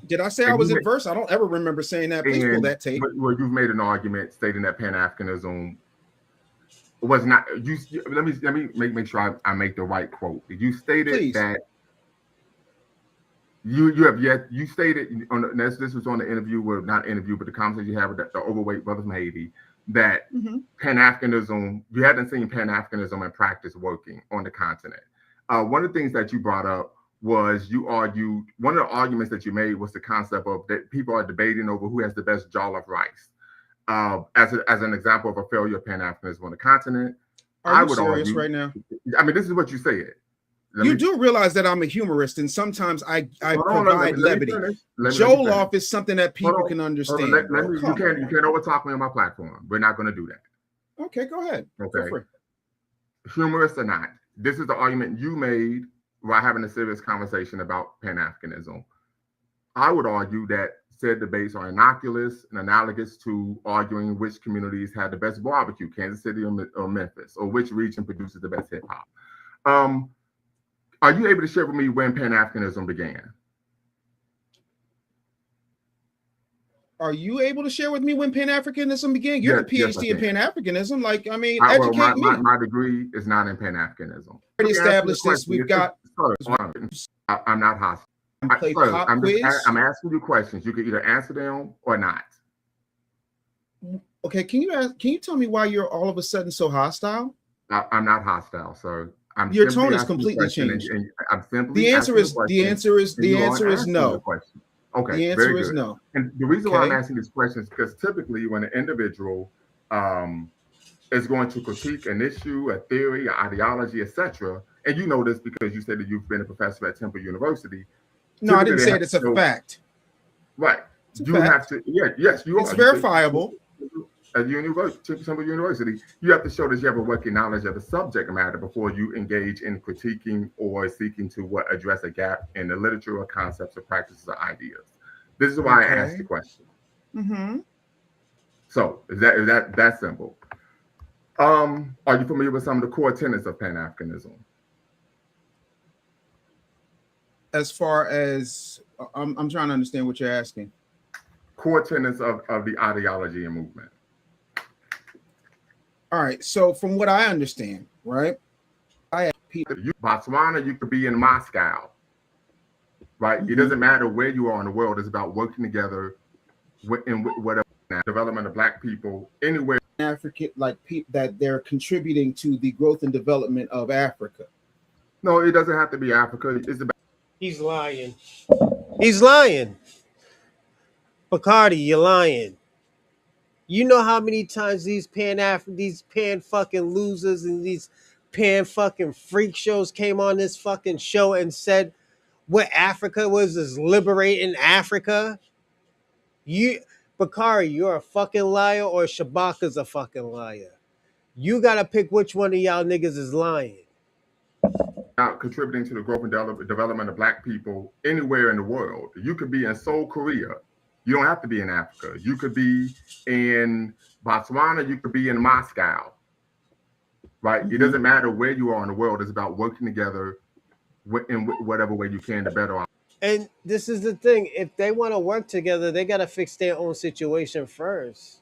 Did I say I was adverse? I don't ever remember saying that. Please pull that tape. Well, you've made an argument stating that Pan-Africanism was not. Let me make sure I make the right quote. You stated that you stated on this was on the interview, well, not interview, but the conversation you had with the overweight brother from Haiti. that Pan-Africanism, you hadn't seen Pan-Africanism in practice working on the continent. One of the things that you brought up was you argued, one of the arguments that you made was the concept of that people are debating over who has the best jollof rice. As an example of a failure of Pan-Africanism on the continent. Are you serious right now? I mean, this is what you said. You do realize that I'm a humorist, and sometimes I provide levity. Jollof is something that people can understand. You can't overtalk me on my platform. We're not going to do that. Okay, go ahead. Okay. Humorist or not, this is the argument you made while having a serious conversation about Pan-Africanism. I would argue that said debates are innocuous and analogous to arguing which communities had the best barbecue, Kansas City or Memphis, or which region produces the best hip hop. Are you able to share with me when Pan-Africanism began? Are you able to share with me when Pan-Africanism began? You're the PhD in Pan-Africanism. Like, I mean, educate me. My degree is not in Pan-Africanism. Already established this. We've got. I'm not hostile. I'm asking you questions. You can either answer them or not. Okay, can you tell me why you're all of a sudden so hostile? I'm not hostile, sir. Your tone is completely changed. And I'm simply the answer is no. Okay, the answer is no. And the reason why I'm asking these questions is because typically when an individual is going to critique an issue, a theory, an ideology, etc., and you know this because you said that you've been a professor at Temple University. No, I didn't say it. It's a fact. Right. You have to. Yes, you are. It's verifiable. At Temple University, you have to show that you have a working knowledge of the subject matter before you engage in critiquing or seeking to address a gap in the literature or concepts or practices or ideas. This is why I asked the question. So is that simple? Are you familiar with some of the core tenets of Pan-Africanism? As far as I'm trying to understand what you're asking. Core tenets of the ideology and movement. All right. So from what I understand, right? Botswana, you could be in Moscow, right? It doesn't matter where you are in the world. It's about working together in whatever development of Black people anywhere. African, like that they're contributing to the growth and development of Africa. No, it doesn't have to be Africa. It's about. He's lying. He's lying. Bacardi, you're lying. You know how many times these pan fucking losers and these pan fucking freak shows came on this fucking show and said what Africa was is liberating Africa? Bakari, you're a fucking liar, or Shabaka's a fucking liar. You gotta pick which one of y'all niggas is lying. Contributing to the growth and development of Black people anywhere in the world. You could be in Seoul, Korea. You don't have to be in Africa. You could be in Botswana. You could be in Moscow, right? It doesn't matter where you are in the world. It's about working together in whatever way you can to better our. And this is the thing. If they want to work together, they got to fix their own situation first.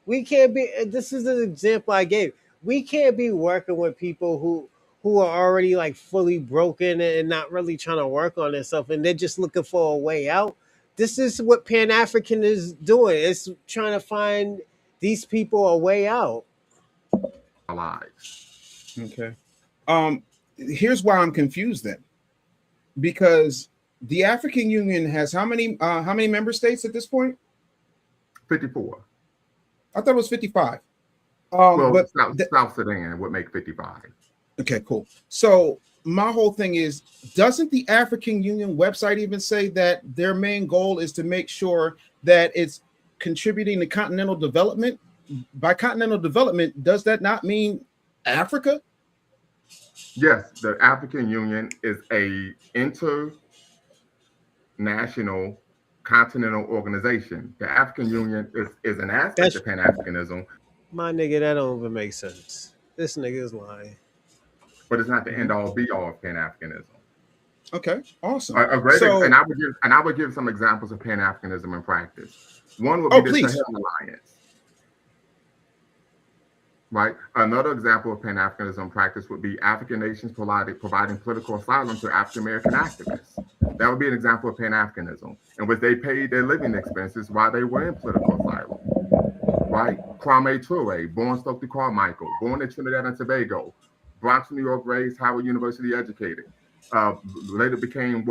We can't be, this is an example I gave. We can't be working with people who are already like fully broken and not really trying to work on themselves, and they're just looking for a way out. This is what Pan-African is doing. It's trying to find these people a way out. Lives. Okay. Here's why I'm confused then. Because the African Union has how many member states at this point? 54. I thought it was 55. But South Sudan would make 55. Okay, cool. So my whole thing is, doesn't the African Union website even say that their main goal is to make sure that it's contributing to continental development? By continental development, does that not mean Africa? Yes, the African Union is a international continental organization. The African Union is an aspect of Pan-Africanism. My nigga, that don't even make sense. This nigga is lying. But it's not the end all be all of Pan-Africanism. Okay, awesome. And I would give some examples of Pan-Africanism in practice. One would be the Sahel Alliance. Right. Another example of Pan-Africanism practice would be African nations providing political asylum to African American activists. That would be an example of Pan-Africanism, in which they paid their living expenses while they were in political asylum. Right. Kwame Ture, born Stokely Carmichael, born in Trinidad and Tobago, Bronx, New York, raised, Howard University educated. Later became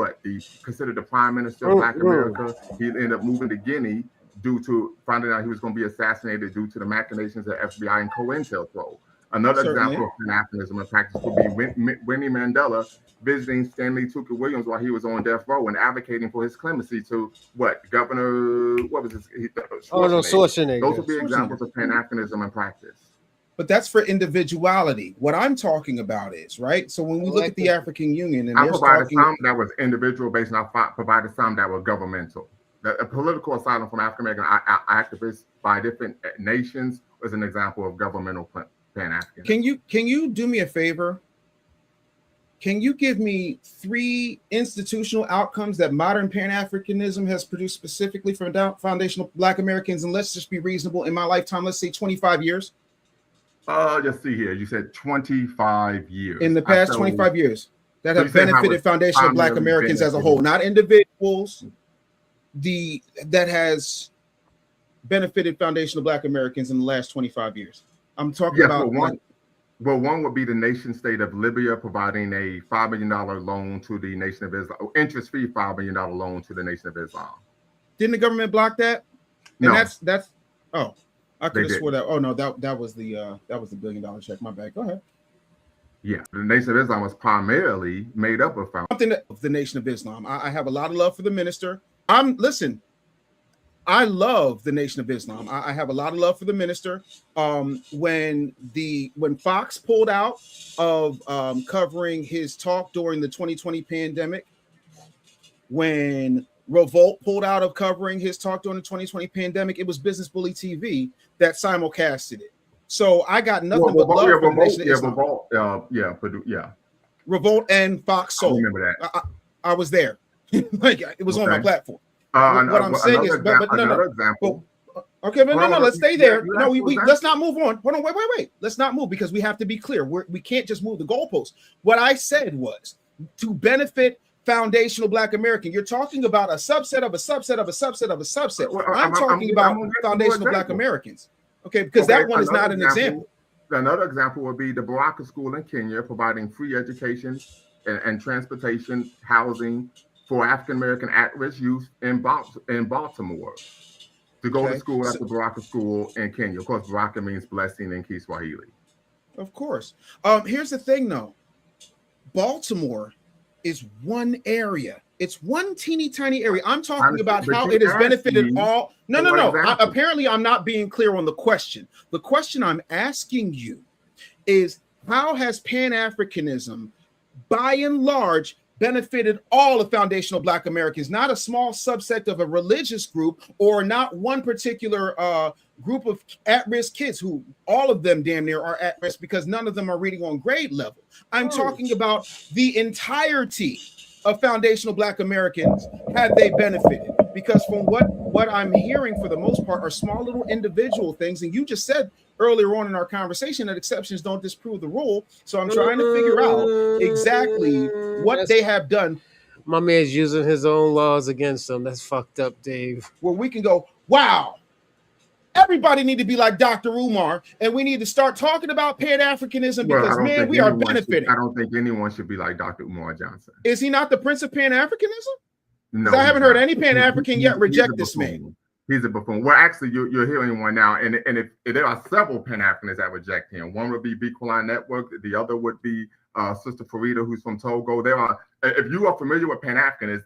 considered the prime minister of Black America. He ended up moving to Guinea due to finding out he was going to be assassinated due to the machinations of FBI and COINTELPRO. Another example of Pan-Africanism in practice would be Winnie Mandela visiting Stanley Tooker Williams while he was on death row and advocating for his clemency to Governor, what was his? Schwarzenegger. Those would be examples of Pan-Africanism in practice. But that's for individuality. What I'm talking about is, right? So when we look at the African Union, and I provided some that was individual based, and I provided some that were governmental. A political asylum from African American activists by different nations was an example of governmental Pan-Africanism. Can you do me a favor? Can you give me 3 institutional outcomes that modern Pan-Africanism has produced specifically for foundational Black Americans? And let's just be reasonable. In my lifetime, let's say 25 years. Let's see here. You said 25 years. In the past 25 years that have benefited foundational Black Americans as a whole, not individuals. That has benefited foundational Black Americans in the last 25 years. I'm talking about one would be the nation state of Libya providing a $5 million loan to the Nation of Islam, interest-free $5 million loan to the Nation of Islam. Didn't the government block that? No. And that's I could have swore that. Oh no, that was the $1 billion check. My bad. Go ahead. Yeah, the Nation of Islam was primarily made up of the Nation of Islam. I have a lot of love for the minister. I love the Nation of Islam. I have a lot of love for the minister. When Fox pulled out of covering his talk during the 2020 pandemic, when Revolt pulled out of covering his talk during the 2020 pandemic, it was Business Bully TV that simulcasted it. So I got nothing but love for the Nation of Islam. Revolt and Fox Soul. I remember that. I was there. Like it was on my platform. What I'm saying is, another example. Okay, but no, let's stay there. No, we let's not move on. Hold on, wait. Let's not move because we have to be clear. We can't just move the goalposts. What I said was to benefit foundational Black American. You're talking about a subset of a subset of a subset of a subset. I'm talking about foundational Black Americans. Okay, because that one is not an example. Another example would be the Baraka School in Kenya, providing free education and transportation, housing for African American at-risk youth in Baltimore to go to school at the Baraka School in Kenya. Of course, Baraka means blessing in Kiswahili. Of course. Here's the thing, though. Baltimore is one area. It's one teeny tiny area. I'm talking about how it has benefited all. No. Apparently, I'm not being clear on the question. The question I'm asking you is how has Pan-Africanism, by and large, benefited all of foundational Black Americans, not a small subset of a religious group or not one particular group of at-risk kids who all of them damn near are at risk because none of them are reading on grade level. I'm talking about the entirety of foundational Black Americans. Have they benefited? Because from what I'm hearing for the most part are small little individual things. And you just said earlier on in our conversation that exceptions don't disprove the rule. So I'm trying to figure out exactly what they have done. My man's using his own laws against them. That's fucked up, Dave. Where we can go, wow, everybody need to be like Dr. Umar, and we need to start talking about Pan-Africanism because, man, we are benefiting. I don't think anyone should be like Dr. Umar Johnson. Is he not the prince of Pan-Africanism? No. I haven't heard any Pan-African yet reject this man. He's a buffoon. Well, actually, you're hearing one now, and if there are several Pan-Africanists that reject him. One would be Equaline Network. The other would be Sister Farida, who's from Togo. There are, if you are familiar with Pan-Africanists,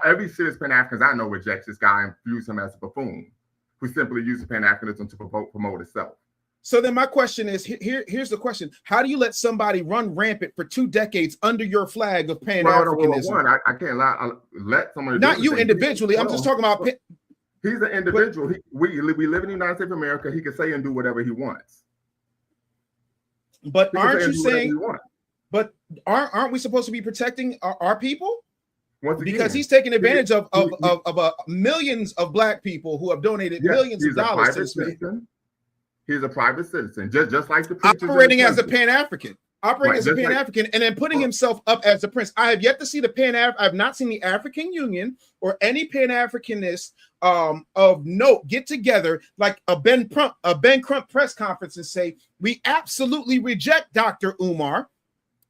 every serious Pan-Africanist I know rejects this guy and views him as a buffoon who simply uses Pan-Africanism to promote itself. So then my question is, here's the question. How do you let somebody run rampant for 2 decades under your flag of Pan-Africanism? Well, I can't let somebody. Not you individually. I'm just talking about. He's an individual. We live in the United States of America. He can say and do whatever he wants. But aren't you saying? But aren't we supposed to be protecting our people? Because he's taking advantage of millions of Black people who have donated millions of dollars to this man. He's a private citizen, just like the preachers operating as a Pan-African. operating as a Pan-African, and then putting himself up as a prince. I have yet to see I've not seen the African Union or any Pan-Africanist of note get together like a Ben Crump press conference and say, we absolutely reject Dr. Umar.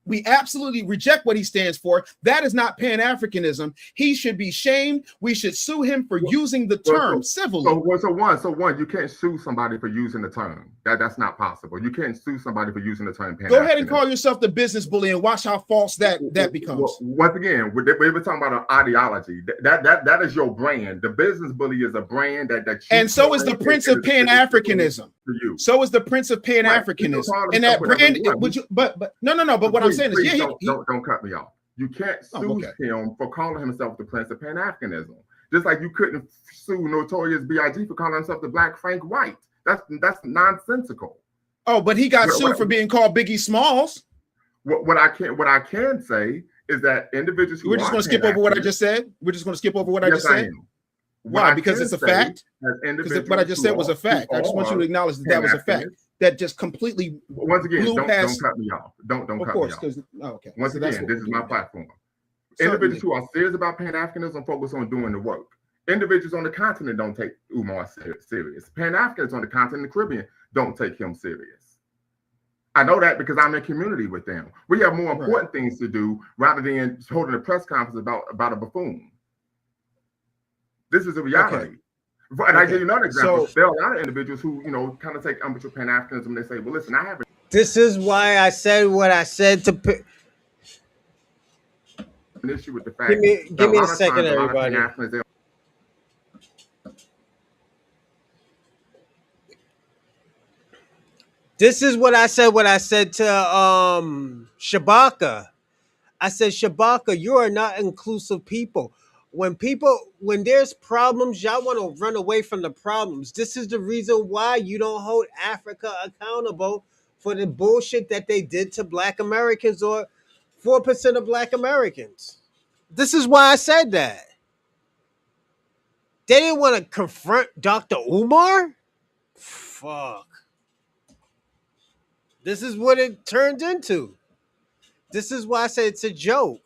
We absolutely reject what he stands for. That is not Pan-Africanism. He should be shamed. We should sue him for using the term civilly. So one, you can't sue somebody for using the term. That's not possible. You can't sue somebody for using the term Pan-Africanism. Go ahead and call yourself the business bully and watch how false that becomes. Once again, we're talking about an ideology. That is your brand. The business bully is a brand that and so is the Prince of Pan-Africanism. So is the Prince of Pan-Africanism. Right. And that brand, would you? But no. But what I'm saying is, don't cut me off. You can't sue him for calling himself the Prince of Pan-Africanism. Just like you couldn't sue Notorious B.I.G. for calling himself the Black Frank White. That's nonsensical. Oh, but he got sued for being called Biggie Smalls. What I can say is that individuals who we're just going to skip over what I just said. We're just going to skip over what I just said. Why? Because it's a fact. Because what I just said was a fact. I just want you to acknowledge that was a fact. That just completely once again don't cut me off. Don't cut me off. Okay. Once again, this is my platform. Individuals who are serious about Pan-Africanism focus on doing the work. Individuals on the continent don't take Umar serious. Pan-Africans on the continent, the Caribbean, don't take him serious. I know that because I'm in community with them. We have more important things to do rather than holding a press conference about a buffoon. This is a reality. Okay. And I give you another example. There are a lot of individuals who, kind of take umbrage with Pan-Africanism. They say, well, listen, I haven't. This is why I said what I said to an issue with the fact. Give me a second, everybody. This is what I said to Shabaka. I said, Shabaka, you are not inclusive people. When there's problems, y'all want to run away from the problems. This is the reason why you don't hold Africa accountable for the bullshit that they did to Black Americans or 4% of Black Americans. This is why I said that. They didn't want to confront Dr. Umar? Fuck. This is what it turned into. This is why I said it's a joke.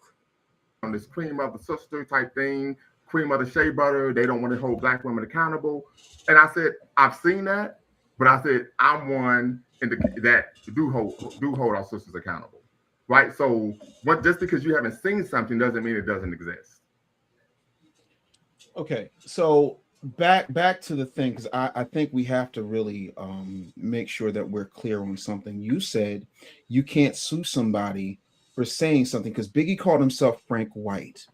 On this cream of the sister type thing, cream of the shea butter, they don't want to hold Black women accountable. And I said, I've seen that, but I said, I'm one that do hold our sisters accountable. Right? So just because you haven't seen something doesn't mean it doesn't exist. Okay, so back to the thing, because I think we have to really make sure that we're clear on something. You said you can't sue somebody for saying something because Biggie called himself Frank White,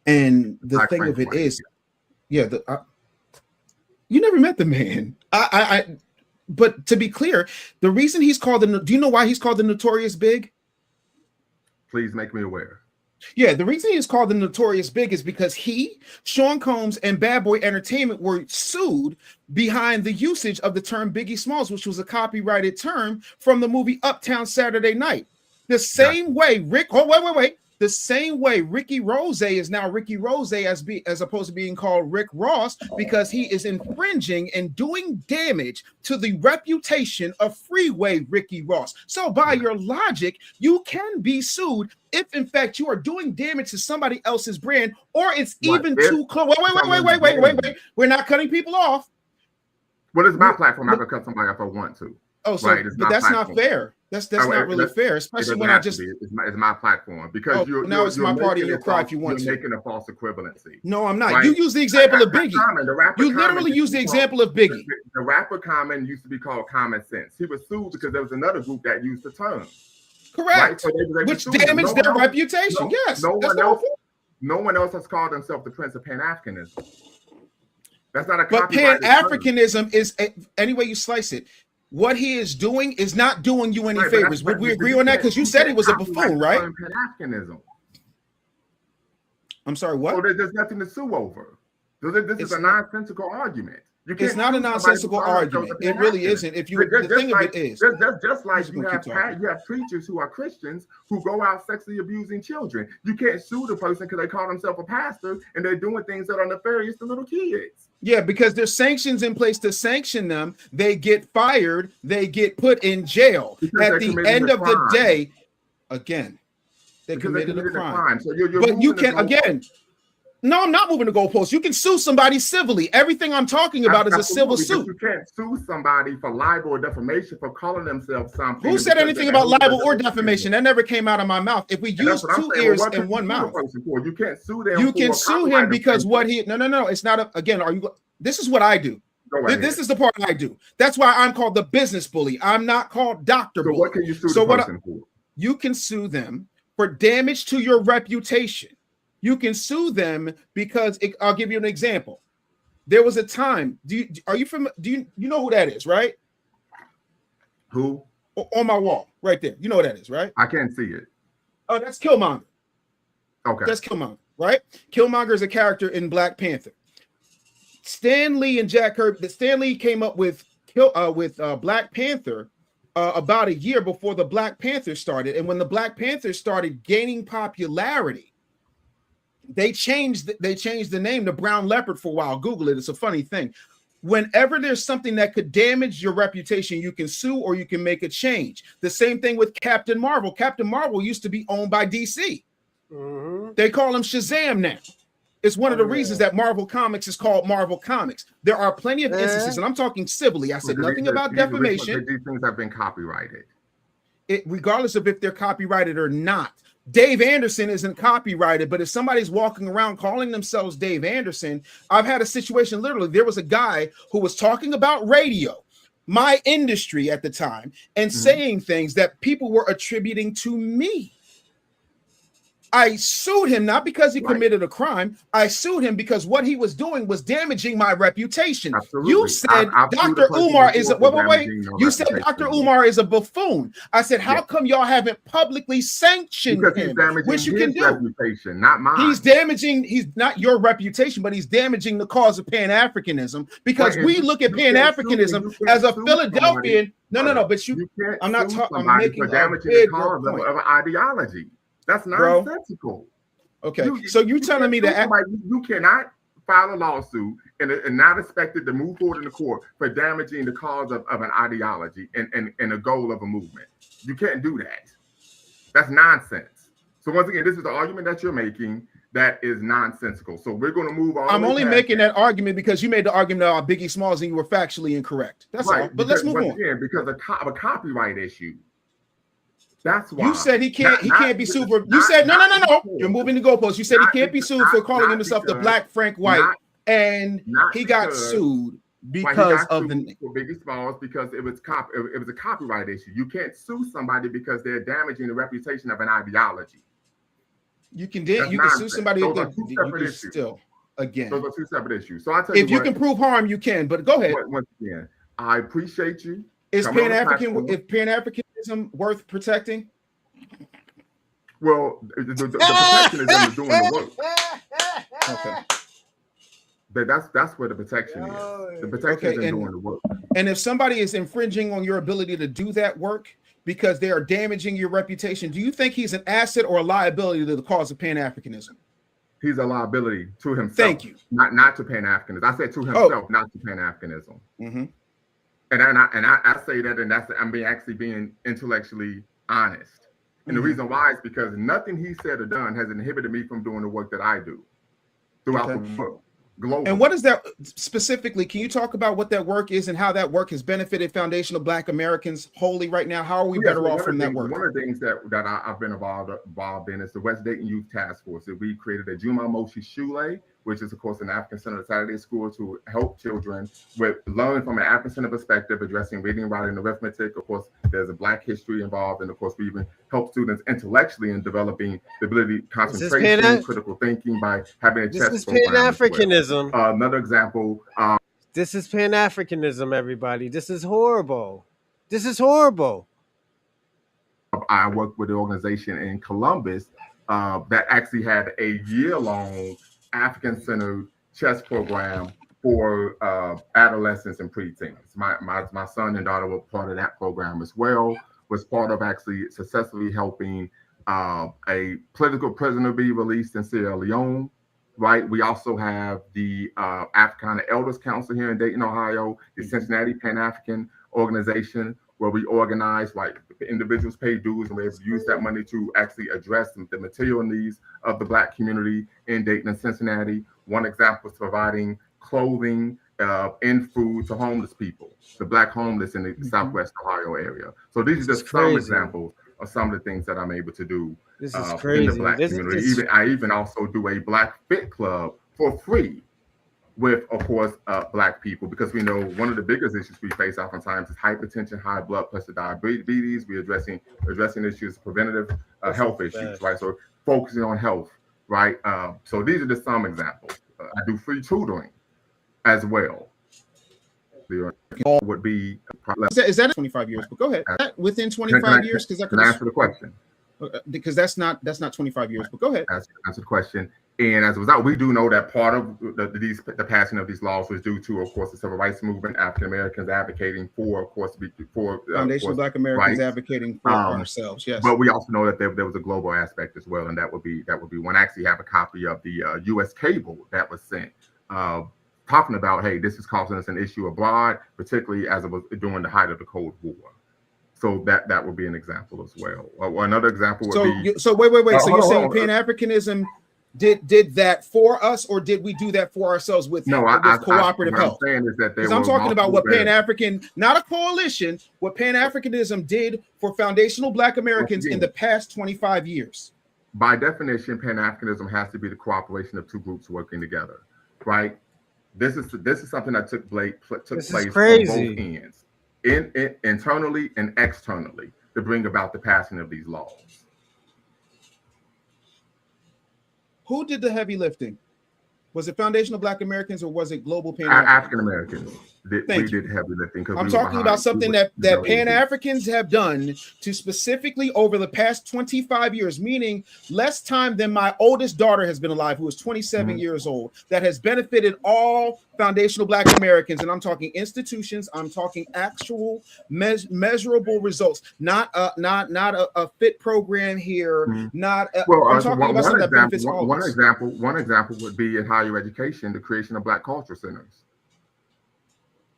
and the thing of it is, you never met the man. But to be clear, the reason he's called do you know why he's called the Notorious Big? Please make me aware. Yeah, the reason he's called the Notorious Big is because he, Sean Combs, and Bad Boy Entertainment were sued behind the usage of the term Biggie Smalls, which was a copyrighted term from the movie Uptown Saturday Night. The same way the same way Ricky Rose is now Ricky Rose as opposed to being called Rick Ross, because he is infringing and doing damage to the reputation of Freeway Ricky Ross. So by your logic, you can be sued if in fact you are doing damage to somebody else's brand, or it's even too close. Wait. We're not cutting people off. Well, it's my platform. I can cut somebody if I want to. Oh, so but that's not fair. That's not really fair, especially when I just it's my platform, because now it's my party and you'll cry if you want to. You're making a false equivalency. No, I'm not. Right? You use the example of Biggie. You literally use the example of Biggie. The rapper Common used to be called Common Sense. He was sued because there was another group that used the term. Correct. Right? So which damaged their reputation. Yes. No one else has called himself the Prince of Pan-Africanism. That's not a But Pan-Africanism is any way you slice it. What he is doing is not doing you any favors. Would we agree on that? Because you said he was a buffoon, right? Pan-Africanism. I'm sorry, what? So there's nothing to sue over. This is a nonsensical argument. It's not a nonsensical argument. It really isn't. If you, the thing of it is, just like you have preachers who are Christians who go out sexually abusing children. You can't sue the person because they call themselves a pastor and they're doing things that are nefarious to little kids. Yeah, because there's sanctions in place to sanction them. They get fired. They get put in jail. Because at the end of the day, Again, they Because they committed a committed crime. So you're but you moving the can again. No, I'm not moving the goalposts. You can sue somebody civilly. Everything I'm talking about is a civil suit. You can't sue somebody for libel or defamation for calling themselves something. Who said anything about libel or defamation? That never came out of my mouth. If we use two ears and one mouth, you can't sue them. You can sue him because what he no. It's not a, again. Are you? This is what I do. This is the part I do. That's why I'm called the business bully. I'm not called Dr. Bully. What can you sue the person for? You can sue them for damage to your reputation. You can sue them because I'll give you an example. There was a time. Do you know who that is, right? Who? On my wall, right there. You know who that is, right? I can't see it. Oh, that's Killmonger. Okay. That's Killmonger, right? Killmonger is a character in Black Panther. Stan Lee and Jack Kirby. Stan Lee came up with Black Panther about a year before the Black Panther started, and when the Black Panther started gaining popularity, they changed the name to Brown Leopard for a while. Google it. It's a funny thing. Whenever there's something that could damage your reputation, you can sue or you can make a change. The same thing with Captain Marvel. Captain Marvel used to be owned by DC. Mm-hmm. They call him Shazam now. It's one of the reasons that Marvel Comics is called Marvel Comics. There are plenty of instances, and I'm talking civilly. I said nothing about defamation. These things have been copyrighted. Regardless of if they're copyrighted or not. Dave Anderson isn't copyrighted, but if somebody's walking around calling themselves Dave Anderson, I've had a situation, literally, there was a guy who was talking about radio, my industry at the time, and saying things that people were attributing to me. I sued him not because he committed a crime. I sued him because what he was doing was damaging my reputation. Absolutely. You said Dr. Umar is a wait. You said Dr. Umar is a buffoon. I said, how come y'all haven't publicly sanctioned him? Which you can do. Reputation, not mine. He's not your reputation, but he's damaging the cause of Pan-Africanism because we look at Pan-Africanism as a Philadelphian. No, but I'm not talking. I'm making a big point of ideology. That's nonsensical. Okay, so you're telling me that you cannot file a lawsuit and not expect it to move forward in the court for damaging the cause of an ideology and a goal of a movement. You can't do that. That's nonsense. So once again, this is the argument that you're making that is nonsensical. So we're going to move on. I'm only making that argument because you made the argument about Biggie Smalls and you were factually incorrect. That's all. But let's move on. Again, because of a copyright issue. That's why you said he can't be sued for. You said no. You're moving the goalposts. You said he can't be sued for calling himself the Black Frank White, and he got sued because of the Biggie Smalls because it was a copyright issue. You can't sue somebody because they're damaging the reputation of an ideology. You can sue somebody if they're still again. Those are two separate issues. So I tell you, if you can prove harm, you can. But go ahead. Once again, I appreciate you. Is Pan-Africanism worth protecting? Well, the protectionism is doing the work. Okay. But that's where the protection is. The protection is doing the work. And if somebody is infringing on your ability to do that work because they are damaging your reputation, do you think he's an asset or a liability to the cause of Pan-Africanism? He's a liability to himself. Thank you. Not to Pan-Africanism. I said to himself, not to Pan-Africanism. Mm-hmm. And I say that, and I'm being intellectually honest. And the reason why is because nothing he said or done has inhibited me from doing the work that I do throughout the world, globally. And what is that specifically? Can you talk about what that work is and how that work has benefited foundational Black Americans wholly right now? How are we better off from that work? One of the things that I've been involved in is the West Dayton Youth Task Force. That we created a Juma Moshi Shule, which is, of course, an African-centered Saturday school to help children with learning from an African-centered perspective, addressing reading, writing, and arithmetic. Of course, there's a Black history involved, and of course, we even help students intellectually in developing the ability, concentration, critical thinking by having a chess program. This is Pan-Africanism. Another example. This is Pan-Africanism, everybody. This is horrible. This is horrible. I worked with an organization in Columbus that actually had a year-long African-centered chess program for adolescents and preteens. My son and daughter were part of that program as well. Was part of actually successfully helping a political prisoner be released in Sierra Leone. Right. We also have the Africana Elders Council here in Dayton, Ohio, the Cincinnati Pan-African organization where we organize, like individuals pay dues, and we're able to use that money to actually address the material needs of the Black community in Dayton and Cincinnati. One example is providing clothing and food to homeless people, the Black homeless in the Southwest Ohio area. So these are just some examples of some of the things that I'm able to do This is in the crazy. Black community. I even also do a Black Fit Club for free with, of course, Black people, because we know one of the biggest issues we face oftentimes is hypertension, high blood pressure, diabetes. We're addressing issues, preventative health issues, right? So focusing on health, right? So these are just some examples. I do free tutoring as well. Would be is that 25 years? But go ahead. Within 25 years, because that could answer the question. Because that's not 25 years. But go ahead. Answer the question. And as a result, we do know that part of the passing of these laws was due to, of course, the civil rights movement, African Americans advocating for, of course, Foundational Black Americans advocating for ourselves. Yes, but we also know that there was a global aspect as well, and that would be one. I actually have a copy of the U.S. cable that was sent, talking about, hey, this is causing us an issue abroad, particularly as it was during the height of the Cold War. So that would be an example as well. Another example would be. So wait. So you're saying Pan-Africanism did that for us, or did we do that for ourselves with cooperative help? What I'm saying is that because I'm talking about what Pan-African, not a coalition, what Pan-Africanism did for foundational Black Americans in the past 25 years. By definition, Pan-Africanism has to be the cooperation of two groups working together, right? This is something that took place on both ends, internally and externally, to bring about the passing of these laws. Who did the heavy lifting? Was it foundational Black Americans, or was it global Pan-Africans? African Americans. We did heavy lifting. I'm talking about something that Pan-Africans have done to specifically over the past 25 years, meaning less time than my oldest daughter has been alive, who is 27 years old, that has benefited all foundational Black Americans. And I'm talking institutions. I'm talking actual measurable results, not a fit program here. I'm talking about something that benefits all of us. One example would be in higher education, the creation of Black culture centers.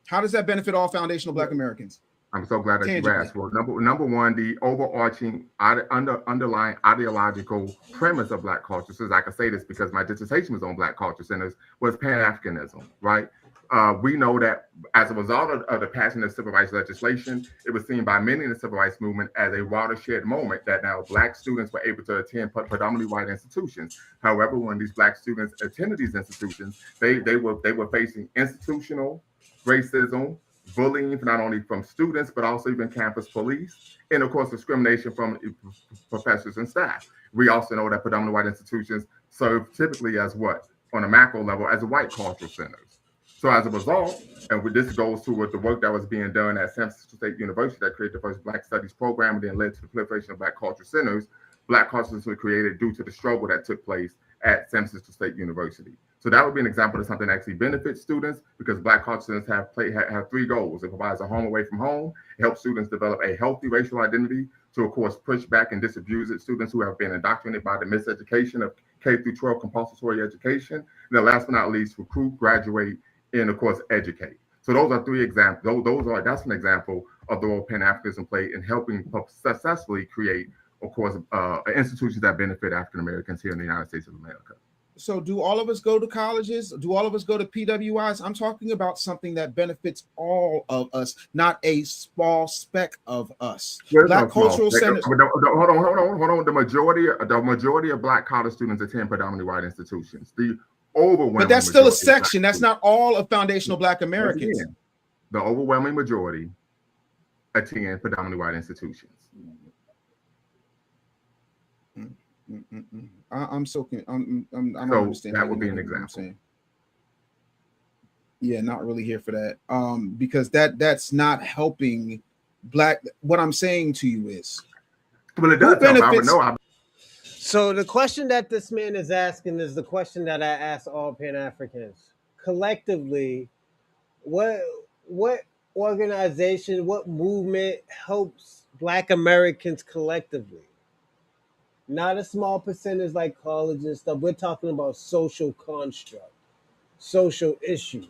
How does that benefit all foundational Black Americans? I'm so glad that you asked. Well, number one, the overarching underlying ideological premise of Black culture centers, I can say this because my dissertation was on Black culture centers, was Pan-Africanism, right? We know that as a result of the passing of civil rights legislation, it was seen by many in the civil rights movement as a watershed moment that now Black students were able to attend predominantly white institutions. However, when these Black students attended these institutions, they were facing institutional racism, bullying, not only from students, but also even campus police, and of course, discrimination from professors and staff. We also know that predominantly white institutions serve typically as what? On a macro level, as white cultural centers. So as a result, and this goes to with the work that was being done at San Francisco State University that created the first Black Studies program and then led to the proliferation of Black culture centers. Black culture centers were created due to the struggle that took place at San Francisco State University. So that would be an example of something that actually benefits students, because Black culture centers have three goals. It provides a home away from home. It helps students develop a healthy racial identity to, of course, push back and disabuse it students who have been indoctrinated by the miseducation of K through 12 compulsory education. And then last but not least, recruit, graduate, and of course, educate. So those are three examples. That's an example of the role Pan-Africanism played in helping successfully create, of course, institutions that benefit African Americans here in the United States of America. So do all of us go to colleges? Do all of us go to PWIs? I'm talking about something that benefits all of us, not a small speck of us. Black cultural centers. Hold on. The majority of Black college students attend predominantly white institutions. The overwhelming. But that's still a section. That's not all of foundational Black Americans. Again, the overwhelming majority attend predominantly white institutions. I'm so I'm not understanding. That would be an example. Yeah, not really here for that. Because that's not helping Black. What I'm saying to you is, well, it does help. So the question that this man is asking is the question that I ask all Pan-Africans collectively. What organization, what movement helps Black Americans collectively? Not a small percentage like college and stuff. We're talking about social construct, social issues.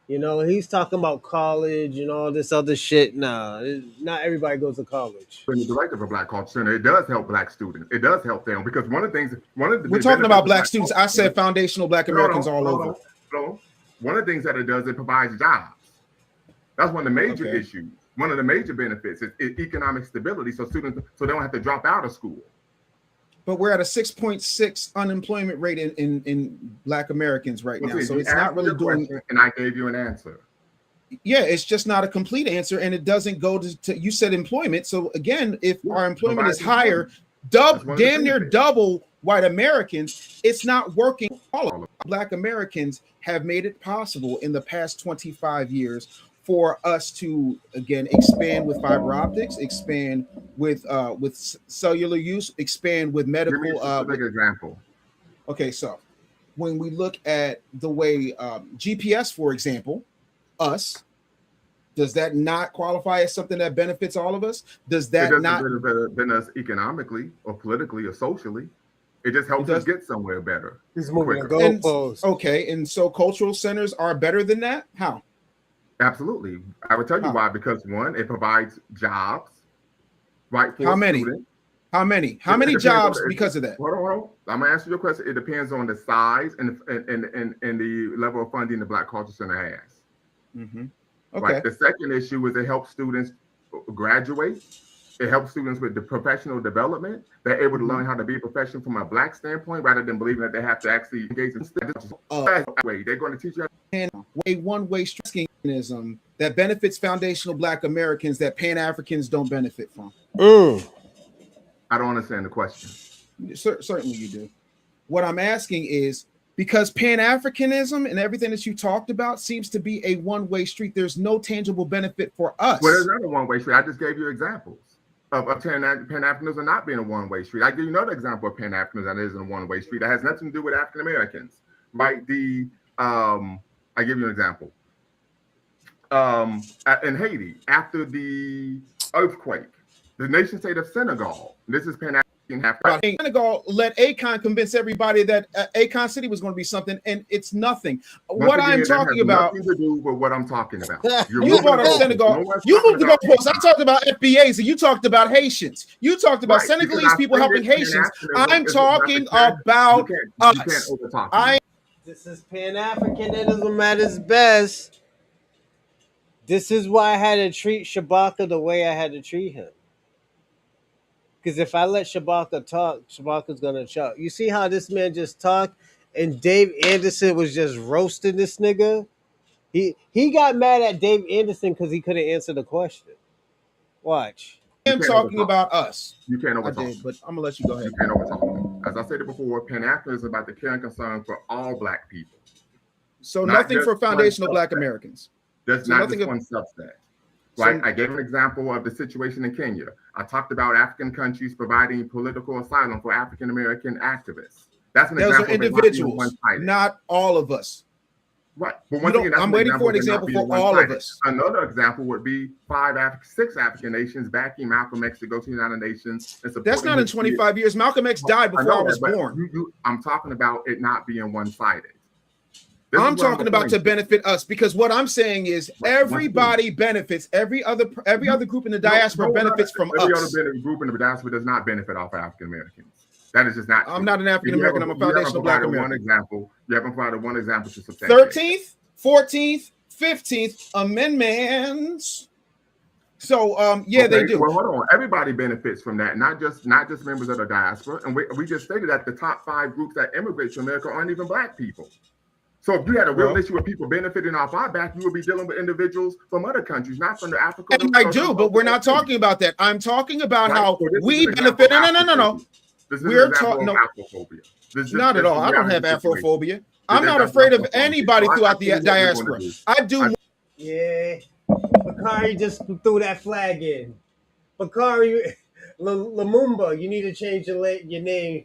You know, he's talking about college and all this other shit. Nah, not everybody goes to college. In the directive of Black Culture Center, it does help Black students. It does help them because one of the things, we're talking about Black students. I said foundational Black Americans all over. One of the things that it does, it provides jobs. That's one of the major issues. One of the major benefits is economic stability, so students they don't have to drop out of school. But we're at a 6.6 unemployment rate in Black Americans right now, so it's not really doing. And I gave you an answer. Yeah, it's just not a complete answer, and it doesn't go to you said employment. So again, if our employment is higher, damn near double white Americans, it's not working. All of Black Americans have made it possible in the past 25 years for us to again expand with fiber optics, expand with cellular use, expand with medical. Give me a big example. Okay, so when we look at the way GPS, for example, does that not qualify as something that benefits all of us? Does that not benefit us economically or politically or socially? It just helps us get somewhere better. He's moving the goalposts. Okay, and so cultural centers are better than that? How? Absolutely. I would tell you why. Because one, it provides jobs, right? How many? How many jobs because of that? Hold on. I'm gonna answer your question. It depends on the size and the level of funding the Black Culture Center has. Mm-hmm. Okay. Right? The second issue is it helps students graduate. It helps students with the professional development. They're able to learn how to be a professional from a Black standpoint rather than believing that they have to actually engage in way. They're going to teach you a one-way mechanism that benefits foundational Black Americans that Pan-Africans don't benefit from. I don't understand the question. Certainly you do. What I'm asking is, because Pan-Africanism and everything that you talked about seems to be a one-way street, there's no tangible benefit for us. Well, there's not a one-way street. I just gave you examples of Pan-Africanism not being a one-way street. I give you another example of Pan-Africanism that isn't a one-way street. That has nothing to do with African Americans. Right? I give you an example. In Haiti, after the earthquake, the nation state of Senegal, this is Pan-African. Senegal let Akon convince everybody that Akon City was going to be something, and it's nothing. What I'm talking about nothing to do with what I'm talking about. You brought up Senegal. You moved the goalposts. I talked about FBAs, and you talked about Haitians. You talked about Senegalese people helping Haitians. I'm talking about us. This is Pan-Africanism at its best. This is why I had to treat Shabaka the way I had to treat him. Because if I let Shabaka talk, Shabaka's gonna talk. You see how this man just talked, and Dave Anderson was just roasting this nigga. He got mad at Dave Anderson because he couldn't answer the question. Watch. I'm talking about us. You can't overtalk. But I'm gonna let you go ahead. You can't overtalk. As I said it before, Pan-Africanism is about the care and concern for all Black people. So nothing for foundational Black Americans. There's not just one subset. Right. I gave an example of the situation in Kenya. I talked about African countries providing political asylum for African American activists. That's an example. Those are individuals, not all of us. Right. But once again, I'm waiting for an example for all of us. Another example would be 6 African nations backing Malcolm X to go to the United Nations. That's not in 25 years. Malcolm X died before I was born. I'm talking about it not being one-sided. I'm talking about to benefit us, because what I'm saying is everybody benefits. Every other group in the diaspora benefits from us. Every other group in the diaspora does not benefit off African Americans. That is just not true. I'm not an African American. I'm a foundational Black American. You haven't provided one example to substantiate. 13th, 14th, 15th amendments. So they do. Well, hold on. Everybody benefits from that, not just members of the diaspora. And we just stated that the top 5 groups that immigrate to America aren't even Black people. So if you had a real issue with people benefiting off our back, you would be dealing with individuals from other countries, not from the Africa. And I do, but we're not talking about that. I'm talking about how we benefit. No. We're talking Afrophobia. Not at all. I don't have Afrophobia. I'm not afraid of anybody throughout the diaspora. I do. Yeah, Bakari just threw that flag in. Bakari Lumumba, you need to change your name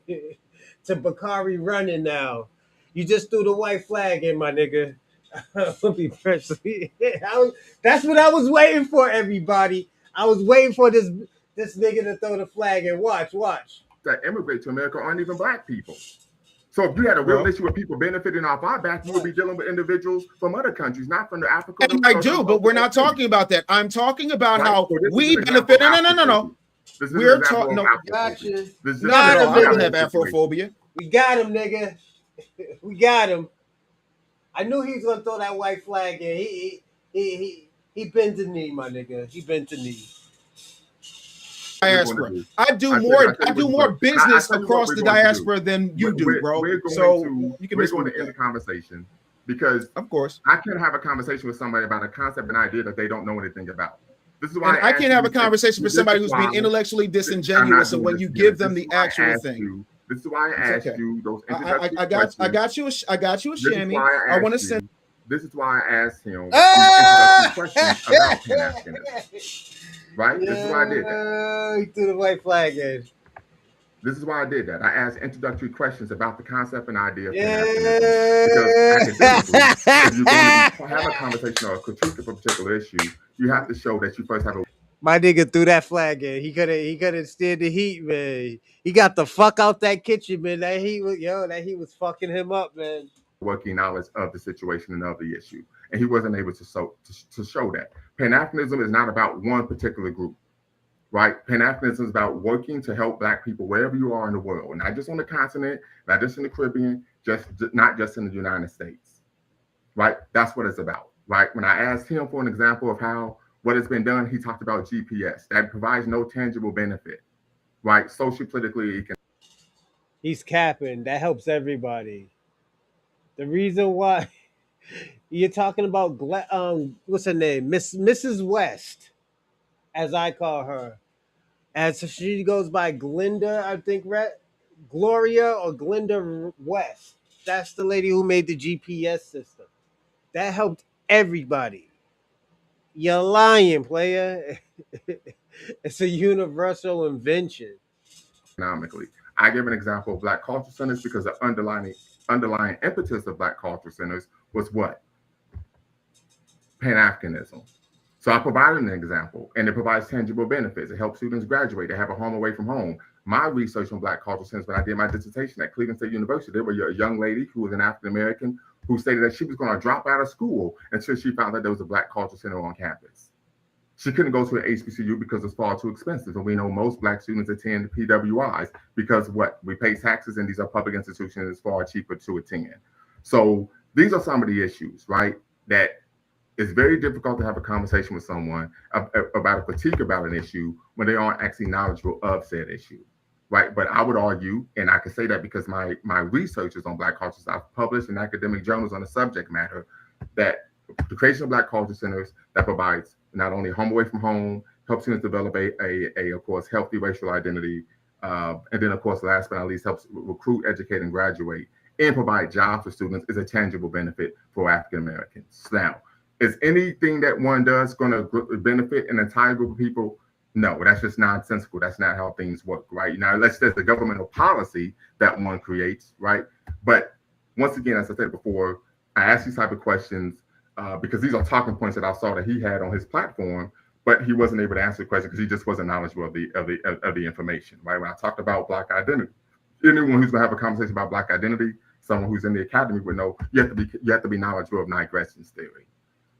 to Bakari Running now. You just threw the white flag in, my nigga. I'll be Presley. That's what I was waiting for, everybody. I was waiting for this nigga to throw the flag in. Watch. That immigrate to America aren't even Black people. So if you had a real Well- issue with people benefiting off our back, you would be dealing with individuals from other countries, not from the Africa. And I do, but we're not talking about that. I'm talking about Right, how so this is we an example benefit. of No. This is We're an example talking. of No, Gotcha. Afrophobia. This is not at all. him, I don't nigga. have Afrophobia. We got him, nigga. We got him. I knew he was gonna throw that white flag in. He bent the knee, my nigga. He bent the knee. Diaspora. I do more business across the diaspora than you do, bro. We're going to end the conversation because, of course, I can't have a conversation with somebody about a concept and idea that they don't know anything about. This is why I can't have a conversation with somebody who's being intellectually disingenuous, and when you give them the actual thing. This is why I asked you those introductory I got you a Shammy. I want to send. This is why I asked him introductory questions about Pan-Africanism. Right? This is why I did that. He threw the white flag in. This is why I did that. I asked introductory questions about the concept and idea of Pan-Africanism. Because academically, if you're going to have a conversation or a critique of a particular issue, you have to show that you first have a. My nigga threw that flag in. He could have steered the heat, man. He got the fuck out that kitchen, man. That heat was fucking him up, man. Working knowledge of the situation and of the issue, and he wasn't able to show that. Pan-Africanism is not about one particular group, right? Pan-Africanism is about working to help Black people wherever you are in the world, not just on the continent, not just in the Caribbean, not just in the United States, right? That's what it's about, right? When I asked him for an example of what has been done, he talked about GPS. That provides no tangible benefit, right? Social, politically, economically. He's capping. That helps everybody. The reason why you're talking about what's her name, Mrs. West, as I call her, as she goes by Glinda, I think, Gloria or Glinda West. That's the lady who made the GPS system. That helped everybody. You're lying, player. It's a universal invention. Economically, I give an example of Black culture centers because the underlying impetus of Black culture centers was what? Pan-Africanism. So I provided an example, and it provides tangible benefits. It helps students graduate. They have a home away from home. My research on Black culture centers, when I did my dissertation at Cleveland State University, there was a young lady who was an African-American who stated that she was going to drop out of school until she found that there was a Black culture center on campus. She couldn't go to an HBCU because it's far too expensive. And we know most Black students attend PWIs because we pay taxes, and these are public institutions. It's far cheaper to attend. So these are some of the issues, right? That it's very difficult to have a conversation with someone about a critique about an issue when they aren't actually knowledgeable of said issue, right? But I would argue, and I can say that because my research is on Black cultures, I've published in academic journals on the subject matter, that the creation of Black culture centers that provides not only home away from home, helps students develop a of course, healthy racial identity, and then, of course, last but not least, helps recruit, educate, and graduate, and provide jobs for students is a tangible benefit for African Americans. Now, is anything that one does going to benefit an entire group of people? No, that's just nonsensical. That's not how things work, right? Now, unless there's a governmental policy that one creates, right? But once again, as I said before, I ask these type of questions because these are talking points that I saw that he had on his platform, but he wasn't able to answer the question because he just wasn't knowledgeable of the information, right? When I talked about Black identity, anyone who's going to have a conversation about Black identity, someone who's in the academy would know you have to be knowledgeable of Nigression's theory,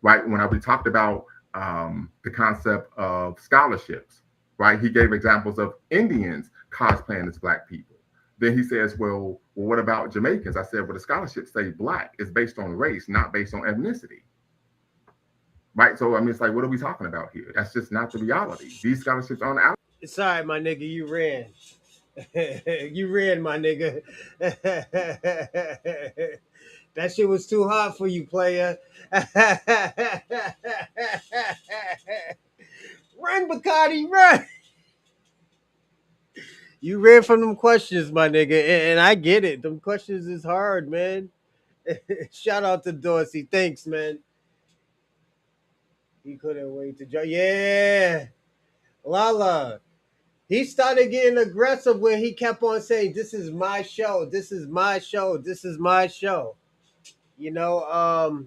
right? When we talked about the concept of scholarships, right? He gave examples of Indians cosplaying as Black people. Then he says, well, what about Jamaicans? I said, well, the scholarships say Black is based on race, not based on ethnicity. Right? So, I mean, it's like, what are we talking about here? That's just not the reality. These scholarships aren't out. Sorry, my nigga, you ran. You ran, my nigga. That shit was too hot for you, player. Run, Bacardi, run. You ran from them questions, my nigga, and I get it. Them questions is hard, man. Shout out to Dorsey. Thanks, man. He couldn't wait to join. Yeah. Lala. He started getting aggressive when he kept on saying, this is my show. This is my show. This is my show. You know,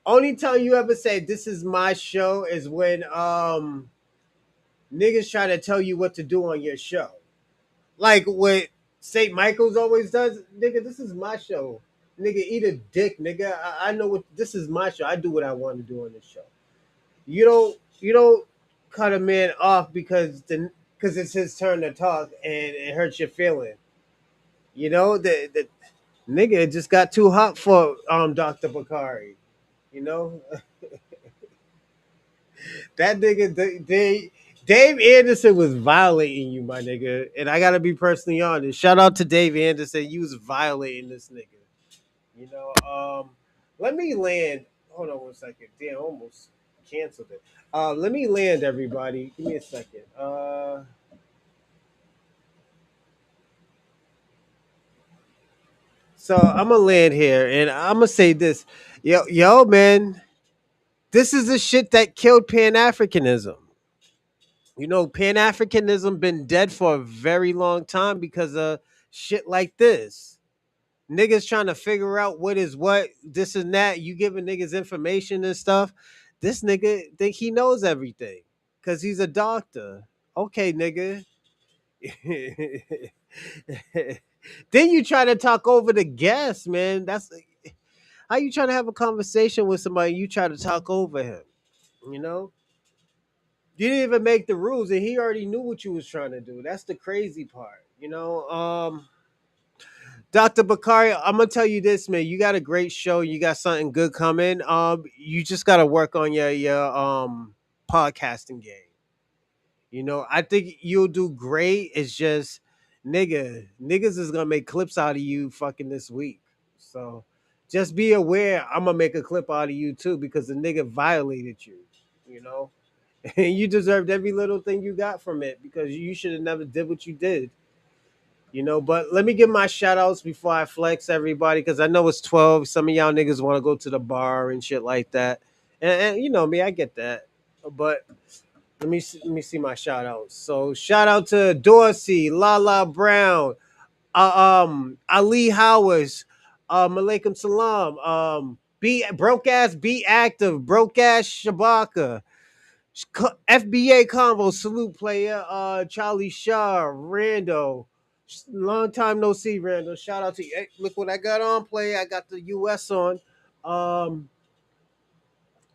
only time you ever say this is my show is when niggas try to tell you what to do on your show. Like with St. Michael's always does. Nigga, this is my show. Nigga, eat a dick, nigga. I know what this is my show. I do what I want to do on this show. You don't cut a man off because it's his turn to talk and it hurts your feeling. The nigga just got too hot for Dr. Bakari. You know that nigga Dave Anderson was violating you, my nigga, and I gotta be personally honest. Shout out to Dave Anderson. You was violating this nigga. You know, let me land. Hold on one second. Damn, I almost canceled it. Let me land, everybody. Give me a second. So I'm gonna land here, and I'm gonna say this, yo, man. This is the shit that killed Pan Africanism. Pan Africanism been dead for a very long time because of shit like this. Niggas trying to figure out what is what, this and that. You giving niggas information and stuff. This nigga think he knows everything because he's a doctor. Okay, nigga. Then you try to talk over the guest, man. That's how you trying to have a conversation with somebody. You try to talk over him. You know, you didn't even make the rules, and he already knew what you was trying to do. That's the crazy part. Dr. Bakari, I'm gonna tell you this, man. You got a great show. You got something good coming. You just gotta work on your podcasting game. I think you'll do great. It's just niggas is gonna make clips out of you fucking this week. So just be aware I'm gonna make a clip out of you too because the nigga violated you, you know? And you deserved every little thing you got from it because you should have never did what you did. But let me give my shout outs before I flex everybody because I know it's 12. Some of y'all niggas want to go to the bar and shit like that. And you know me, I get that. But let me see my shout outs. So shout out to Dorsey, Lala Brown, Ali Howers, Malaikum Salam, be broke ass, be active, broke ass Shabaka, FBA Convo, salute player, Charlie Shaw, Rando. Long time no see, Rando. Shout out to you. Hey, look what I got on, player. I got the US on. Um,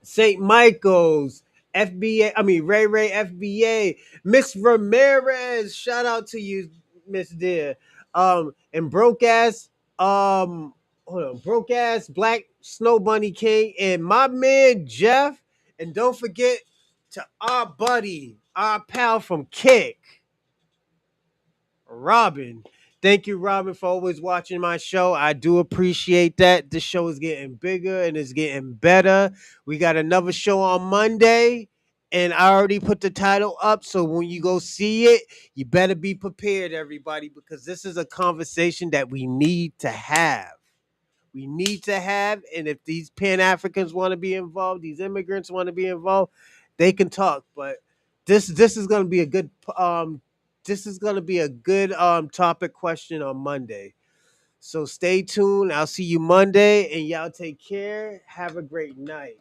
St. Michael's, FBA. I mean Ray FBA. Miss Ramirez. Shout out to you, Miss Dear. And broke ass. Hold on, broke ass Black Snow Bunny King and my man Jeff. And don't forget to our buddy, our pal from Kick, Robin. Thank you, Robin, for always watching my show. I do appreciate that. This show is getting bigger and it's getting better. We got another show on Monday, and I already put the title up. So when you go see it, you better be prepared, everybody, because this is a conversation that we need to have. We need to have, and if these Pan Africans want to be involved, these immigrants want to be involved, they can talk. But this is going to be a good topic question on Monday. So stay tuned. I'll see you Monday, and y'all take care. Have a great night.